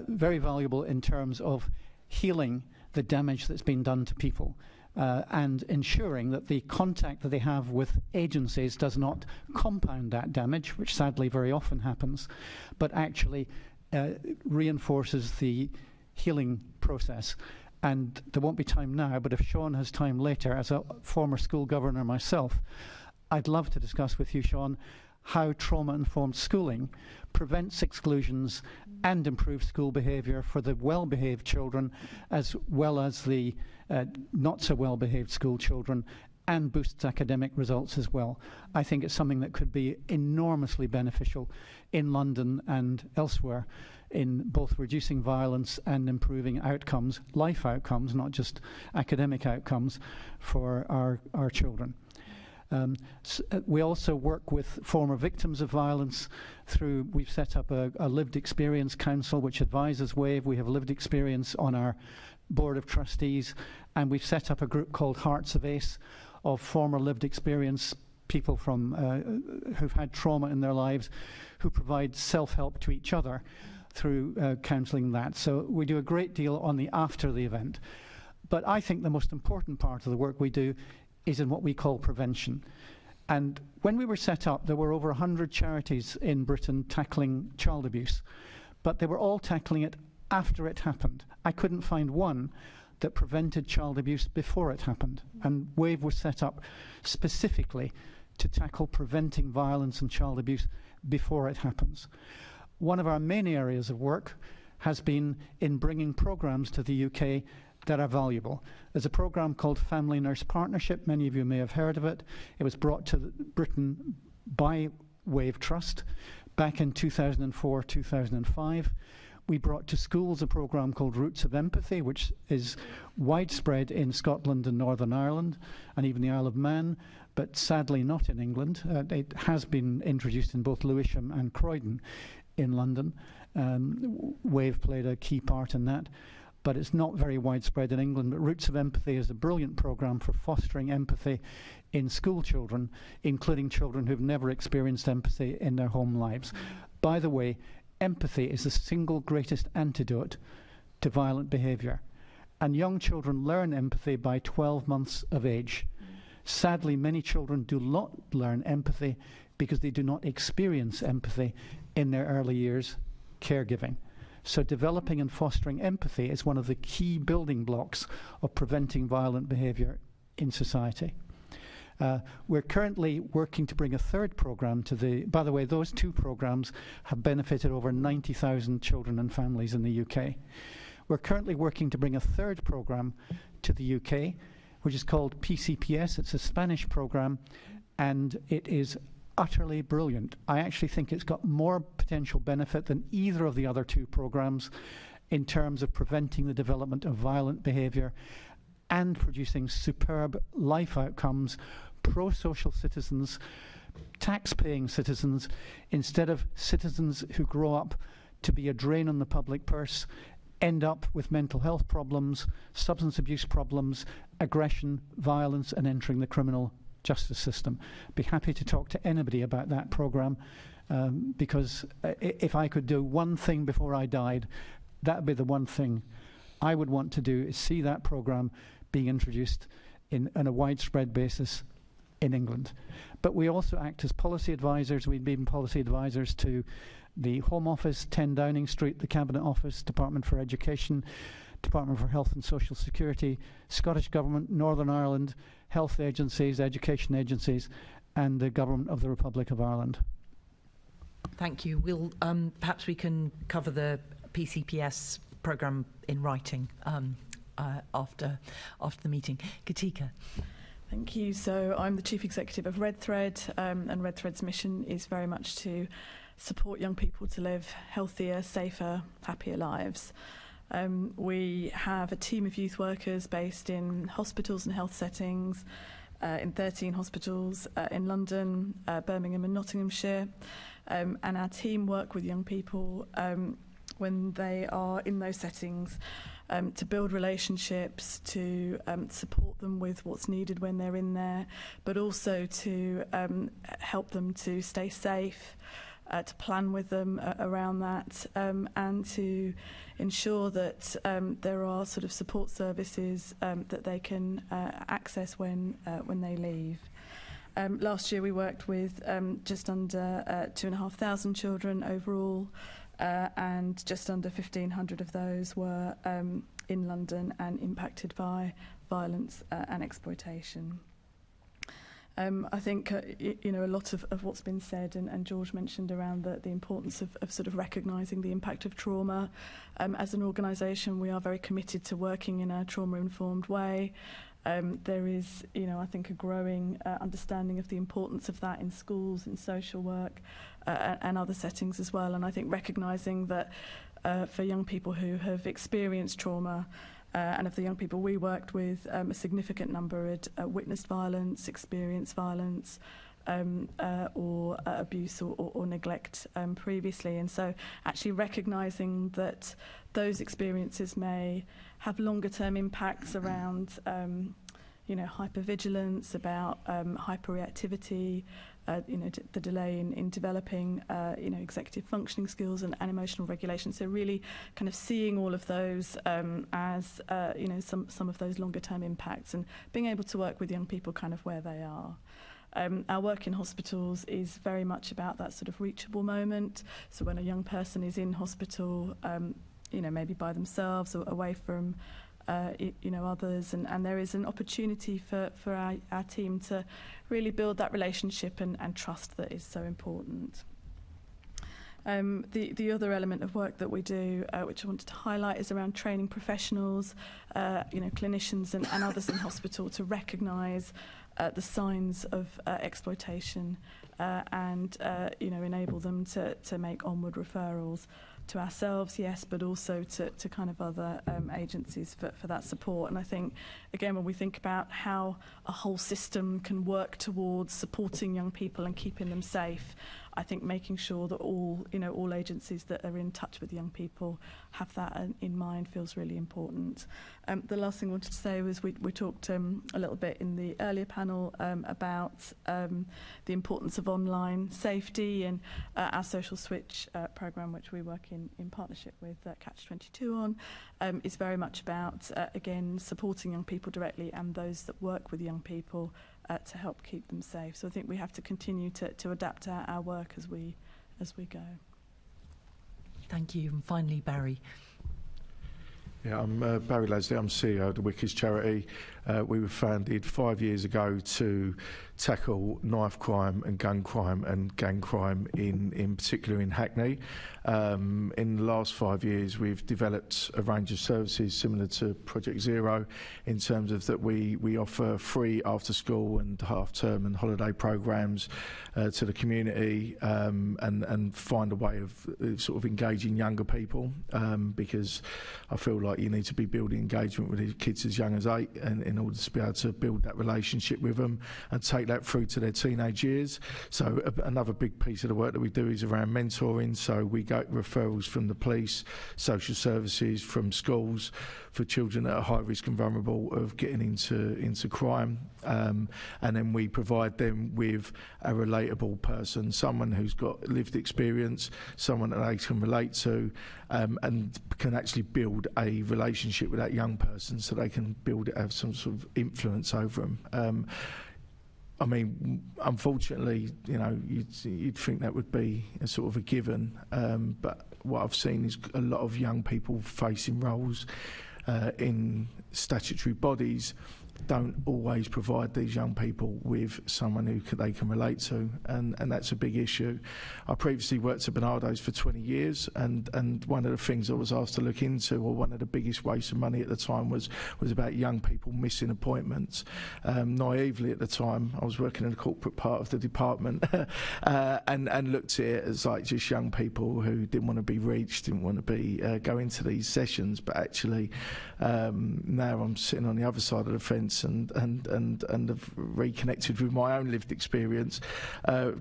Very valuable in terms of healing the damage that's been done to people, and ensuring that the contact that they have with agencies does not compound that damage, which sadly very often happens, but actually reinforces the healing process. And there won't be time now, but if Sean has time later, as a former school governor myself, I'd love to discuss with you, Sean, how trauma-informed schooling prevents exclusions and improves school behaviour for the well-behaved children as well as the not-so-well-behaved school children, and boosts academic results as well. I think it's something that could be enormously beneficial in London and elsewhere in both reducing violence and improving outcomes, life outcomes, not just academic outcomes for our children. We also work with former victims of violence through, we've set up a lived experience council which advises WAVE. We have lived experience on our board of trustees, and we've set up a group called Hearts of Ace of former lived experience people from who've had trauma in their lives, who provide self-help to each other through counselling that. So we do a great deal on the after the event. But I think the most important part of the work we do is in what we call prevention. And when we were set up, there were over 100 charities in Britain tackling child abuse, but they were all tackling it after it happened. I couldn't find one that prevented child abuse before it happened. And WAVE was set up specifically to tackle preventing violence and child abuse before it happens. One of our main areas of work has been in bringing programs to the UK that are valuable. There's a program called Family Nurse Partnership. Many of you may have heard of it. It was brought to Britain by WAVE Trust back in 2004-2005. We brought to schools a program called Roots of Empathy, which is widespread in Scotland and Northern Ireland, and even the Isle of Man, but sadly not in England. It has been introduced in both Lewisham and Croydon in London. WAVE played a key part in that, but it's not very widespread in England. But Roots of Empathy is a brilliant program for fostering empathy in school children, including children who've never experienced empathy in their home lives. By the way, empathy is the single greatest antidote to violent behaviour. And young children learn empathy by 12 months of age. Sadly, many children do not learn empathy because they do not experience empathy in their early years caregiving. So developing and fostering empathy is one of the key building blocks of preventing violent behaviour in society. We're currently working to bring a third programme to the... By the way, those two programmes have benefited over 90,000 children and families in the UK. We're currently working to bring a third programme to the UK, which is called PCPS. It's a Spanish programme, and it is utterly brilliant. I actually think it's got more potential benefit than either of the other two programs in terms of preventing the development of violent behaviour and producing superb life outcomes, pro-social citizens, tax-paying citizens, instead of citizens who grow up to be a drain on the public purse, end up with mental health problems, substance abuse problems, aggression, violence, and entering the criminal justice system. Be happy to talk to anybody about that programme, because if I could do one thing before I died, that would be the one thing I would want to do, is see that programme being introduced on a widespread basis in England. But we also act as policy advisors. We've been policy advisors to the Home Office, 10 Downing Street, the Cabinet Office, Department for Education, Department for Health and Social Security, Scottish Government, Northern Ireland, health agencies, education agencies, and the Government of the Republic of Ireland. Thank you. We'll perhaps we can cover the PCPS programme in writing after the meeting. Geethika. Thank you. So I'm the Chief Executive of Redthread, and Redthread's mission is very much to support young people to live healthier, safer, happier lives. We have a team of youth workers based in hospitals and health settings, in 13 hospitals in London, Birmingham and Nottinghamshire. And our team work with young people when they are in those settings to build relationships, to support them with what's needed when they're in there, but also to help them to stay safe, to plan with them around that, and to ensure that there are sort of support services that they can access when they leave. Last year we worked with just under 2,500 children overall, and just under 1,500 of those were in London and impacted by violence and exploitation. I think a lot of what's been said, and George mentioned around the importance of sort of recognising the impact of trauma. As an organisation, we are very committed to working in a trauma-informed way. There is, I think, a growing understanding of the importance of that in schools, in social work, and other settings as well. And I think recognising that for young people who have experienced trauma, and of the young people we worked with, a significant number had witnessed violence, experienced violence, or abuse or neglect previously. And so actually recognising that those experiences may have longer term impacts around hypervigilance, about hyperreactivity, the delay in developing executive functioning skills and emotional regulation. So really kind of seeing all of those as some of those longer term impacts, and being able to work with young people kind of where they are. Our work in hospitals is very much about that sort of reachable moment. So when a young person is in hospital, maybe by themselves or away from others, and there is an opportunity for our team to really build that relationship and trust that is so important. The other element of work that we do, which I wanted to highlight, is around training professionals, clinicians and others in hospital to recognise the signs of exploitation and enable them to make onward referrals to ourselves, yes, but also to kind of other agencies for that support. And I think, again, when we think about how a whole system can work towards supporting young people and keeping them safe, I think making sure that all agencies that are in touch with young people have that in mind feels really important. The last thing I wanted to say was we talked a little bit in the earlier panel about the importance of online safety, and our Social Switch programme, which we work in partnership with Catch 22 on, is very much about, again, supporting young people directly and those that work with young people to help keep them safe. So I think we have to continue to adapt our work as we go. Thank you. And finally, Barrie. Yeah, I'm Barrie Leslie. I'm CEO of the Wickers charity. We were founded 5 years ago to tackle knife crime and gang crime in particular in Hackney. In the last 5 years, we've developed a range of services similar to Project Zero in terms of that we offer free after school and half term and holiday programs to the community and find a way of sort of engaging younger people because I feel like you need to be building engagement with kids as young as 8 and in order to be able to build that relationship with them and take that through to their teenage years. So another big piece of the work that we do is around mentoring. So we get referrals from the police, social services, from schools for children that are high risk and vulnerable of getting into crime. And then we provide them with a relatable person, someone who's got lived experience, someone that they can relate to, and can actually build a relationship with that young person so they can have some sort of influence over them. I mean, unfortunately, you know, you'd think that would be a sort of a given, but what I've seen is a lot of young people facing roles in statutory bodies don't always provide these young people with someone who they can relate to, and that's a big issue. I previously worked at Barnabis for 20 years, and one of the things I was asked to look into, or one of the biggest wastes of money at the time, was about young people missing appointments. Naively at the time, I was working in the corporate part of the department, and looked at it as like just young people who didn't want to be reached, didn't want to be going to these sessions, but actually now I'm sitting on the other side of the fence and have reconnected with my own lived experience,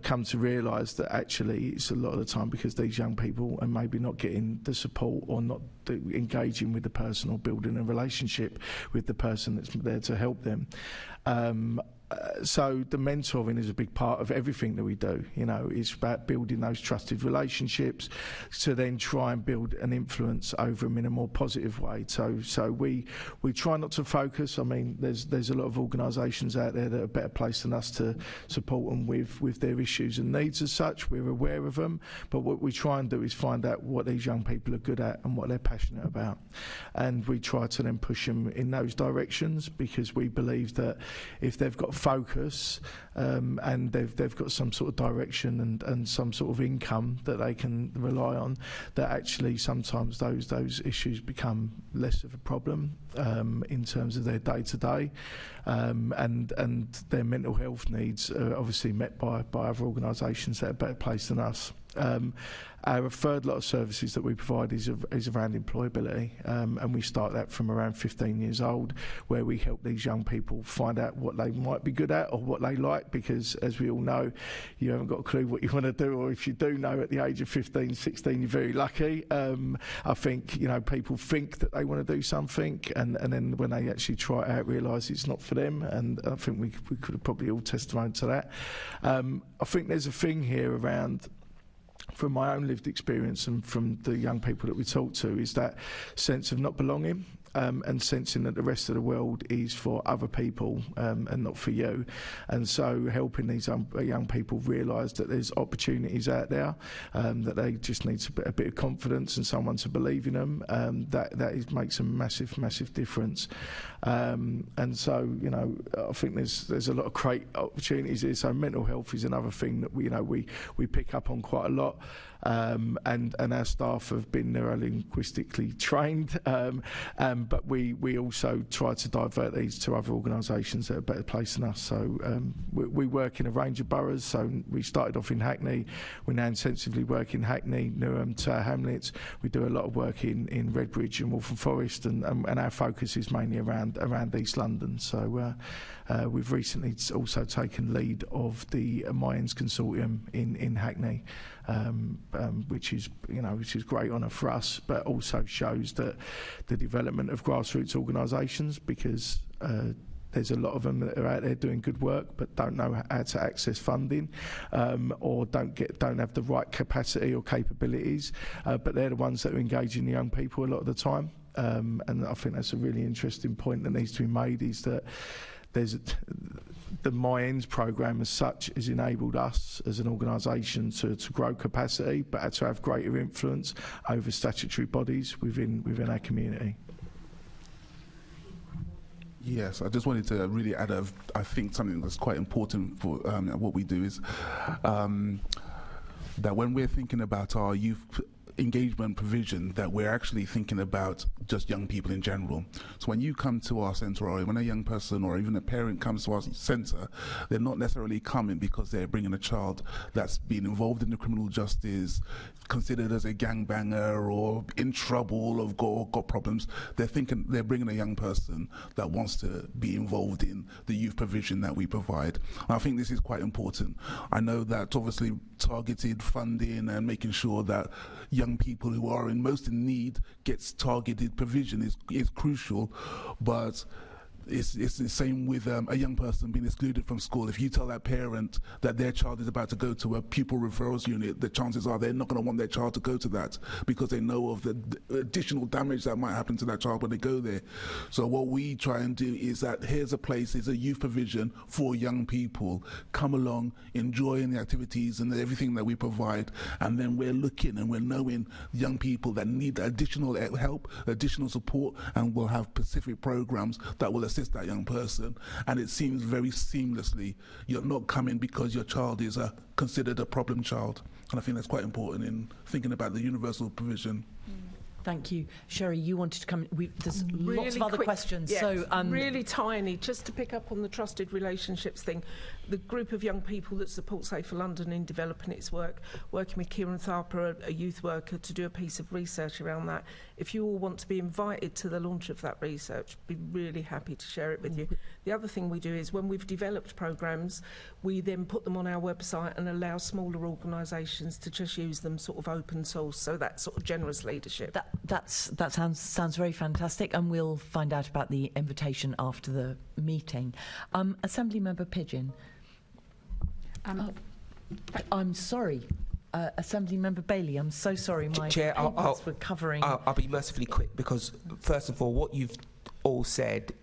come to realise that actually it's a lot of the time because these young people are maybe not getting the support or not engaging with the person or building a relationship with the person that's there to help them. So the mentoring is a big part of everything that we do. You know, it's about building those trusted relationships to then try and build an influence over them in a more positive way. So we try not to focus. I mean, there's a lot of organisations out there that are better placed than us to support them with their issues and needs as such. We're aware of them, but what we try and do is find out what these young people are good at and what they're passionate about, and we try to then push them in those directions because we believe that if they've got focus and they've got some sort of direction and some sort of income that they can rely on, that actually sometimes those issues become less of a problem in terms of their day-to-day, and their mental health needs are obviously met by other organisations that are better placed than us. Our third lot of services that we provide is around employability, and we start that from around 15 years old, where we help these young people find out what they might be good at or what they like, because as we all know, you haven't got a clue what you want to do, or if you do know at the age of 15, 16, you're very lucky. I think, you know, people think that they want to do something, and then when they actually try it out, realise it's not for them, and I think we could have probably all testimony to that. I think there's a thing here around, from my own lived experience and from the young people that we talk to, is that sense of not belonging. And sensing that the rest of the world is for other people and not for you. And so helping these young people realise that there's opportunities out there, that they just need a bit of confidence and someone to believe in them, that makes a massive, massive difference. And so, you know, I think there's a lot of great opportunities here. So mental health is another thing that we pick up on quite a lot. And our staff have been neurolinguistically trained, but we also try to divert these to other organisations that are better placed than us. So we work in a range of boroughs. So we started off in Hackney. We now intensively work in Hackney, Newham, Tower Hamlets. We do a lot of work in Redbridge and Waltham Forest, and our focus is mainly around East London. So we've recently also taken lead of the Mayans Consortium in Hackney. Which is great honour for us, but also shows that the development of grassroots organisations, because there's a lot of them that are out there doing good work but don't know how to access funding, or don't have the right capacity or capabilities, but they're the ones that are engaging the young people a lot of the time. And I think that's a really interesting point that needs to be made, is that the My Ends programme as such has enabled us as an organisation to grow capacity, but to have greater influence over statutory bodies within our community. Yes, I just wanted to really add I think something that's quite important for what we do is that when we're thinking about our youth engagement provision, that we're actually thinking about just young people in general. So when you come to our centre, or when a young person or even a parent comes to our centre, they're not necessarily coming because they're bringing a child that's been involved in the criminal justice, considered as a gangbanger or in trouble or got problems. They're bringing a young person that wants to be involved in the youth provision that we provide. And I think this is quite important. I know that obviously targeted funding and making sure that young people who are most in need gets targeted provision is crucial, but it's the same with a young person being excluded from school. If you tell that parent that their child is about to go to a pupil referrals unit, the chances are they're not going to want their child to go to that because they know of the additional damage that might happen to that child when they go there. So what we try and do is that here's a place, is a youth provision for young people. Come along, enjoy the activities and everything that we provide, and then we're looking and we're knowing young people that need additional help, additional support, and we'll have specific programs that will assist that young person. And it seems very seamlessly, you're not coming because your child is considered a problem child. And I think that's quite important in thinking about the universal provision. Thank you. Sherry, you wanted to come. There's really lots of other quick, questions. Yeah, so really tiny, just to pick up on the trusted relationships thing. The group of young people that support Safer London in developing its work, working with Kieran Tharper, a youth worker, to do a piece of research around that. If you all want to be invited to the launch of that research, be really happy to share it with you. The other thing we do is when we've developed programmes, we then put them on our website and allow smaller organisations to just use them sort of open source, so that sort of generous leadership. That sounds very fantastic, and we'll find out about the invitation after the meeting. Assembly Member Pidgeon. I'm sorry. Assembly Member Bailey, I'm so sorry. My Chair, papers were covering. I'll be mercifully quick because, first of all, what you've all said,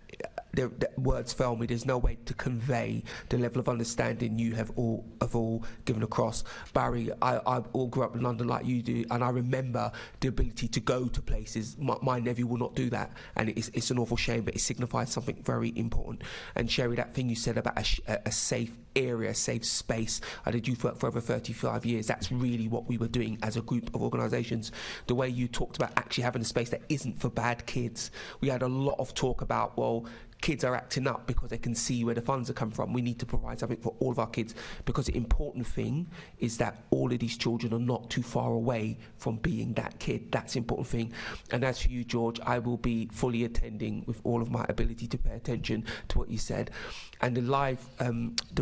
the words fail me. There's no way to convey the level of understanding you have all given across. Barrie, I all grew up in London like you do, and I remember the ability to go to places. My nephew will not do that, and it's an awful shame, but it signifies something very important. And Sherry, that thing you said about a safe area, a safe space. I did youth work for over 35 years. That's really what we were doing as a group of organisations. The way you talked about actually having a space that isn't for bad kids. We had a lot of talk about, well, kids are acting up because they can see where the funds are coming from. We need to provide something for all of our kids, because the important thing is that all of these children are not too far away from being that kid. That's the important thing. And as for you, George, I will be fully attending with all of my ability to pay attention to what you said. And the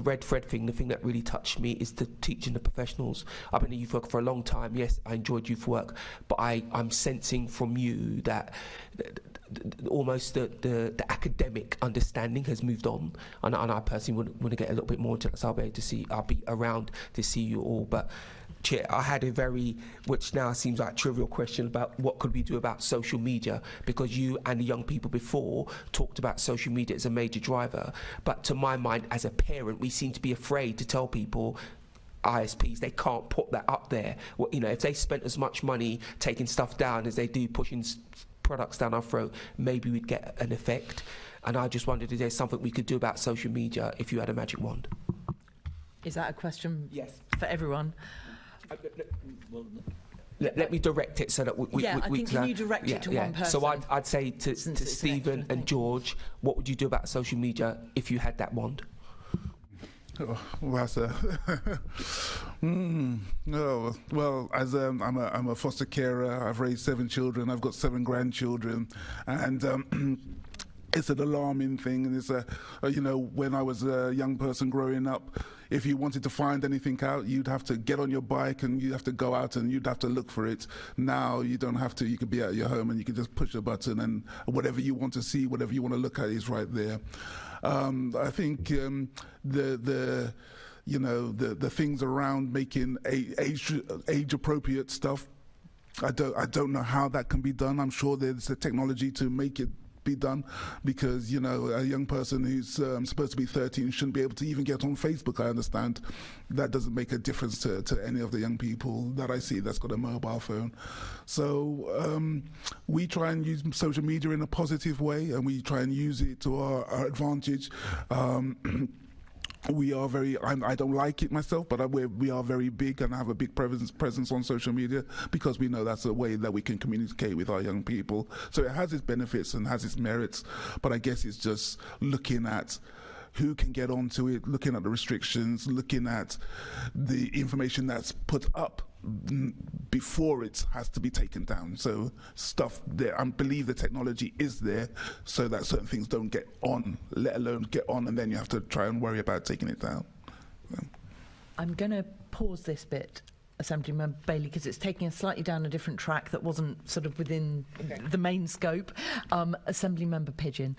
Redthread thing, the thing that really touched me is the teaching the professionals. I've been a youth worker for a long time. Yes, I enjoyed youth work, but I'm sensing from you that almost the academic understanding has moved on, and I personally want to get a little bit more into that, so I'll be around to see you all. But Chair, I had a very, which now seems like a trivial question about what could we do about social media, because you and the young people before talked about social media as a major driver, but to my mind as a parent we seem to be afraid to tell people, ISPs, they can't put that up there. Well, if they spent as much money taking stuff down as they do pushing products down our throat, maybe we'd get an effect. And I just wondered, is there something we could do about social media if you had a magic wand? Is that a question? Yes. For everyone? Let me direct it so that we can you direct it to one person? So I'd say to Stephen and George, what would you do about social media if you had that wand? Oh, well, that's well, as I'm a foster carer. I've raised 7 children. I've got 7 grandchildren, and it's an alarming thing. And it's when I was a young person growing up, if you wanted to find anything out, you'd have to get on your bike and you'd have to go out and you'd have to look for it. Now you don't have to. You could be at your home and you can just push a button, and whatever you want to see, whatever you want to look at is right there. I think the things around making age appropriate stuff, I don't know how that can be done. I'm sure there's a technology to make it be done, because, you know, a young person who's supposed to be 13 shouldn't be able to even get on Facebook. I understand that doesn't make a difference to any of the young people that I see that's got a mobile phone. So we try and use social media in a positive way, and we try and use it to our advantage. We are very, I don't like it myself, but we are very big and have a big presence on social media, because we know that's a way that we can communicate with our young people. So it has its benefits and has its merits, but I guess it's just looking at who can get onto it, looking at the restrictions, looking at the information that's put up before it has to be taken down. So stuff there, I believe the technology is there so that certain things don't get on, let alone get on, and then you have to try and worry about taking it down. I'm going to pause this bit, Assemblymember Bailey, because it's taking us slightly down a different track that wasn't sort of within the main scope. Assemblymember Pigeon.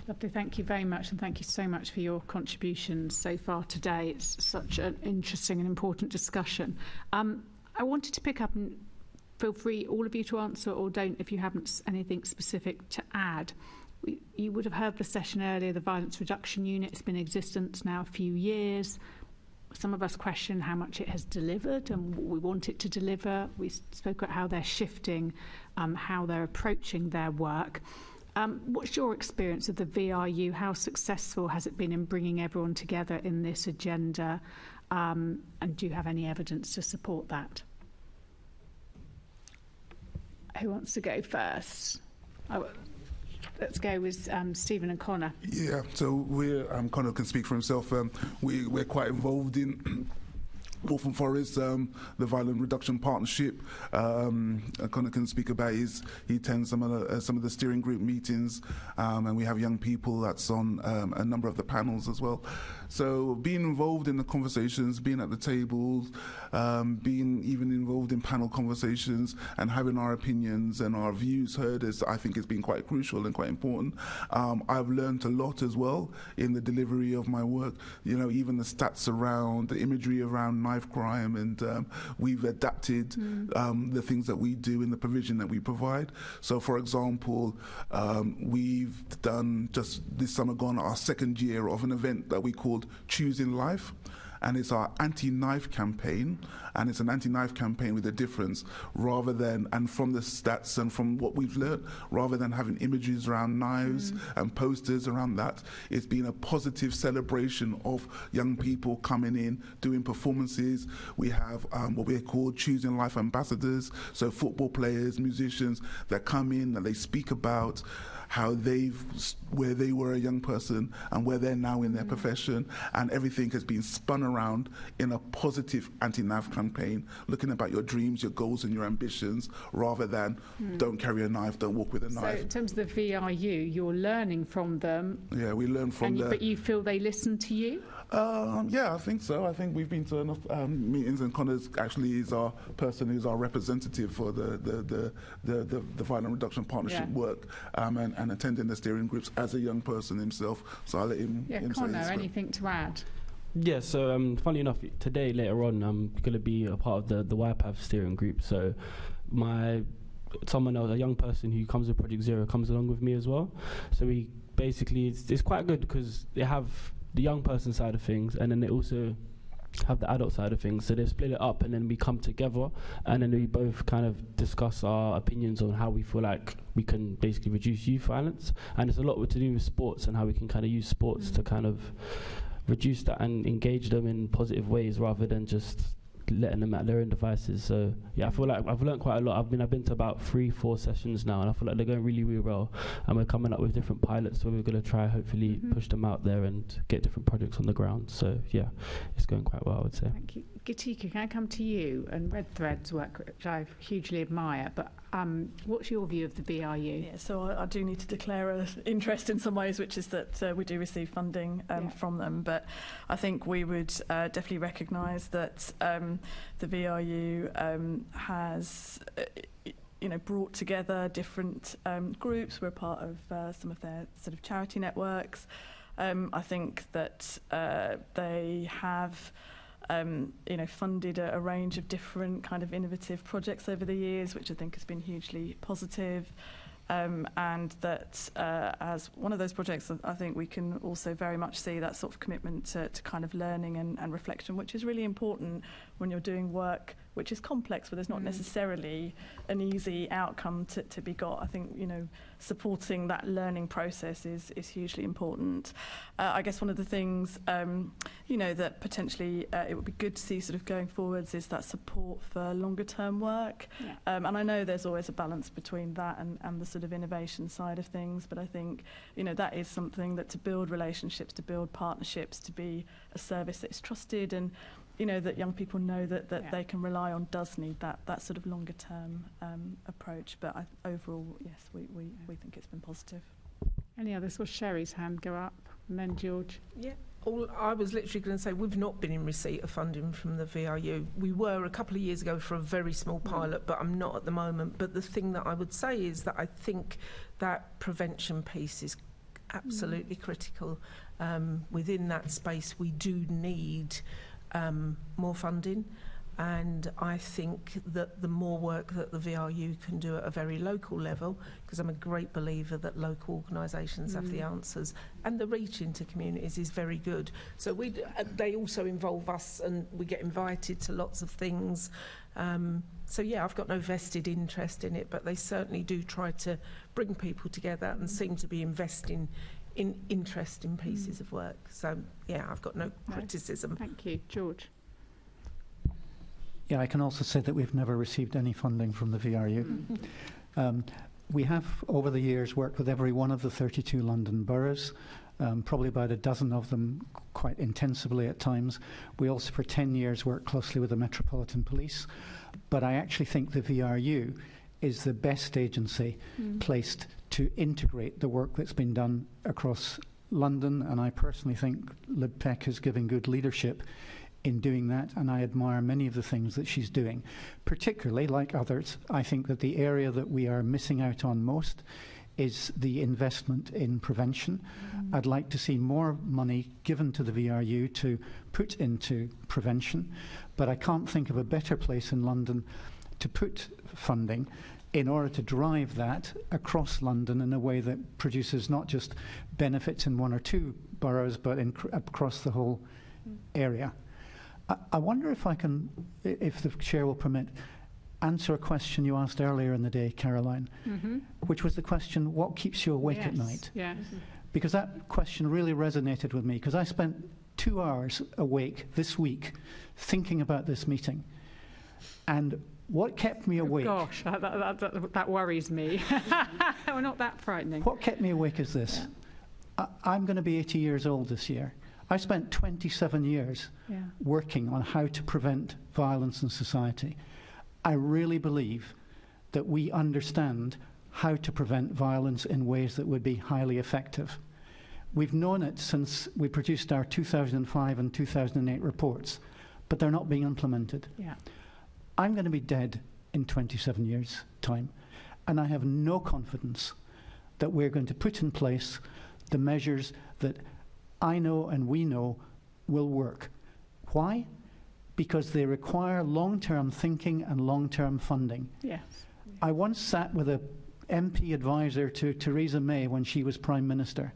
Lovely, thank you very much, and thank you so much for your contributions so far today. It's such an interesting and important discussion. I wanted to pick up, and feel free, all of you, to answer or don't if you haven't anything specific to add. You would have heard the session earlier, the Violence Reduction Unit has been in existence now a few years. Some of us question how much it has delivered and what we want it to deliver. We spoke about how they're shifting, how they're approaching their work. What's your experience of the VRU? How successful has it been in bringing everyone together in this agenda? And do you have any evidence to support that? Who wants to go first? Let's go with Stephen and Connor. Yeah, so Connor can speak for himself. We're quite involved in Waltham Forest, the Violent Reduction Partnership. Connor can speak about he attends some of the steering group meetings, and we have young people that's on a number of the panels as well. So being involved in the conversations, being at the tables, being even involved in panel conversations and having our opinions and our views heard, I think has been quite crucial and quite important. I've learned a lot as well in the delivery of my work, you know, even the stats around, the imagery around knife crime, and we've adapted the things that we do in the provision that we provide. So for example, we've done just this summer gone our second year of an event that we called Choosing Life, and it's our anti-knife campaign, and it's an anti-knife campaign with a difference, rather than, and from the stats and from what we've learned, rather than having images around knives and posters around that, it's been a positive celebration of young people coming in, doing performances. We have what we're called Choosing Life ambassadors, so football players, musicians that come in and they speak about how where they were a young person and where they're now in their profession, and everything has been spun around in a positive anti-knife campaign, looking about your dreams, your goals and your ambitions, rather than don't carry a knife, don't walk with a knife. So in terms of the VRU, you're learning from them. Yeah, we learn from them. But you feel they listen to you? Yeah, I think so. I think we've been to enough meetings, and Connor's actually is our person who's our representative for the Violent Reduction Partnership work, and attending the steering groups as a young person himself. So I'll let him. Yeah, Connor, anything to add? Yeah, so funny enough, today later on I'm going to be a part of the YPAV steering group. So someone else, a young person who comes with Project Zero, comes along with me as well. So we basically it's quite good because they have the young person side of things, and then they also have the adult side of things. So they split it up, and then we come together, and then we both kind of discuss our opinions on how we feel like we can basically reduce youth violence. And it's a lot to do with sports and how we can kind of use sports to kind of reduce that and engage them in positive ways rather than just letting them at their own devices. So yeah, I feel like I've learned quite a lot. I've been to about 3-4 sessions now, and I feel like they're going really, really well. And we're coming up with different pilots, so we're going to try hopefully push them out there and get different projects on the ground. So yeah, it's going quite well, I would say. Thank you. Geethika, can I come to you and Redthread's work, which I hugely admire, but what's your view of the VRU? Yeah, so I do need to declare an interest in some ways, which is that we do receive funding from them, but I think we would definitely recognise that the VRU has brought together different groups. We're a part of some of their sort of charity networks. I think that they have funded a range of different kind of innovative projects over the years, which I think has been hugely positive. and that as one of those projects, I think we can also very much see that sort of commitment to kind of learning and reflection, which is really important when you're doing work which is complex, but there's not necessarily an easy outcome to be got. I think, you know, supporting that learning process is hugely important. I guess one of the things, you know, that potentially it would be good to see sort of going forwards is that support for longer term work. Yeah. And I know there's always a balance between that and the sort of innovation side of things, but I think, you know, that is something that to build relationships, to build partnerships, to be a service that is trusted and, you know, that young people know that they can rely on does need that sort of longer term approach. But overall, yes, we think it's been positive. Any others? Well, Sherry's hand go up, and then George. Yeah. I was literally going to say we've not been in receipt of funding from the VRU. We were a couple of years ago for a very small pilot, but I'm not at the moment. But the thing that I would say is that I think that prevention piece is absolutely critical. Within that space, we do need more funding, and I think that the more work that the VRU can do at a very local level, because I'm a great believer that local organisations have the answers, and the reach into communities is very good. So they also involve us, and we get invited to lots of things. So yeah, I've got no vested interest in it, but they certainly do try to bring people together and seem to be investing in interesting pieces of work. So yeah, I've got no criticism. Thank you. George? Yeah, I can also say that we've never received any funding from the VRU. We have, over the years, worked with every one of the 32 London boroughs, probably about a dozen of them quite intensively at times. We also, for 10 years, worked closely with the Metropolitan Police. But I actually think the VRU is the best agency placed to integrate the work that's been done across London, and I personally think Peck is giving good leadership in doing that, and I admire many of the things that she's doing. Particularly, like others, I think that the area that we are missing out on most is the investment in prevention. I'd like to see more money given to the VRU to put into prevention, but I can't think of a better place in London to put funding in order to drive that across London in a way that produces not just benefits in one or two boroughs, but across the whole area. I wonder if I can, if the chair will permit, answer a question you asked earlier in the day, Caroline, which was the question, what keeps you awake at night? Yes. Because that question really resonated with me, because I spent 2 hours awake this week thinking about this meeting. And what kept me awake... Gosh, that worries me. Well, not that frightening. What kept me awake is this. Yeah. I'm going to be 80 years old this year. I spent 27 years working on how to prevent violence in society. I really believe that we understand how to prevent violence in ways that would be highly effective. We've known it since we produced our 2005 and 2008 reports, but they're not being implemented. Yeah. I'm going to be dead in 27 years' time, and I have no confidence that we're going to put in place the measures that I know and we know will work. Why? Because they require long-term thinking and long-term funding. Yes. I once sat with a MP advisor to Theresa May when she was Prime Minister,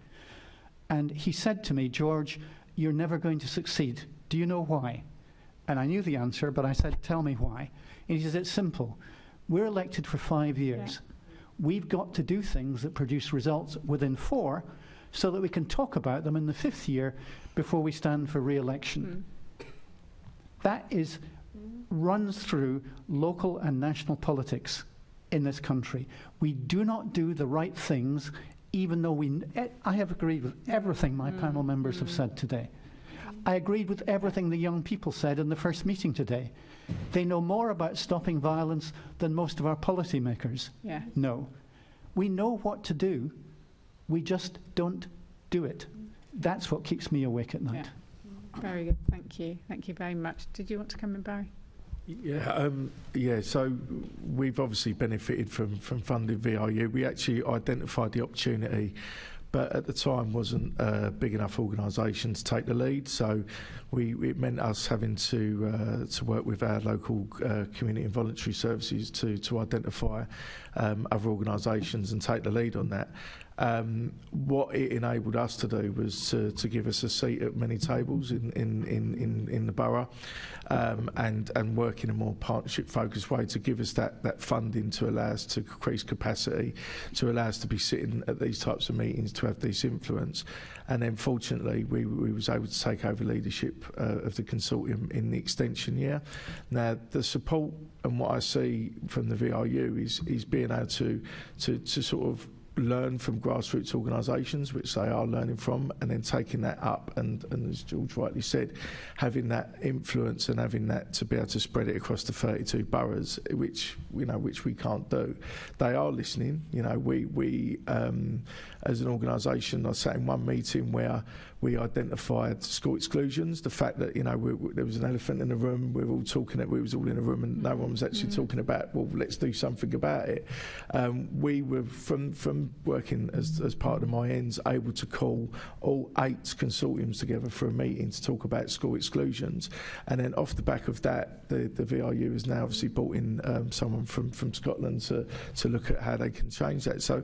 and he said to me, George, you're never going to succeed. Do you know why? And I knew the answer, but I said, tell me why. And he says, it's simple. We're elected for 5 years. Yeah. We've got to do things that produce results within 4 so that we can talk about them in the 5th year before we stand for re-election. That runs through local and national politics in this country. We do not do the right things, even though I have agreed with everything my panel members have said today. I agreed with everything the young people said in the first meeting today. They know more about stopping violence than most of our policymakers know. We know what to do, we just don't do it. That's what keeps me awake at night. Yeah. Very good, thank you. Thank you very much. Did you want to come in, Barrie? Yeah, so we've obviously benefited from funding VRU. We actually identified the opportunity but at the time wasn't a big enough organisation to take the lead. So it meant us having to work with our local community and voluntary services to identify other organisations and take the lead on that. What it enabled us to do was to give us a seat at many tables in the borough, and work in a more partnership-focused way to give us that funding to allow us to increase capacity, to allow us to be sitting at these types of meetings, to have this influence. And then fortunately we was able to take over leadership of the consortium in the extension year. Now the support and what I see from the VRU is being able to sort of learn from grassroots organisations, which they are learning from, and then taking that up and as George rightly said, having that influence and having that to be able to spread it across the 32 boroughs, which we can't do. They are listening. We as an organisation, I sat in one meeting where we identified school exclusions, the fact that there was an elephant in the room, we was all in a room and no one was actually talking about, well, let's do something about it. We were from working as part of my ends able to call all 8 consortiums together for a meeting to talk about school exclusions, and then off the back of that the VRU has now obviously brought in someone from Scotland to look at how they can change that. So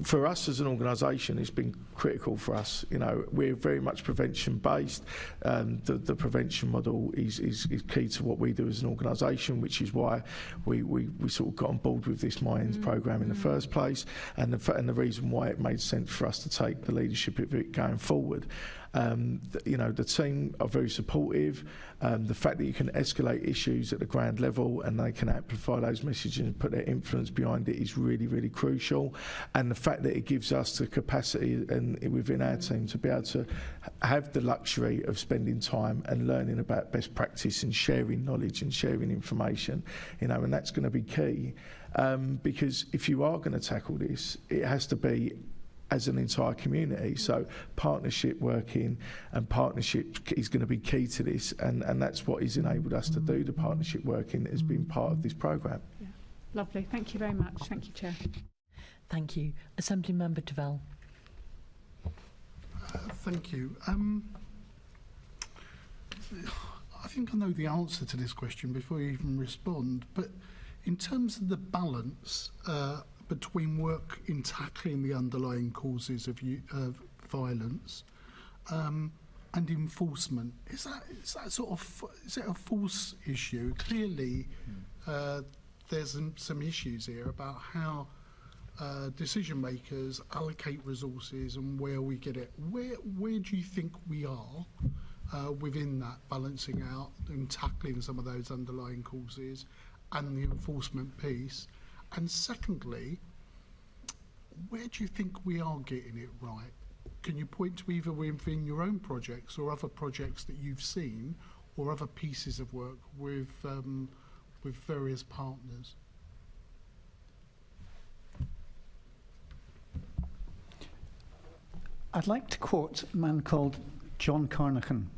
for us as an organisation, it's been critical for us. We're very much prevention based. The prevention model is key to what we do as an organisation, which is why we sort of got on board with this My Ends programme in the first place, and the reason why it made sense for us to take the leadership of it going forward. The team are very supportive. The fact that you can escalate issues at the ground level and they can amplify those messages and put their influence behind it is really, really crucial. And the fact that it gives us the capacity and within our team to be able to have the luxury of spending time and learning about best practice and sharing knowledge and sharing information, and that's going to be key. Because if you are going to tackle this, it has to be as an entire community. So partnership working and partnership is going to be key to this, and that's what has enabled us to do. The partnership working has been part of this programme. Yeah. Lovely, thank you very much. Thank you, Chair. Thank you. Assembly Member Deval. Thank you. I think I know the answer to this question before you even respond, but in terms of the balance between work in tackling the underlying causes of violence and enforcement, is it a false issue? Clearly, there's some issues here about how decision makers allocate resources and where we get it. Where do you think we are within that balancing out and tackling some of those underlying causes and the enforcement piece? And secondly, where do you think we are getting it right? Can you point to either within your own projects or other projects that you've seen or other pieces of work with various partners? I'd like to quote a man called John Carnochan.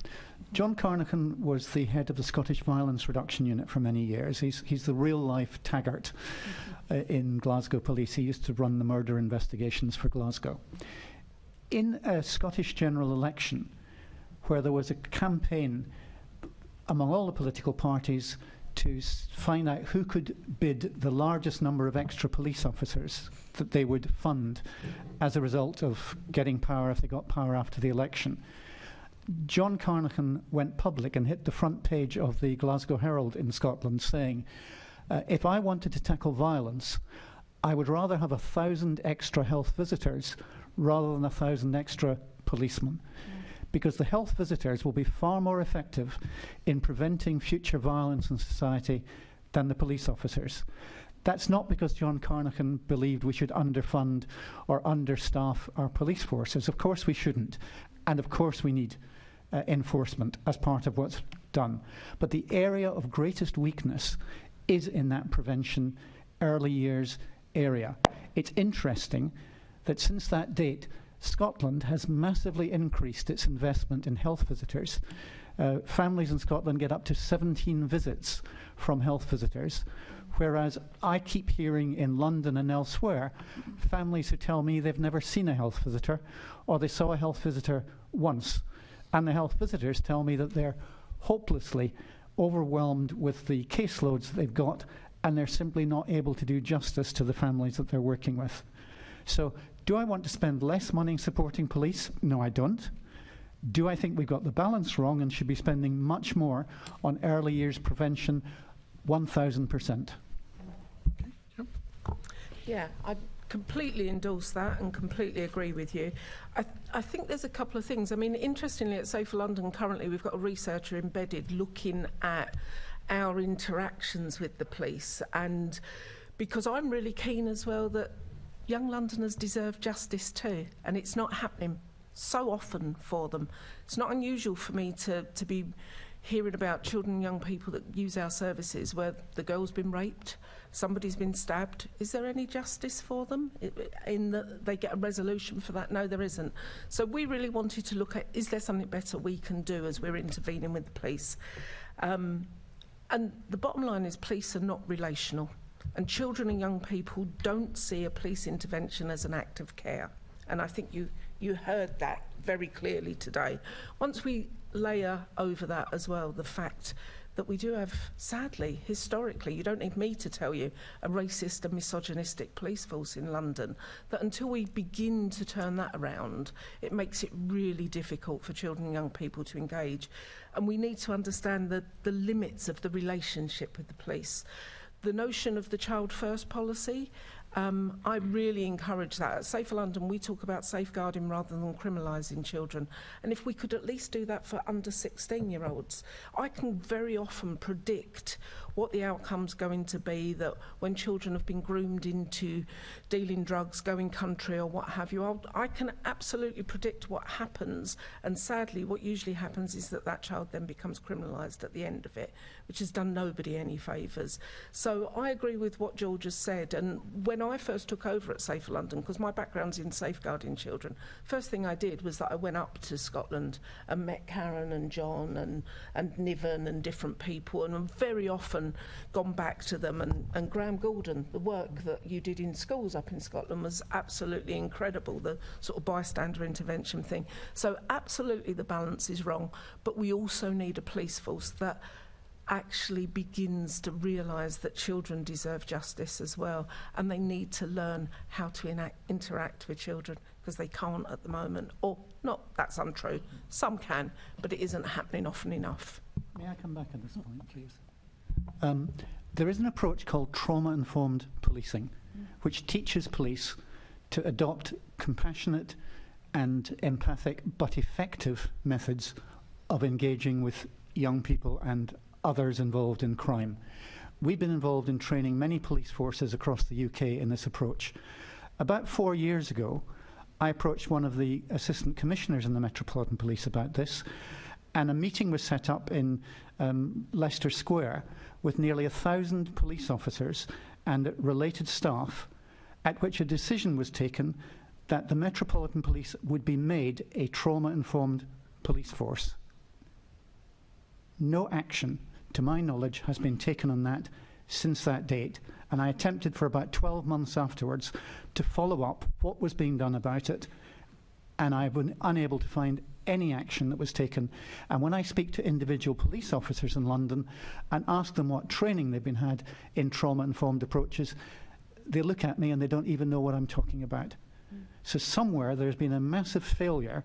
John Carnochan was the head of the Scottish Violence Reduction Unit for many years. He's the real-life Taggart in Glasgow Police. He used to run the murder investigations for Glasgow. In a Scottish general election, where there was a campaign among all the political parties to find out who could bid the largest number of extra police officers that they would fund as a result of getting power if they got power after the election, John Carnochan went public and hit the front page of the Glasgow Herald in Scotland saying, if I wanted to tackle violence, I would rather have 1,000 extra health visitors rather than 1,000 extra policemen. Because the health visitors will be far more effective in preventing future violence in society than the police officers. That's not because John Carnochan believed we should underfund or understaff our police forces. Of course we shouldn't. And of course we need enforcement as part of what's done. But the area of greatest weakness is in that prevention, early years area. It's interesting that since that date, Scotland has massively increased its investment in health visitors. Families in Scotland get up to 17 visits from health visitors, whereas I keep hearing in London and elsewhere families who tell me they've never seen a health visitor, or they saw a health visitor once, and the health visitors tell me that they're hopelessly overwhelmed with the caseloads that they've got, and they're simply not able to do justice to the families that they're working with. So, do I want to spend less money supporting police? No, I don't. Do I think we've got the balance wrong and should be spending much more on early years prevention? 1,000%. Yeah, I completely endorse that and completely agree with you. I think there's a couple of things. I mean, interestingly, at Safer London currently we've got a researcher embedded looking at our interactions with the police, and because I'm really keen as well that young Londoners deserve justice too, and it's not happening so often for them. It's not unusual for me to be hearing about children and young people that use our services where the girl's been raped, somebody's been stabbed. Is there any justice for them? In that they get a resolution for that? No, there isn't. So we really wanted to look at, is there something better we can do as we're intervening with the police? And the bottom line is police are not relational, and children and young people don't see a police intervention as an act of care. And I think you heard that very clearly today. Once we layer over that as well the fact that we do have, sadly, historically, you don't need me to tell you, a racist and misogynistic police force in London, that until we begin to turn that around, it makes it really difficult for children and young people to engage. And we need to understand the limits of the relationship with the police. The notion of the child first policy, I really encourage that. At Safer London, we talk about safeguarding rather than criminalising children. And if we could at least do that for under 16-year-olds, I can very often predict what the outcome's going to be, that when children have been groomed into dealing drugs, going country or what have you, I can absolutely predict what happens. And sadly, what usually happens is that child then becomes criminalised at the end of it, which has done nobody any favours. So I agree with what George has said. And when I first took over at Safer London, because my background's in safeguarding children, first thing I did was that I went up to Scotland and met Karen and John and Niven and different people, and I'm very often gone back to them. And Graham Gordon, the work that you did in schools up in Scotland was absolutely incredible, the sort of bystander intervention thing. So absolutely the balance is wrong, but we also need a police force that actually begins to realise that children deserve justice as well, and they need to learn how to interact with children, because they can't at the moment. Or not, that's untrue, some can, but it isn't happening often enough. May I come back at this point, please? There is an approach called trauma-informed policing, which teaches police to adopt compassionate and empathic but effective methods of engaging with young people and others involved in crime. We've been involved in training many police forces across the UK in this approach. About 4 years ago, I approached one of the assistant commissioners in the Metropolitan Police about this, and a meeting was set up in Leicester Square with nearly 1,000 police officers and related staff, at which a decision was taken that the Metropolitan Police would be made a trauma-informed police force. No action, to my knowledge, has been taken on that since that date, and I attempted for about 12 months afterwards to follow up what was being done about it, and I've been unable to find any action that was taken. And when I speak to individual police officers in London and ask them what training they've been had in trauma-informed approaches, they look at me and they don't even know what I'm talking about. So somewhere there's been a massive failure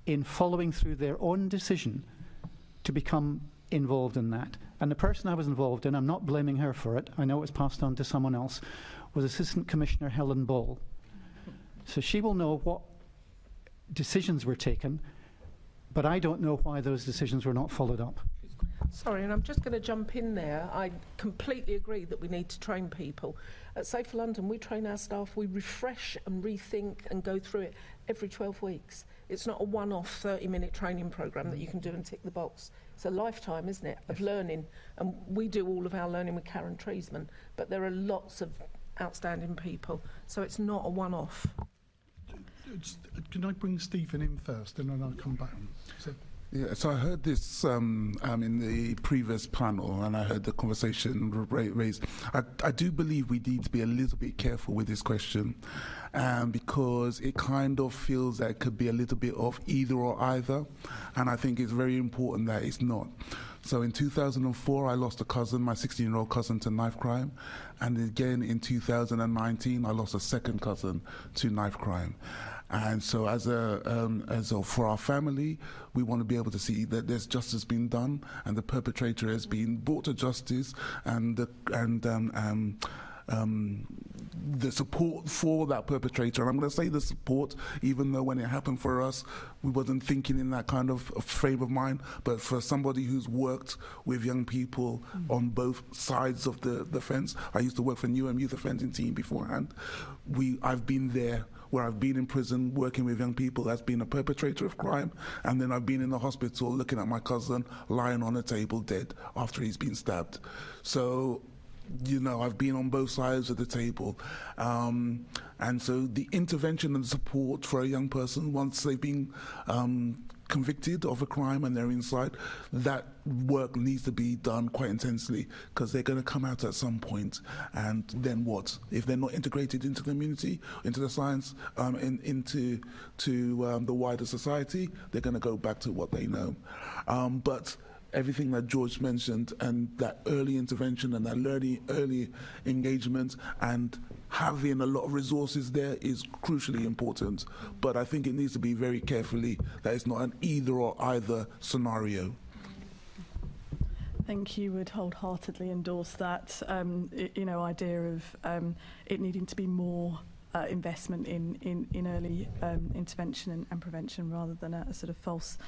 in following through their own decision to become involved in that. And the person I was involved in, I'm not blaming her for it, I know it was passed on to someone else, was Assistant Commissioner Helen Ball. So she will know what decisions were taken, but I don't know why those decisions were not followed up. Sorry, and I'm just going to jump in there. I completely agree that we need to train people. At Safer London, we train our staff, we refresh and rethink and go through it every 12 weeks. It's not a one-off 30-minute training programme that you can do and tick the box. It's a lifetime, isn't it, of learning. And we do all of our learning with Karen Treesman, but there are lots of outstanding people, so it's not a one-off. Can I bring Stephen in first, and then I'll come back? So, Yeah, so I heard this in the previous panel, and I heard the conversation raised. I do believe we need to be a little bit careful with this question, because it kind of feels that it could be a little bit of either or either, and I think it's very important that it's not. So in 2004, I lost a cousin, my 16-year-old cousin, to knife crime, and again in 2019, I lost a second cousin to knife crime. And so for our family, we want to be able to see that there's justice being done and the perpetrator has been brought to justice, and the support for that perpetrator. And I'm going to say the support, even though when it happened for us, we wasn't thinking in that kind of frame of mind, but for somebody who's worked with young people on both sides of the fence. I used to work for Newham Youth Offending Team beforehand. I've been there, where I've been in prison working with young people as being a perpetrator of crime, and then I've been in the hospital looking at my cousin lying on a table dead after he's been stabbed. So, you know, I've been on both sides of the table. And so the intervention and support for a young person once they've been convicted of a crime and they're inside, that work needs to be done quite intensely, because they're going to come out at some point, and then what? If they're not integrated into the community, into the science, into the wider society, they're going to go back to what they know. But everything that George mentioned, and that early intervention and that early engagement and having a lot of resources there is crucially important. But I think it needs to be very carefully that it's not an either or either scenario. I think you would wholeheartedly endorse that idea of it needing to be more investment in early intervention and prevention, rather than a sort of false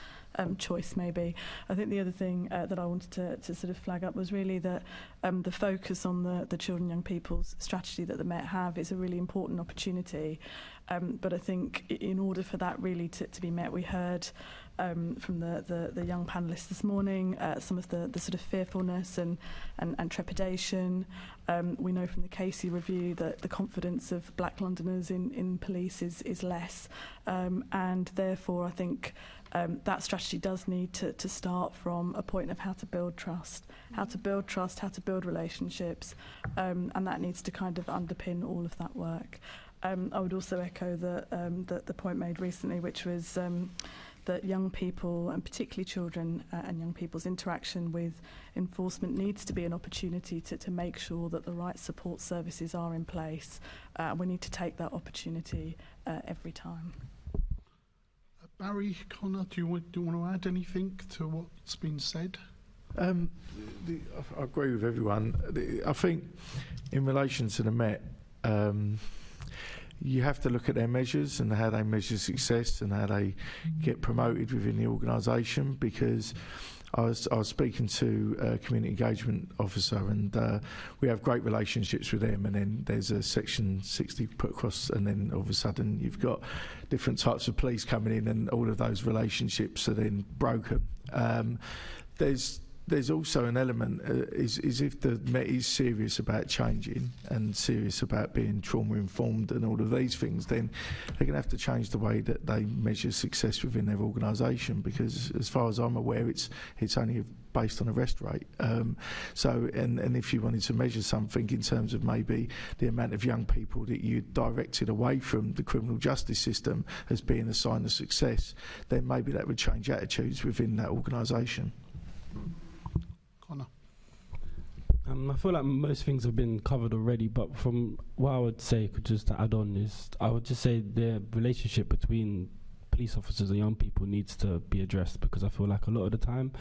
choice maybe. I think the other thing that I wanted to sort of flag up was really that the focus on the children and young people's strategy that the Met have is a really important opportunity. But I think in order for that really to be met, we heard from the young panellists this morning some of the sort of fearfulness and trepidation. We know from the Casey review that the confidence of Black Londoners in police is less, and therefore I think that strategy does need to start from a point of how to build trust, how to build relationships, and that needs to kind of underpin all of that work. I would also echo the point made recently, which was that young people, and particularly children and young people's interaction with enforcement, needs to be an opportunity to make sure that the right support services are in place. We need to take that opportunity every time. Barrie, Connor, do you want to add anything to what's been said? I agree with everyone. I think in relation to the Met, you have to look at their measures and how they measure success and how they get promoted within the organisation, because I was speaking to a community engagement officer, and we have great relationships with them, and then there's a section 60 put across, and then all of a sudden you've got different types of police coming in, and all of those relationships are then broken. There's also an element, is if the Met is serious about changing and serious about being trauma-informed and all of these things, then they're going to have to change the way that they measure success within their organisation, because as far as I'm aware, it's only based on arrest rate. And if you wanted to measure something in terms of maybe the amount of young people that you directed away from the criminal justice system as being a sign of success, then maybe that would change attitudes within that organisation. I feel like most things have been covered already, but from what I would say, just to add on, is I would just say the relationship between police officers and young people needs to be addressed, because I feel like a lot of the time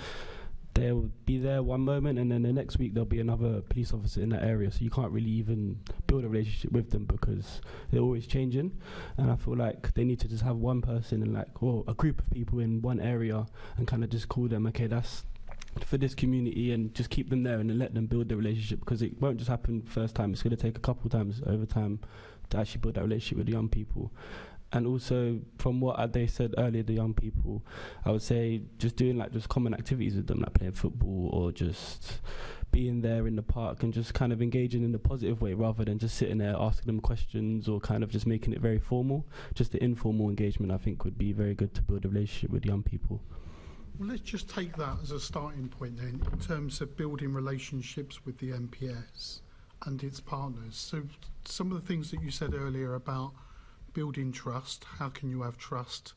they'll be there one moment and then the next week there'll be another police officer in that area, so you can't really even build a relationship with them because they're always changing. And I feel like they need to just have one person and a group of people in one area and kind of just call them, okay, that's for this community, and just keep them there and then let them build the relationship, because it won't just happen first time. It's going to take a couple times over time to actually build that relationship with the young people. And also, from what they said earlier, the young people, I would say just doing just common activities with them, like playing football or just being there in the park and just kind of engaging in a positive way, rather than just sitting there asking them questions or kind of just making it very formal. Just the informal engagement, I think, would be very good to build a relationship with young people. Well, let's just take that as a starting point then, in terms of building relationships with the MPS and its partners. So some of the things that you said earlier about building trust, how can you have trust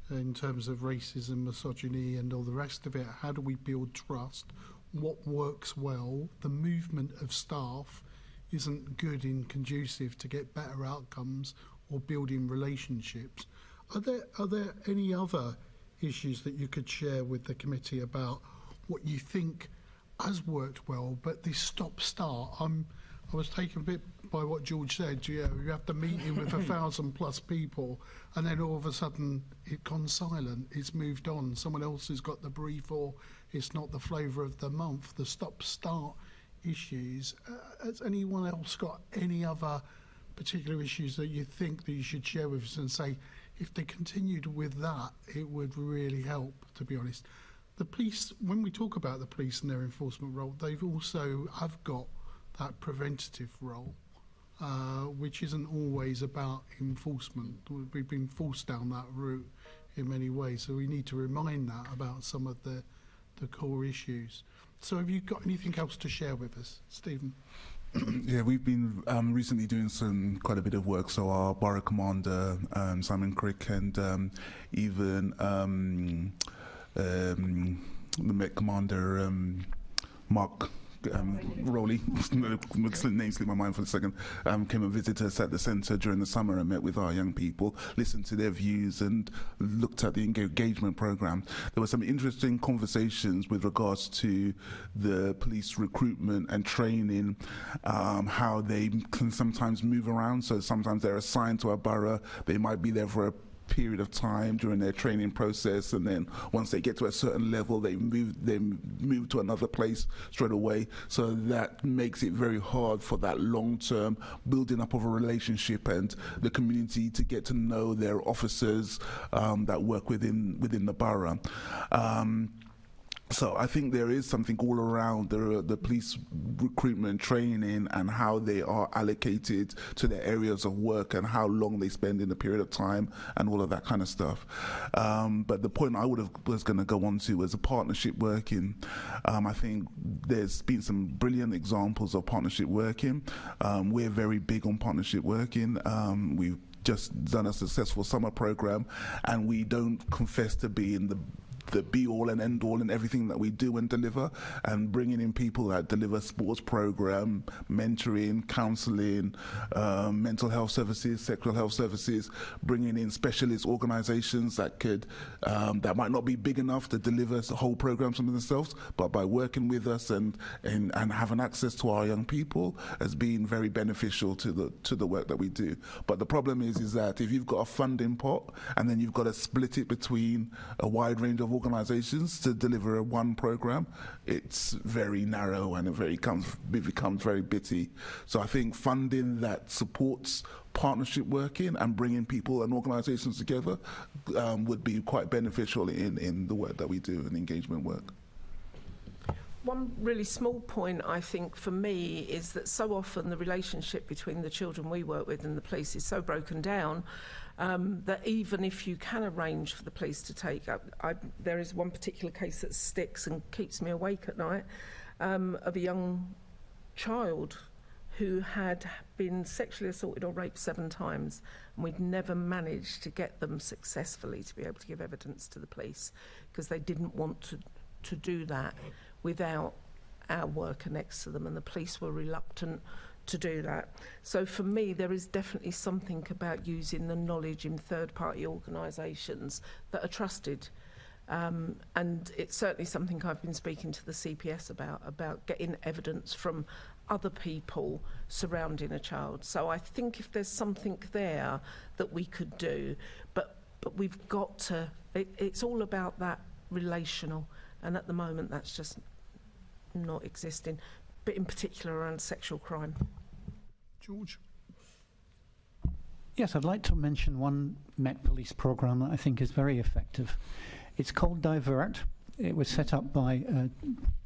in terms of racism, misogyny and all the rest of it? How do we build trust? What works well? The movement of staff isn't good and conducive to get better outcomes or building relationships. Are there any other issues that you could share with the committee about what you think has worked well, but this stop-start? I was taken a bit by what George said. You have to meet in with 1,000+ people, and then all of a sudden it's gone silent. It's moved on. Someone else has got the brief, or it's not the flavour of the month. The stop-start issues. Has anyone else got any other particular issues that you think that you should share with us and say, if they continued with that, it would really help, to be honest? The police, when we talk about the police and their enforcement role, they've also have got that preventative role, which isn't always about enforcement. We've been forced down that route in many ways, so we need to remind that about some of the core issues. So have you got anything else to share with us, Stephen? Yeah, we've been recently doing quite a bit of work. So our borough commander, Simon Crick, and even the Met commander, Mark Rowley, name slipped my mind for a second, came and visited us at the centre during the summer and met with our young people, listened to their views and looked at the engagement programme. There were some interesting conversations with regards to the police recruitment and training, how they can sometimes move around. So sometimes they're assigned to a borough, they might be there for a period of time during their training process, and then once they get to a certain level they move to another place straight away. So that makes it very hard for that long-term building up of a relationship and the community to get to know their officers that work within the borough. So I think there is something all around the police recruitment training and how they are allocated to their areas of work and how long they spend in a period of time and all of that kind of stuff. But the point I was going to go on to was a partnership working. I think there's been some brilliant examples of partnership working. We're very big on partnership working. We've just done a successful summer program, and we don't confess to being the be-all and end-all in everything that we do and deliver, and bringing in people that deliver sports program, mentoring, counselling, mental health services, sexual health services, bringing in specialist organisations that could that might not be big enough to deliver whole programs from themselves, but by working with us and having access to our young people has been very beneficial to the work that we do. But the problem is that if you've got a funding pot and then you've got to split it between a wide range of organisations to deliver one program, it's very narrow and it becomes very bitty. So I think funding that supports partnership working and bringing people and organisations together would be quite beneficial in the work that we do and engagement work. One really small point, I think, for me is that so often the relationship between the children we work with and the police is so broken down that even if you can arrange for the police to take up, there is one particular case that sticks and keeps me awake at night, of a young child who had been sexually assaulted or raped 7 times, and we'd never managed to get them successfully to be able to give evidence to the police because they didn't want to do that without our worker next to them, and the police were reluctant to do that. So for me, there is definitely something about using the knowledge in third-party organisations that are trusted. And it's certainly something I've been speaking to the CPS about getting evidence from other people surrounding a child. So I think if there's something there that we could do, but we've got to, it's all about that relational, and at the moment that's just not existing, but in particular around sexual crime. George? Yes, I'd like to mention one Met Police programme that I think is very effective. It's called Divert. It was set up by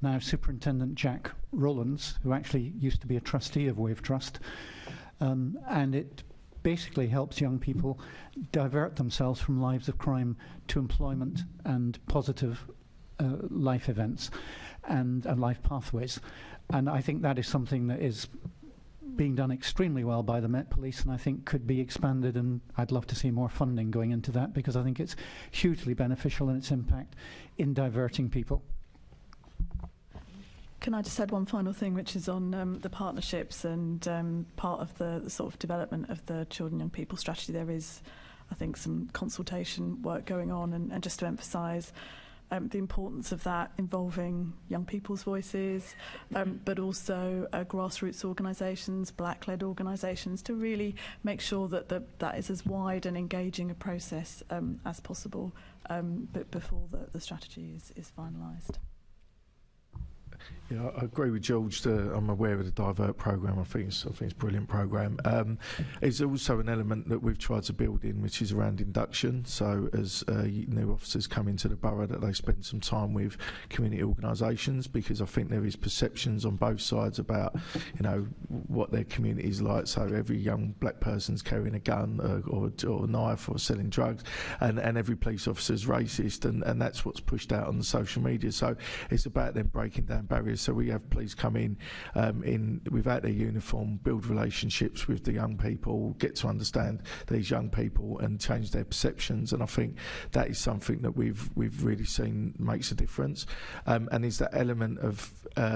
now Superintendent Jack Rowlands, who actually used to be a trustee of Wave Trust, and it basically helps young people divert themselves from lives of crime to employment and positive life events and life pathways. And I think that is something that is being done extremely well by the Met Police, and I think could be expanded, and I'd love to see more funding going into that, because I think it's hugely beneficial in its impact in diverting people. Can I just add one final thing, which is on the partnerships and part of the sort of development of the children and young people strategy. There is, I think, some consultation work going on, and just to emphasise the importance of that involving young people's voices, but also grassroots organisations, black-led organisations, to really make sure that that is as wide and engaging a process as possible but before the strategy is finalised. Yeah, I agree with George. I'm aware of the Divert programme. I think it's a brilliant programme. There's also an element that we've tried to build in, which is around induction. So as new officers come into the borough, that they spend some time with community organisations, because I think there is perceptions on both sides about, what their community is like. So every young black person's carrying a gun or a knife or selling drugs, and every police officer's racist, and that's what's pushed out on the social media. So it's about them breaking down barriers. So we have police come in without their uniform, build relationships with the young people, get to understand these young people and change their perceptions. And I think that is something that we've really seen makes a difference. And there's that element of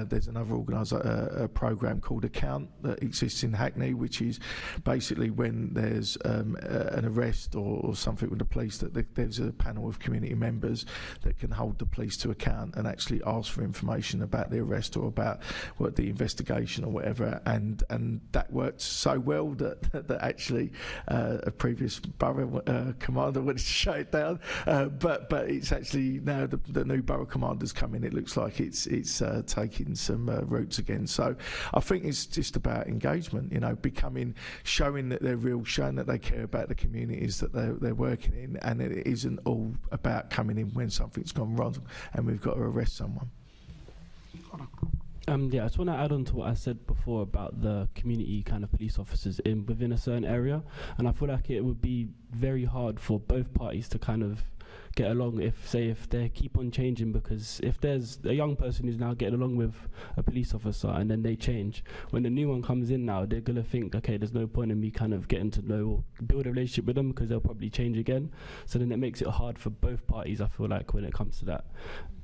there's another a programme called Account that exists in Hackney, which is basically when there's an arrest or something with the police, that there's a panel of community members that can hold the police to account and actually ask for information about the arrest or about what the investigation or whatever, and that worked so well that actually a previous borough commander wanted to shut it down, but it's actually now the new borough commander's come in. It looks like it's taking some roots again. So I think it's just about engagement, showing that they're real, showing that they care about the communities that they're working in, and it isn't all about coming in when something's gone wrong and we've got to arrest someone. I just want to add on to what I said before about the community kind of police officers within a certain area, and I feel like it would be very hard for both parties to kind of get along if they keep on changing, because if there's a young person who's now getting along with a police officer and then they change, when the new one comes in now, they're going to think, okay, there's no point in me kind of getting to know or build a relationship with them, because they'll probably change again. So then it makes it hard for both parties, I feel like, when it comes to that.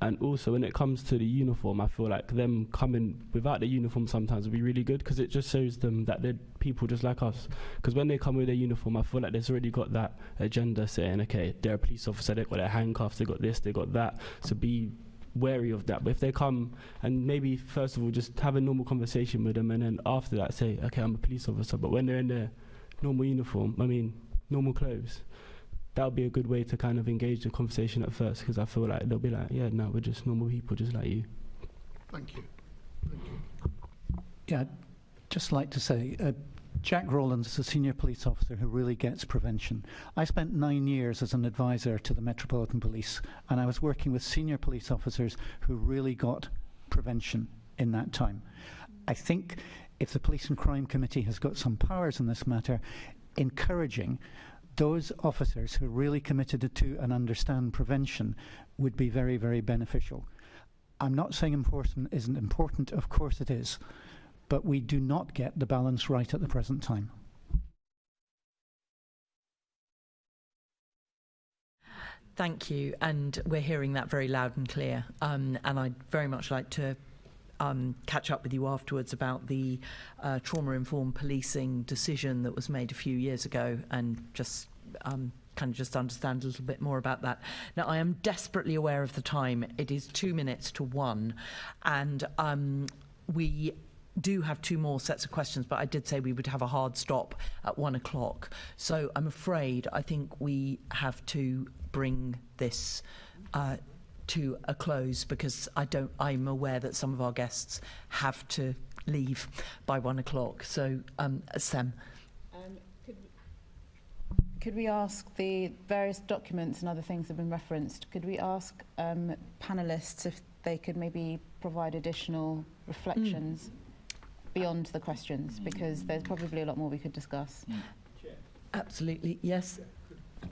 And also when it comes to the uniform, I feel like them coming without the uniform sometimes will be really good, because it just shows them that they're people just like us. Because when they come with their uniform, I feel like they've already got that agenda saying, okay, they're a police officer, they've got their handcuffs, they got this, they got that. So be wary of that. But if they come and maybe first of all just have a normal conversation with them, and then after that say, okay, I'm a police officer, but when they're in their normal uniform, normal clothes, that would be a good way to kind of engage the conversation at first, because I feel like they'll be like, yeah, no, we're just normal people just like you. Thank you. Yeah, I'd just like to say, Jack Rowlands is a senior police officer who really gets prevention. I spent 9 years as an advisor to the Metropolitan Police, and I was working with senior police officers who really got prevention in that time. I think if the Police and Crime Committee has got some powers in this matter, encouraging those officers who are really committed to and understand prevention would be very, very beneficial. I'm not saying enforcement isn't important, of course it is, but we do not get the balance right at the present time. Thank you, and we're hearing that very loud and clear, and I'd very much like to catch up with you afterwards about the trauma-informed policing decision that was made a few years ago, and just kind of just understand a little bit more about that. Now, I am desperately aware of the time. It is 2 minutes to 1, and we do have 2 more sets of questions, but I did say we would have a hard stop at 1 o'clock. So I'm afraid I think we have to bring this to a close, because I'm aware that some of our guests have to leave by 1 o'clock. So, Sam. Could we ask, the various documents and other things have been referenced, could we ask panellists if they could maybe provide additional reflections beyond the questions, because there's probably a lot more we could discuss. Absolutely, yes.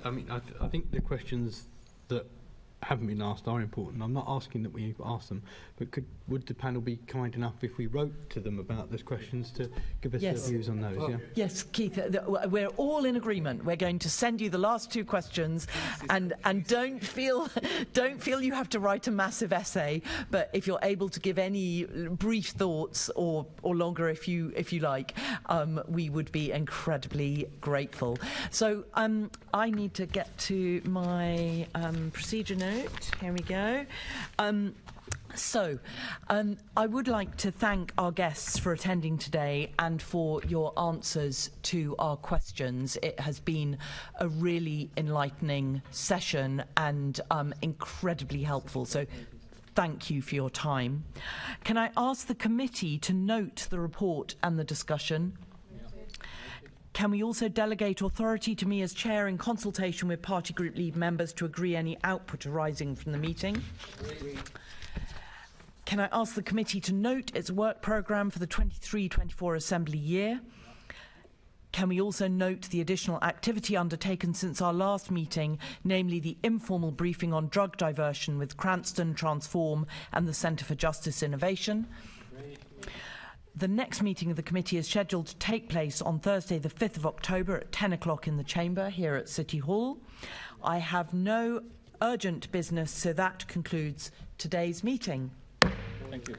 I think the questions that haven't been asked are important. I'm not asking that we ask them, but would the panel be kind enough if we wrote to them about those questions to give us their views on those? Yes, Keith, we're all in agreement. We're going to send you the last 2 questions, and don't feel you have to write a massive essay, but if you're able to give any brief thoughts or longer if you like, we would be incredibly grateful. So I need to get to my procedure note. Here we go. I would like to thank our guests for attending today and for your answers to our questions. It has been a really enlightening session and incredibly helpful. So thank you for your time. Can I ask the committee to note the report and the discussion? Can we also delegate authority to me as chair in consultation with party group lead members to agree any output arising from the meeting? Can I ask the committee to note its work programme for the 23-24 Assembly year? Can we also note the additional activity undertaken since our last meeting, namely the informal briefing on drug diversion with Cranston, Transform and the Centre for Justice Innovation? The next meeting of the committee is scheduled to take place on Thursday the 5th of October at 10 o'clock in the Chamber here at City Hall. I have no urgent business, so that concludes today's meeting. Thank you.